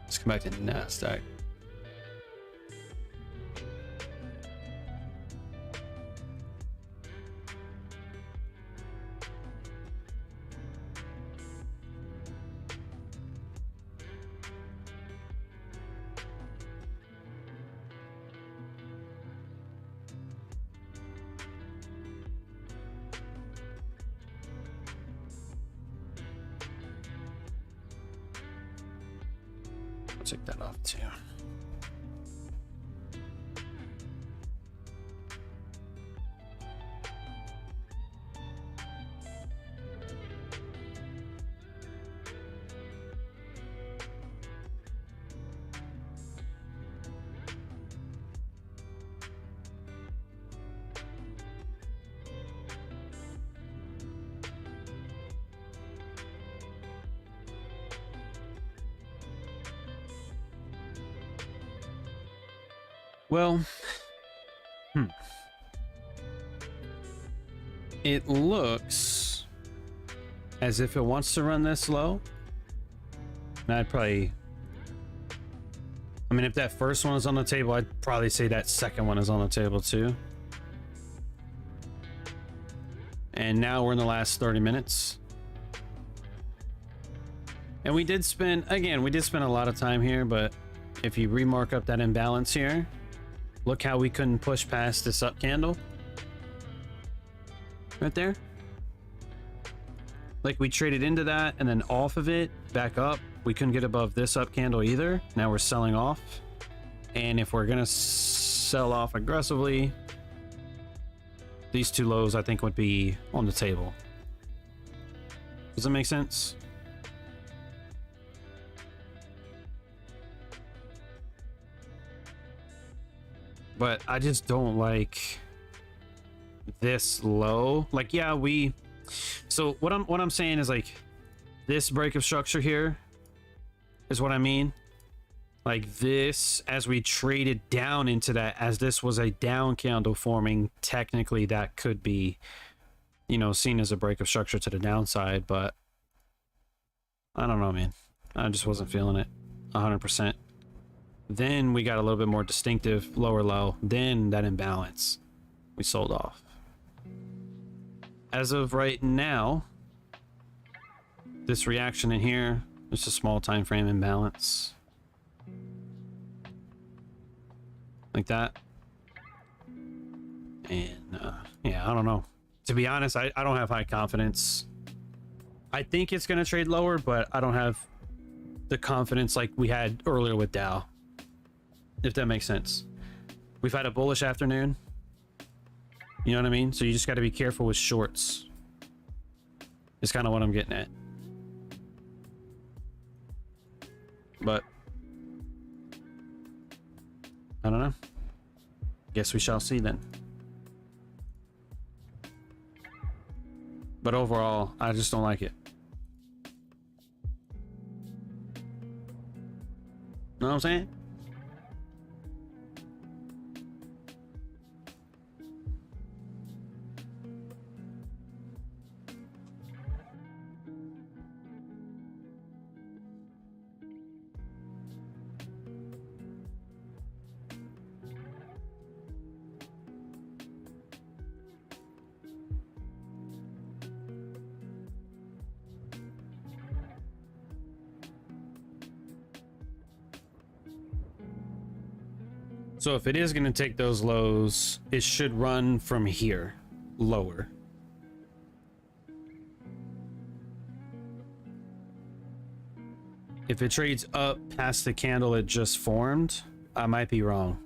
Let's come back to NASDAQ. Take that off too. Well, it looks as if it wants to run this low. And I'd probably, I mean, if that first one is on the table, I'd probably say that second one is on the table too. And now we're in the last 30 minutes. And we did spend a lot of time here, but if you remark up that imbalance here, look how we couldn't push past this up candle. Right there. Like we traded into that and then off of it, back up. We couldn't get above this up candle either. Now we're selling off. And if we're gonna sell off aggressively, these two lows I think would be on the table. Does that make sense? But I just don't like this low. Like, yeah, so what I'm saying is like this break of structure here is what I mean. Like this, as we traded down into that, as this was a down candle forming, technically that could be, you know, seen as a break of structure to the downside, but I don't know, man. I just wasn't feeling it 100%. Then we got a little bit more distinctive lower low, then that imbalance we sold off. As of right now, this reaction in here, just a small time frame imbalance like that. And yeah, I don't know, to be honest. I don't have high confidence. I think it's gonna trade lower, but I don't have the confidence like we had earlier with Dow, if that makes sense. We've had a bullish afternoon, you know what I mean? So you just got to be careful with shorts, is kind of what I'm getting at. but I don't know. Guess we shall see then. But overall, I just don't like it. Know what I'm saying? So if it is going to take those lows, it should run from here, lower. If it trades up past the candle it just formed, I might be wrong.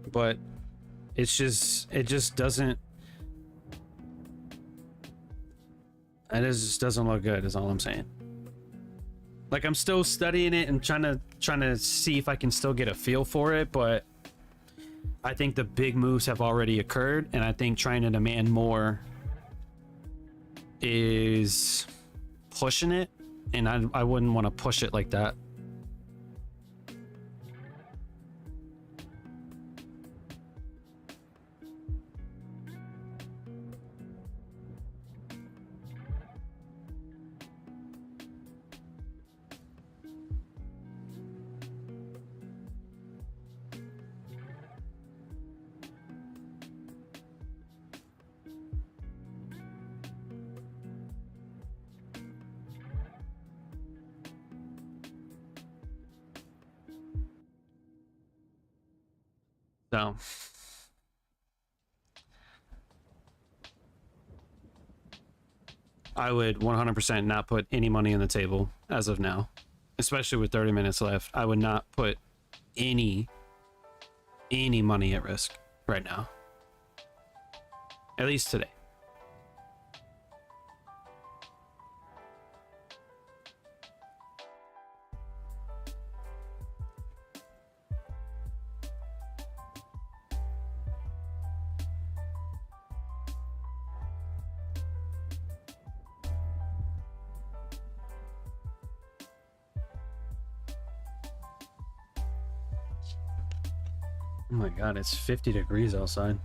But it just doesn't. It just doesn't look good, is all I'm saying. Like, I'm still studying it and trying to see if I can still get a feel for it, but I think the big moves have already occurred, and I think trying to demand more is pushing it, and I wouldn't want to push it like that. So I would 100% not put any money on the table as of now, especially with 30 minutes left. I would not put any money at risk right now, at least today. Oh my god, it's 50 degrees outside.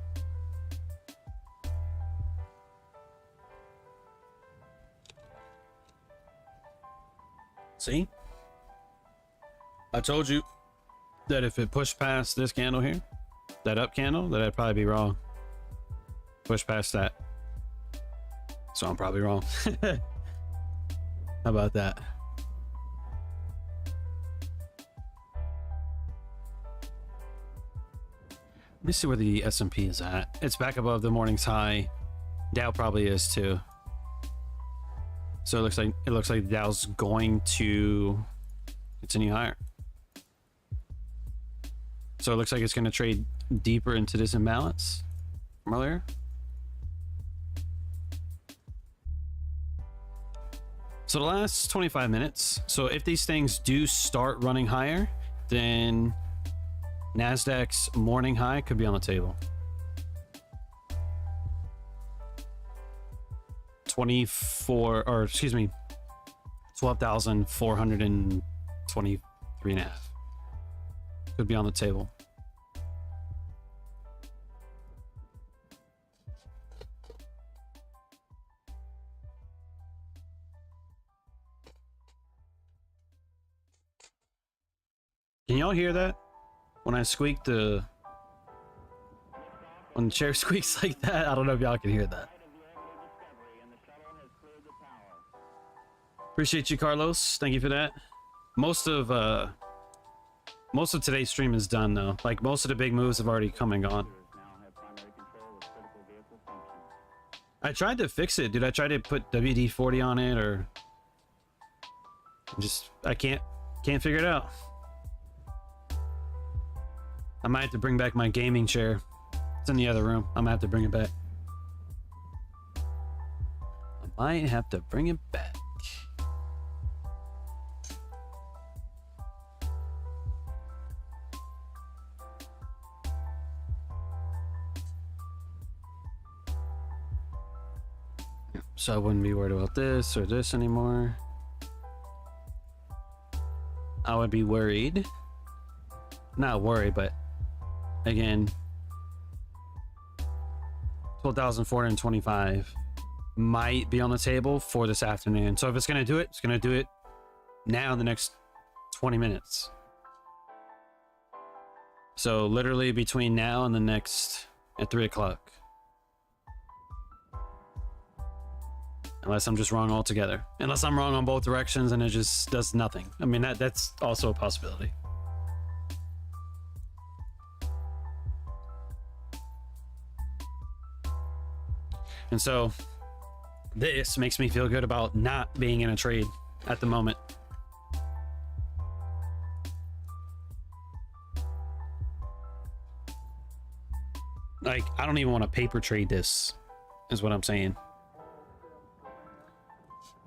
See? I told you that if it pushed past this candle here, that up candle, that I'd probably be wrong. Push past that. So I'm probably wrong. How about that? Let me see where the S&P is at. It's back above the morning's high. Dow probably is too. So it looks like Dow's going to continue higher. So it looks like it's going to trade deeper into this imbalance from earlier. So the last 25 minutes. So if these things do start running higher, then NASDAQ's morning high could be on the table. 12,423.5 could be on the table. Can y'all hear that? When I squeak when the chair squeaks like that, I don't know if y'all can hear that. Appreciate you, Carlos. Thank you for that. Most of today's stream is done though. Like, most of the big moves have already come and gone. I tried to fix it, dude. I tried to put WD-40 on it, or I can't figure it out. I might have to bring back my gaming chair It's in the other room. I'm gonna have to bring it back. I might have to bring it back. So I wouldn't be worried about this or this anymore. I would be worried. Not worried, but again, 12,425 might be on the table for this afternoon. So if it's gonna do it, it's gonna do it now in the next 20 minutes. So literally between now and the next at 3 o'clock. Unless I'm just wrong altogether. Unless I'm wrong on both directions and it just does nothing. I mean, that's also a possibility. And so this makes me feel good about not being in a trade at the moment. Like, I don't even want to paper trade this, is what I'm saying.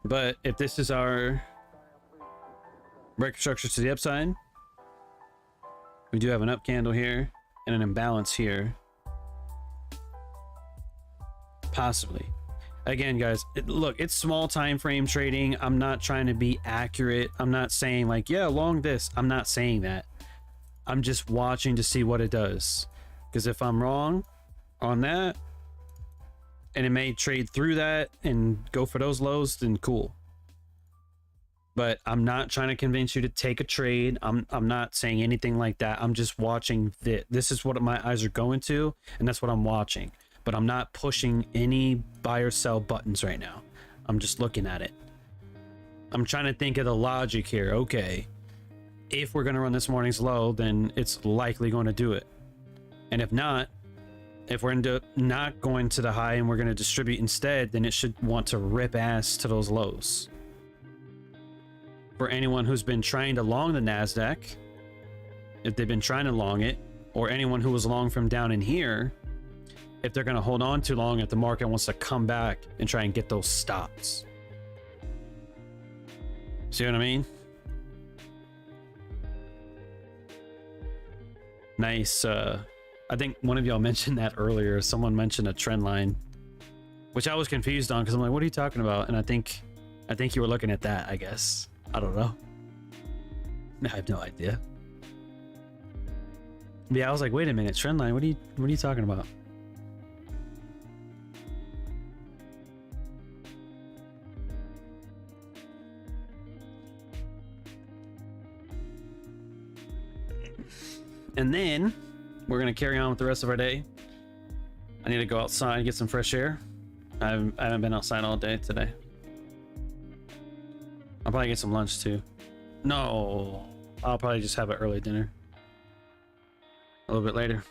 But if this is our breaker structure to the upside, we do have an up candle here and an imbalance here. Possibly. Again, guys, look, it's small time frame trading. I'm not trying to be accurate. I'm not saying like, yeah, long this. I'm not saying that. I'm just watching to see what it does. Because if I'm wrong on that, and it may trade through that and go for those lows, then cool. But I'm not trying to convince you to take a trade. I'm not saying anything like that. I'm just watching this is what my eyes are going to, and that's what I'm watching. But I'm not pushing any buy or sell buttons right now. I'm just looking at it. I'm trying to think of the logic here. Okay, if we're going to run this morning's low, then it's likely going to do it. And if not, if we're not going to the high and we're going to distribute instead, then it should want to rip ass to those lows. For anyone who's been trying to long the NASDAQ, if they've been trying to long it, or anyone who was long from down in here, if they're going to hold on too long, if the market wants to come back and try and get those stops. See what I mean? Nice. I think one of y'all mentioned that earlier. Someone mentioned a trend line, which I was confused on because I'm like, what are you talking about? And I think you were looking at that, I guess. I don't know. I have no idea. Yeah, I was like, wait a minute, trend line. What are you talking about? And then we're going to carry on with the rest of our day. I need to go outside and get some fresh air. I haven't been outside all day today. I'll probably get some lunch too. No, I'll probably just have an early dinner. A little bit later.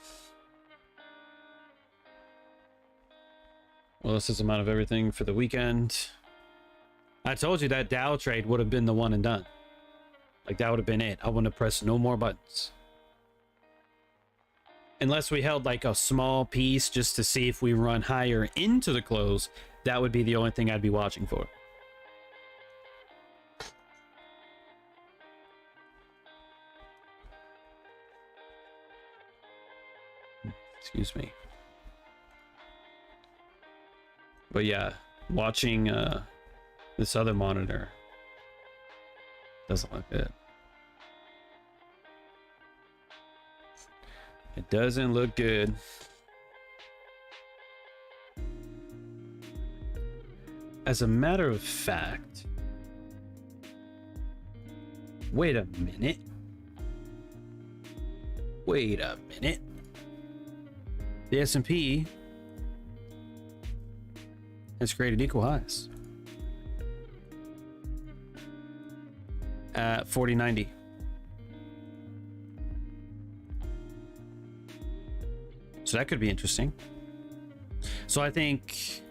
Well, this is amount of everything for the weekend. I told you that Dow trade would have been the one and done. Like, that would have been it. I wouldn't have pressed no more buttons. Unless we held like a small piece just to see if we run higher into the close, that would be the only thing I'd be watching for. Excuse me. But yeah, watching this other monitor doesn't look good. It doesn't look good. As a matter of fact, wait a minute. Wait a minute. The S&P has created equal highs at 4090. So that could be interesting. So I think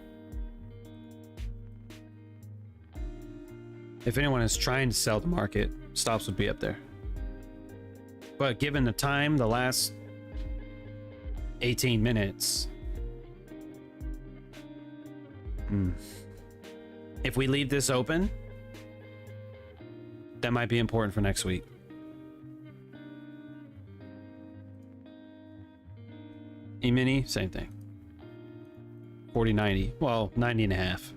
if anyone is trying to sell the market, stops would be up there. But given the time, the last 18 minutes. If we leave this open, that might be important for next week. E-mini, same thing. 4090. Well, 90 and a half.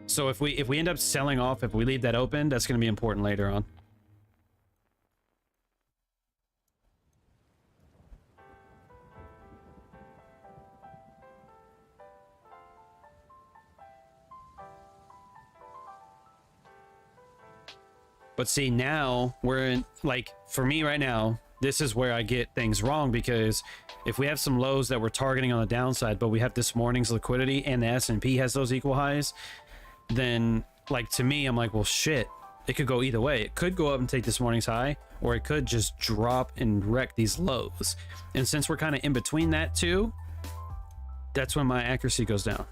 So if we end up selling off, if we leave that open, that's going to be important later on. But see, now we're in, like, for me right now, this is where I get things wrong, because if we have some lows that we're targeting on the downside, but we have this morning's liquidity and the S&P has those equal highs, then, like, to me, I'm like, well, shit, it could go either way. It could go up and take this morning's high, or it could just drop and wreck these lows. And since we're kind of in between that two, that's when my accuracy goes down.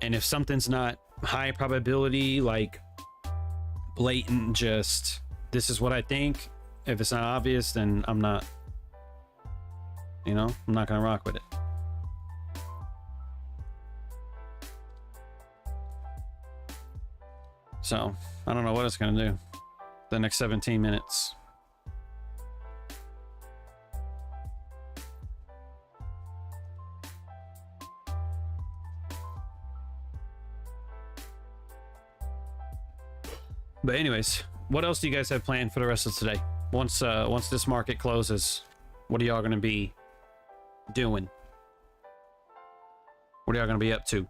And if something's not high probability, like blatant, just this is what I think, if it's not obvious, then I'm not, you know, I'm not gonna rock with it. So I don't know what it's gonna do the next 17 minutes. But anyways, what else do you guys have planned for the rest of today? Once this market closes, what are y'all gonna be doing? What are y'all gonna be up to?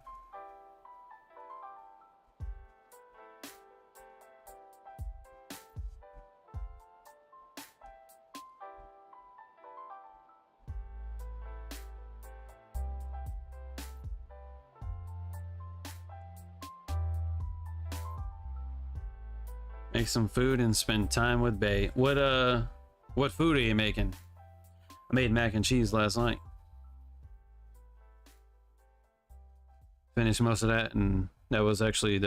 Make some food and spend time with Bae. What food are you making? I made mac and cheese last night. Finished most of that, and that was actually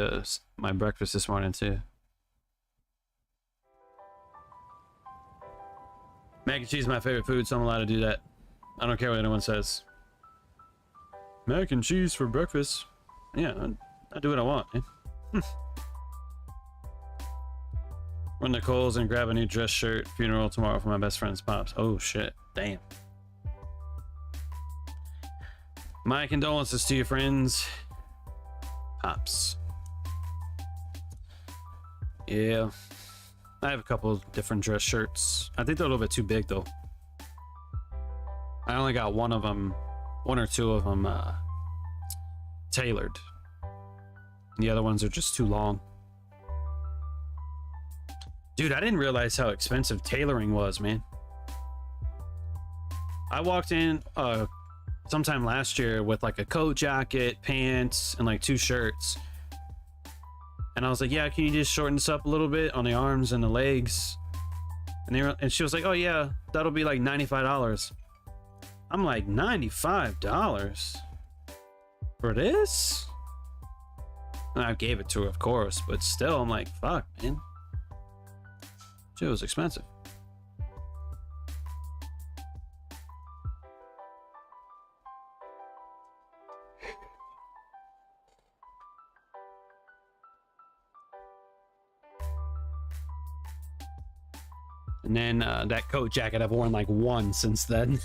my breakfast this morning too. Mac and cheese is my favorite food, so I'm allowed to do that. I don't care what anyone says. Mac and cheese for breakfast. Yeah, I do what I want, man. Run to Kohl's and grab a new dress shirt. Funeral tomorrow for my best friend's pops. Oh shit, damn. My condolences to your friends. Pops. Yeah. I have a couple of different dress shirts. I think they're a little bit too big though. I only got one or two of them tailored. The other ones are just too long. Dude, I didn't realize how expensive tailoring was, man. I walked in sometime last year with like a coat, jacket, pants, and like 2 shirts. And I was like, yeah, can you just shorten this up a little bit on the arms and the legs? And she was like, oh yeah, that'll be like $95. I'm like, $95 for this? And I gave it to her, of course, but still, I'm like, fuck, man. It was expensive. And then that coat jacket I've worn like one since then.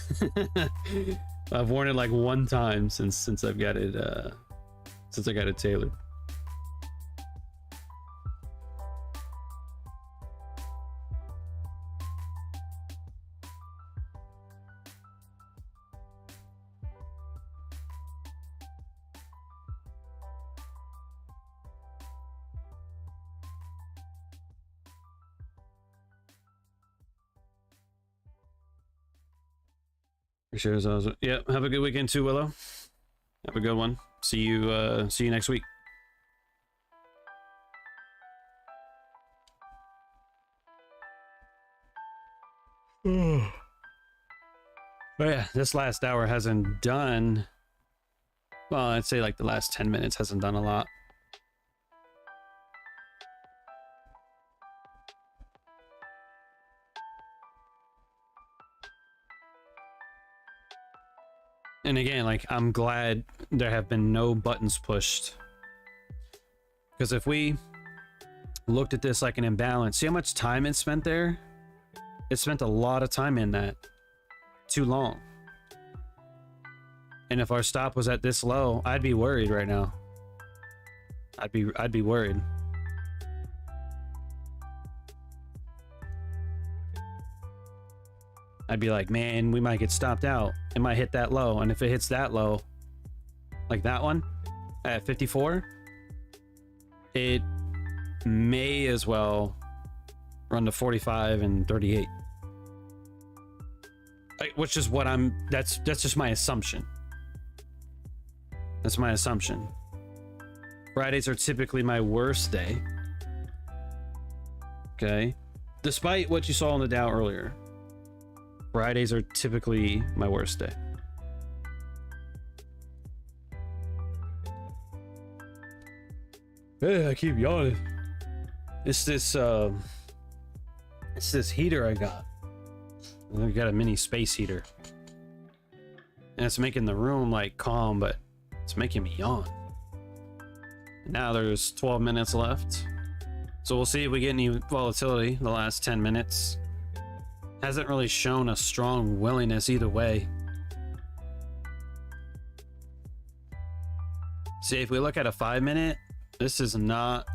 I've worn it like one time since I've got it since I got it tailored. Sure as I was. Yeah, have a good weekend too, Willow. Have a good one. See you next week. But yeah, this last hour hasn't done, well, I'd say like the last 10 minutes hasn't done a lot. And again, like, I'm glad there have been no buttons pushed, because if we looked at this like an imbalance, see how much time it spent there? It spent a lot of time in that. Too long. And if our stop was at this low, I'd be worried right now. I'd be worried. I'd be like, man, we might get stopped out. It might hit that low. And if it hits that low, like that one at 54, it may as well run to 45 and 38. Which is what that's just my assumption. That's my assumption. Fridays are typically my worst day. Okay. Despite what you saw in the Dow earlier, Fridays are typically my worst day. Hey, I keep yawning. It's this heater I got. I got a mini space heater. And it's making the room like calm, but it's making me yawn. Now there's 12 minutes left. So we'll see if we get any volatility the last 10 minutes. Hasn't really shown a strong willingness either way. See, if we look at a 5 minute, this is not,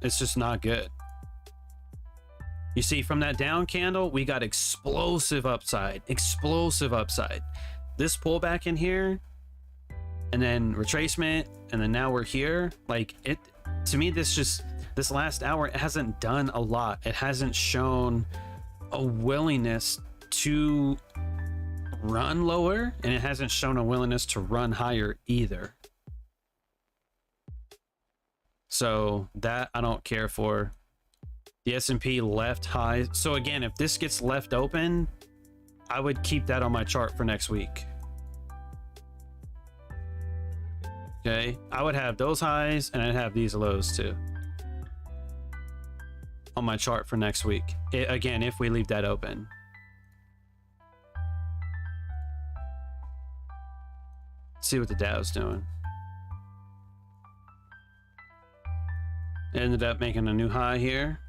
it's just not good. You see, from that down candle, we got explosive upside, explosive upside. This pullback in here, and then retracement, and then now we're here. Like, it, to me, this last hour, it hasn't done a lot. It hasn't shown a willingness to run lower, and it hasn't shown a willingness to run higher either. So that I don't care for. The S&P left high. So again, if this gets left open, I would keep that on my chart for next week. Okay, I would have those highs and I'd have these lows too on my chart for next week. Again, if we leave that open. See what the Dow's doing. Ended up making a new high here.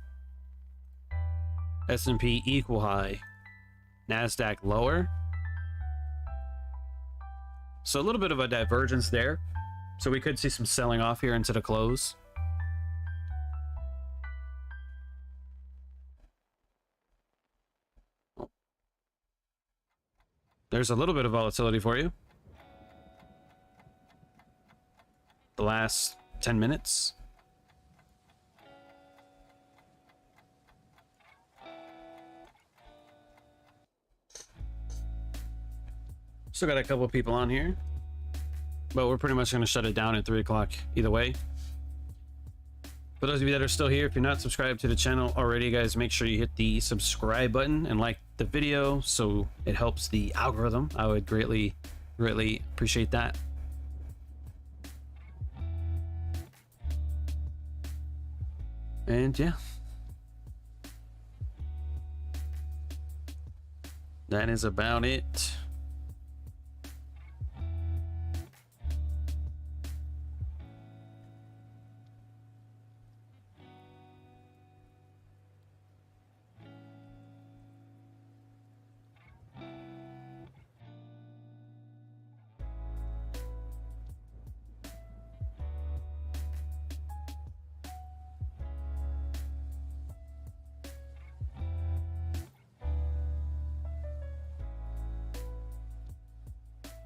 S&P equal high. NASDAQ lower. So a little bit of a divergence there. So we could see some selling off here into the close. There's a little bit of volatility for you. The last 10 minutes. Still got a couple of people on here, but we're pretty much going to shut it down at 3 o'clock either way. For those of you that are still here, if you're not subscribed to the channel already, guys, make sure you hit the subscribe button and like the video so it helps the algorithm. I would greatly appreciate that. And yeah, that is about it.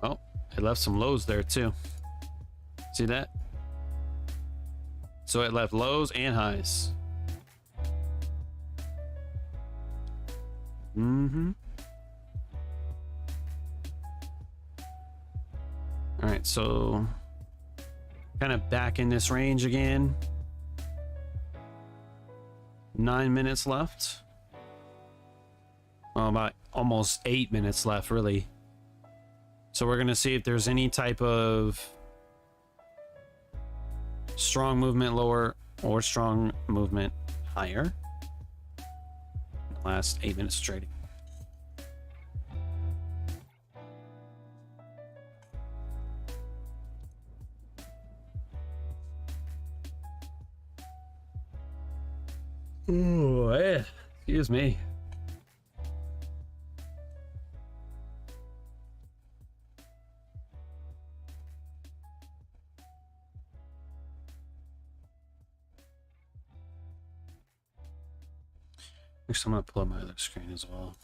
Oh, it left some lows there too. See that? So it left lows and highs. All right, so kind of back in this range again. 9 minutes left. Oh, about almost 8 minutes left, really. So we're going to see if there's any type of strong movement lower or strong movement higher. Last 8 minutes of trading. Ooh, excuse me. Next, I'm gonna pull up my other screen as well.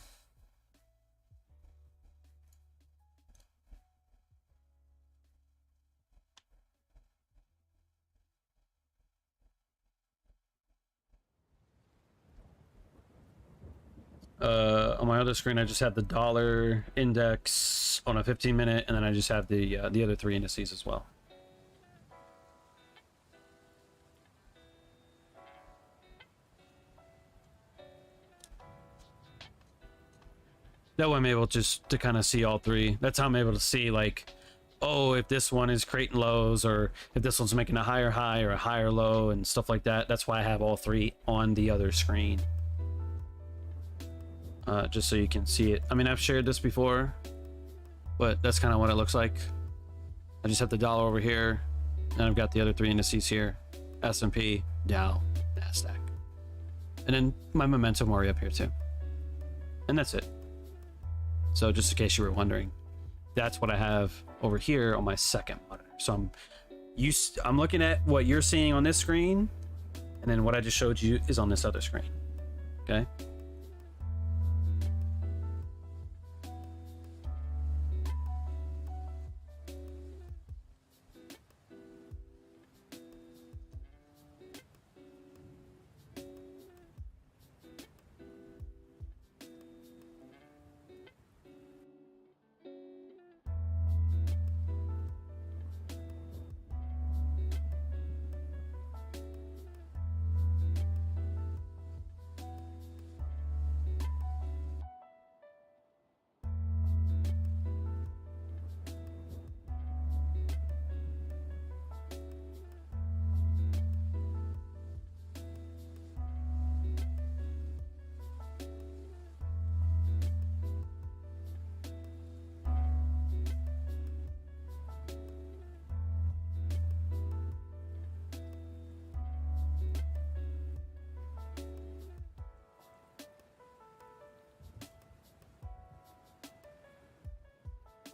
On my other screen, I just have the dollar index on a 15-minute, and then I just have the other three indices as well. That way I'm able just to kind of see all three. That's how I'm able to see, like, oh, if this one is creating lows, or if this one's making a higher high or a higher low and stuff like that. That's why I have all three on the other screen. Just so you can see it. I mean, I've shared this before, but that's kind of what it looks like. I just have the dollar over here, and I've got the other three indices here. S&P, Dow, NASDAQ. And then my momentum worry up here too. And that's it. So just in case you were wondering, that's what I have over here on my second monitor. So I'm looking at what you're seeing on this screen, and then what I just showed you is on this other screen. Okay?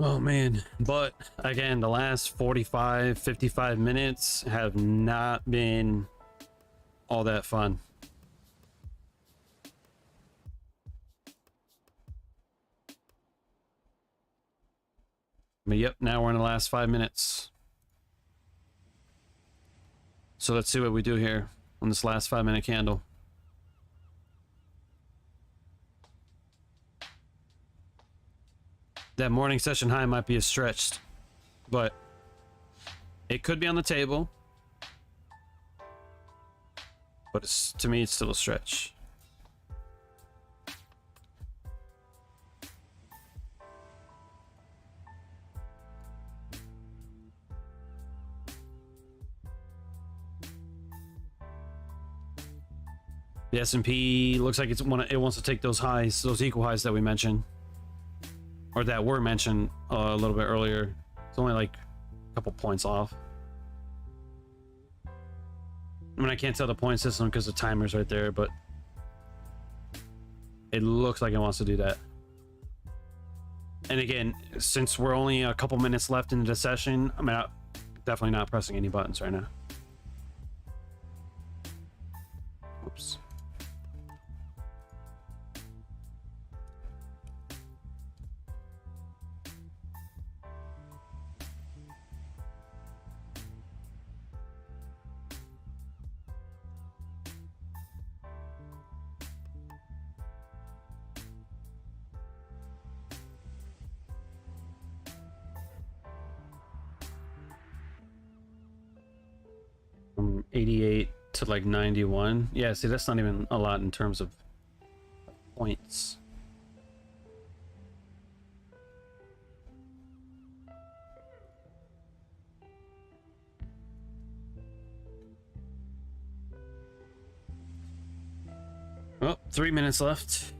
Oh man, but again, the last 55 minutes have not been all that fun. But yep, now we're in the last 5 minutes. So let's see what we do here on this last 5-minute candle. That morning session high might be a stretched, but it could be on the table. But to me, it's still a stretch. The S&P looks like it wants to take those highs, those equal highs that we mentioned, or that were mentioned a little bit earlier. It's only like a couple points off. I mean, I can't tell the point system because the timer's right there, but it looks like it wants to do that. And again, since we're only a couple minutes left into the session, I'm definitely not pressing any buttons right now. Oops. From 88 to like 91. Yeah, see, that's not even a lot in terms of points. Well, 3 minutes left.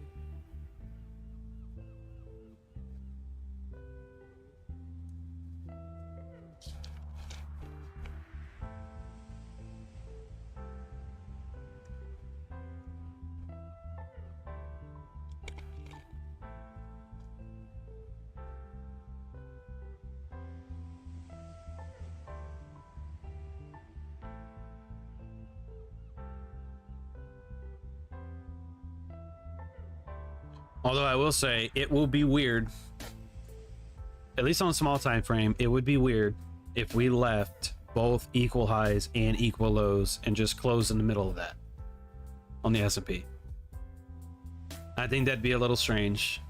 Although I will say it will be weird, at least on a small time frame, it would be weird if we left both equal highs and equal lows and just closed in the middle of that on the S&P. I think that'd be a little strange.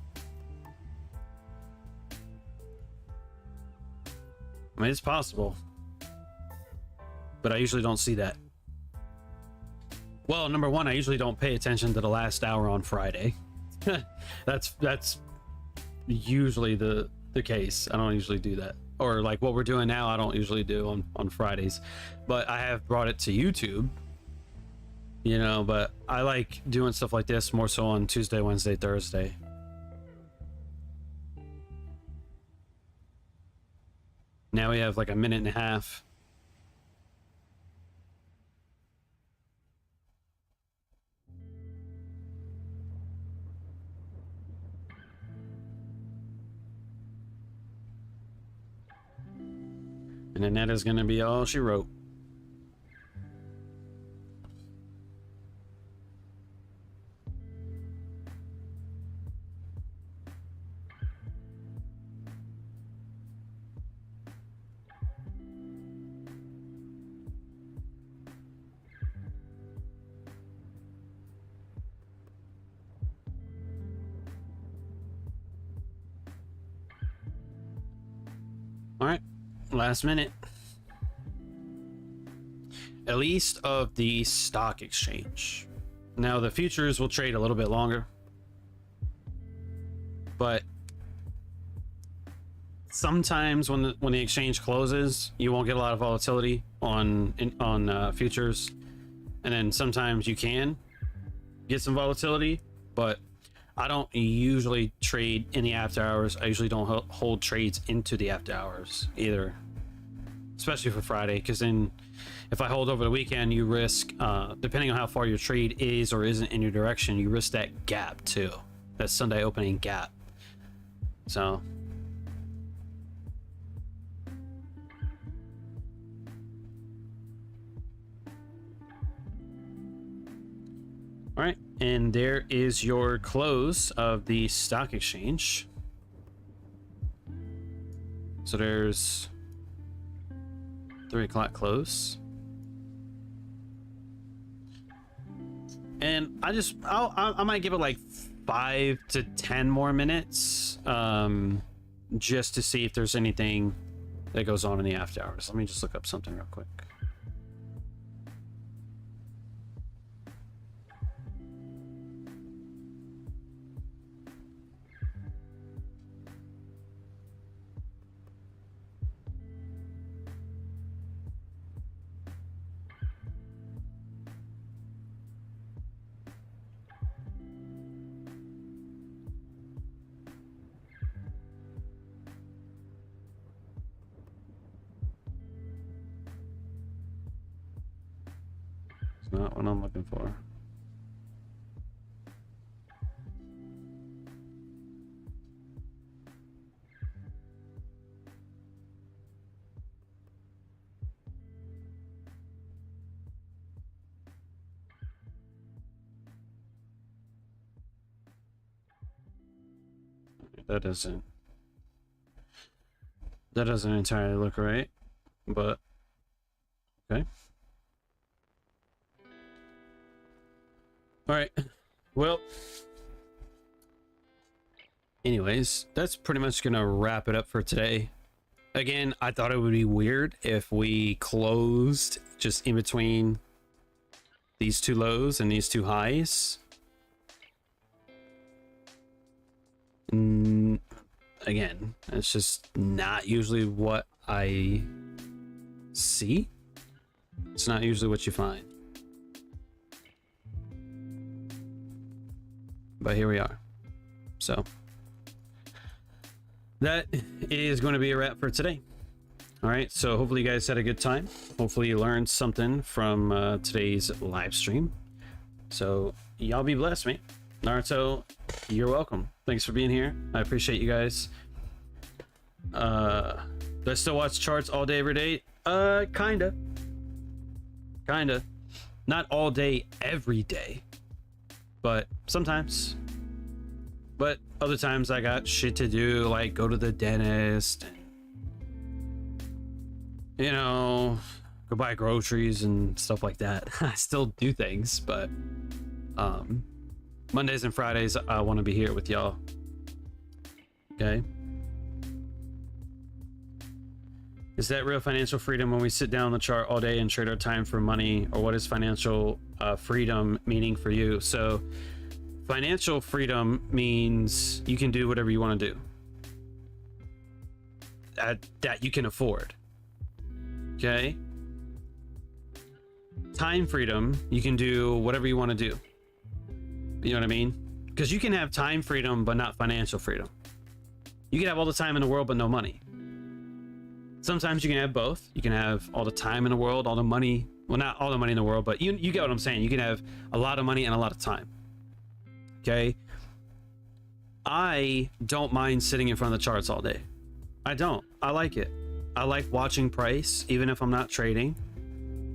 I mean, it's possible, but I usually don't see that. Well, number one, I usually don't pay attention to the last hour on Friday. that's usually the case. I don't usually do that. Or like what we're doing now, I don't usually do on Fridays. But I have brought it to YouTube, you know, but I like doing stuff like this more so on Tuesday, Wednesday, Thursday. Now we have like a minute and a half. And then that is going to be all she wrote. All right, last minute. At least of the stock exchange. Now the futures will trade a little bit longer, but sometimes when the exchange closes, you won't get a lot of volatility on futures, and then sometimes you can get some volatility, but I don't usually trade in the after hours. I usually don't hold trades into the after hours either, especially for Friday, because then if I hold over the weekend, you risk, depending on how far your trade is or isn't in your direction, you risk that gap too, that Sunday opening gap. So all right, and there is your close of the stock exchange. So there's 3 o'clock close. And I might give it like 5 to 10 more minutes, just to see if there's anything that goes on in the after hours. Let me just look up something real quick. Not what I'm looking for. That doesn't entirely look right, but okay. All right, well, anyways, that's pretty much gonna wrap it up for today. Again, I thought it would be weird if we closed just in between these two lows and these two highs. Again, it's just not usually what I see. It's not usually what you find. But here we are. So that is going to be a wrap for today. All right, so hopefully you guys had a good time. Hopefully you learned something from today's live stream. So y'all be blessed, man. Naruto, you're welcome. Thanks for being here. I appreciate you guys. Do I still watch charts all day, every day? Kinda. Not all day, every day, but sometimes. But other times I got shit to do, like go to the dentist, you know, go buy groceries and stuff like that. I still do things, but Mondays and Fridays I want to be here with y'all. Okay. Is that real financial freedom when we sit down on the chart all day and trade our time for money? Or what is financial freedom meaning for you? So financial freedom means you can do whatever you want to do that you can afford. Okay. Time freedom, you can do whatever you want to do. You know what I mean? Because you can have time freedom but not financial freedom. You can have all the time in the world but no money. Sometimes you can have both. You can have all the time in the world, all the money. Well, not all the money in the world, but you get what I'm saying. You can have a lot of money and a lot of time. Okay. I don't mind sitting in front of the charts all day. I don't. I like it. I like watching price, even if I'm not trading.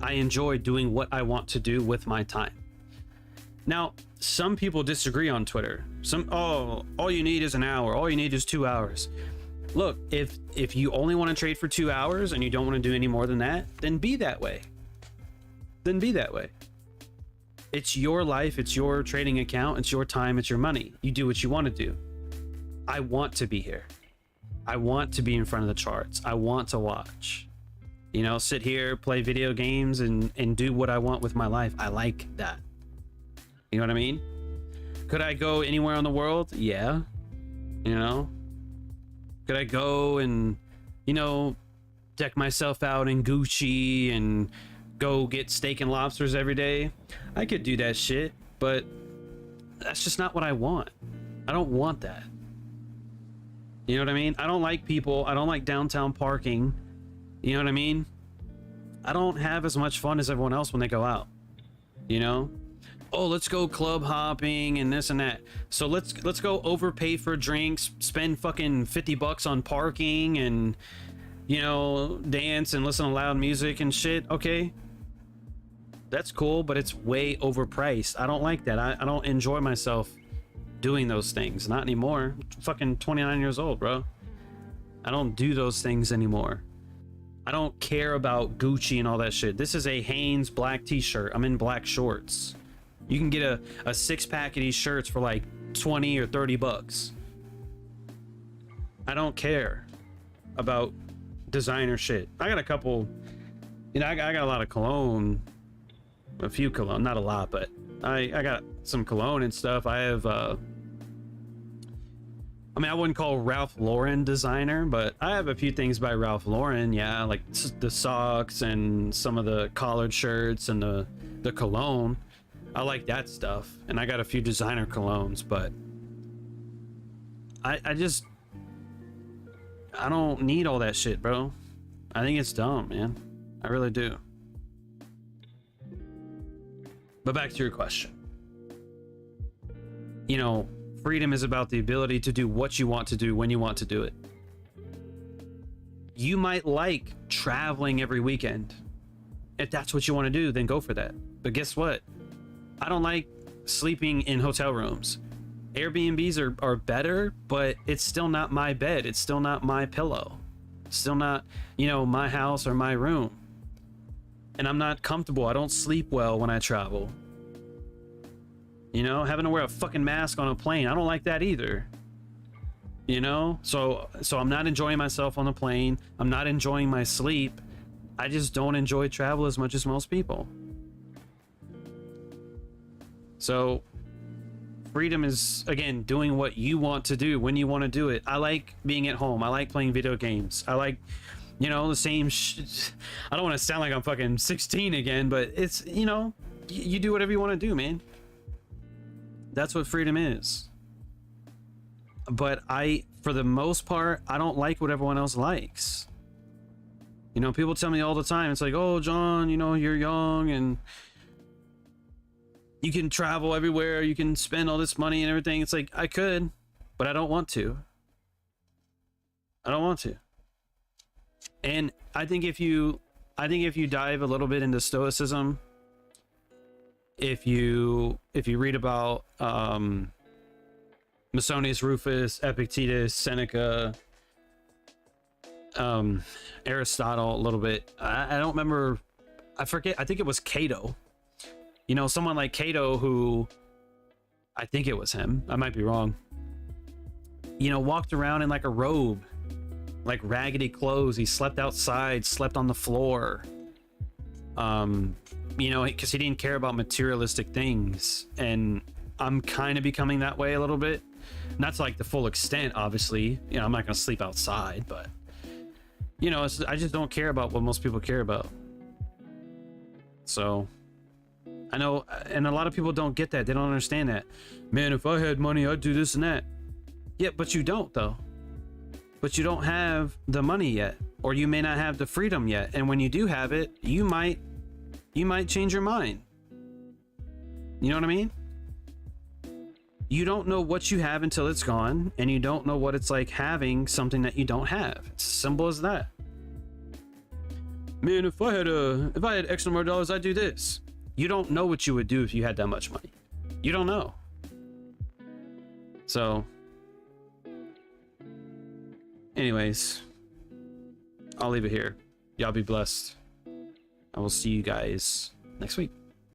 I enjoy doing what I want to do with my time. Now, some people disagree on Twitter. All you need is an hour. All you need is 2 hours. Look, if you only want to trade for 2 hours and you don't want to do any more than that, then be that way. It's your life, it's your trading account, it's your time, it's your money. You do what you want to do. I want to be here. I want to be in front of the charts. I want to watch. You know, sit here, play video games, and do what I want with my life. I like that. You know what I mean? Could I go anywhere in the world? Yeah. You know? Could I go and, you know, deck myself out in Gucci and go get steak and lobsters every day? I could do that shit, but that's just not what I want. I don't want that. You know what I mean? I don't like people. I don't like downtown parking. You know what I mean? I don't have as much fun as everyone else when they go out. You know? Oh, let's go club hopping and this and that. So let's go overpay for drinks, spend fucking $50 on parking, and, you know, dance and listen to loud music and shit. Okay, that's cool, but it's way overpriced. I don't like that. I don't enjoy myself doing those things. Not anymore. I'm fucking 29 years old, bro. I don't do those things anymore. I don't care about Gucci and all that shit. This is a Hanes black t-shirt. I'm in black shorts. You can get a 6-pack of these shirts for like 20 or 30 bucks. I don't care about designer shit. I got a couple, you know, I got a lot of cologne, a few cologne, not a lot, but I got some cologne and stuff. I have, I mean, I wouldn't call Ralph Lauren designer, but I have a few things by Ralph Lauren. Yeah, like the socks and some of the collared shirts and the cologne. I like that stuff, and I got a few designer colognes, but I don't need all that shit, bro. I think it's dumb, man. I really do. But back to your question. You know, freedom is about the ability to do what you want to do when you want to do it. You might like traveling every weekend. If that's what you want to do, then go for that. But guess what? I don't like sleeping in hotel rooms. Airbnbs are better, but it's still not my bed. It's still not my pillow. It's still not, you know, my house or my room. And I'm not comfortable. I don't sleep well when I travel. You know, having to wear a fucking mask on a plane, I don't like that either. You know, so I'm not enjoying myself on the plane. I'm not enjoying my sleep. I just don't enjoy travel as much as most people. So freedom is, again, doing what you want to do when you want to do it. I like being at home. I like playing video games. I like, you know, the same I don't want to sound like I'm fucking 16 again, but it's, you know, you do whatever you want to do, man. That's what freedom is. But for the most part, I don't like what everyone else likes. You know, people tell me all the time, it's like, oh, John, you know, you're young and you can travel everywhere, you can spend all this money and everything. It's like, I could, but I don't want to. I don't want to. And I think if you dive a little bit into stoicism, if you read about Masonius Rufus, Epictetus, Seneca, Aristotle a little bit. I don't remember. I forget. I think it was Cato. You know, someone like Cato who, I think it was him. I might be wrong. You know, walked around in like a robe, like raggedy clothes. He slept outside, slept on the floor. You know, because he didn't care about materialistic things. And I'm kind of becoming that way a little bit. Not to like the full extent, obviously. You know, I'm not going to sleep outside, but, you know, I just don't care about what most people care about. So, I know, and a lot of people don't get that. They don't understand that. Man, if I had money, I'd do this and that. Yeah, but you don't, though. But you don't have the money yet, or you may not have the freedom yet. And when you do have it, you might change your mind. You know what I mean? You don't know what you have until it's gone, and you don't know what it's like having something that you don't have. It's as simple as that. Man, if I had X number of dollars, I'd do this. You don't know what you would do if you had that much money. You don't know. So, anyways, I'll leave it here. Y'all be blessed. I will see you guys next week.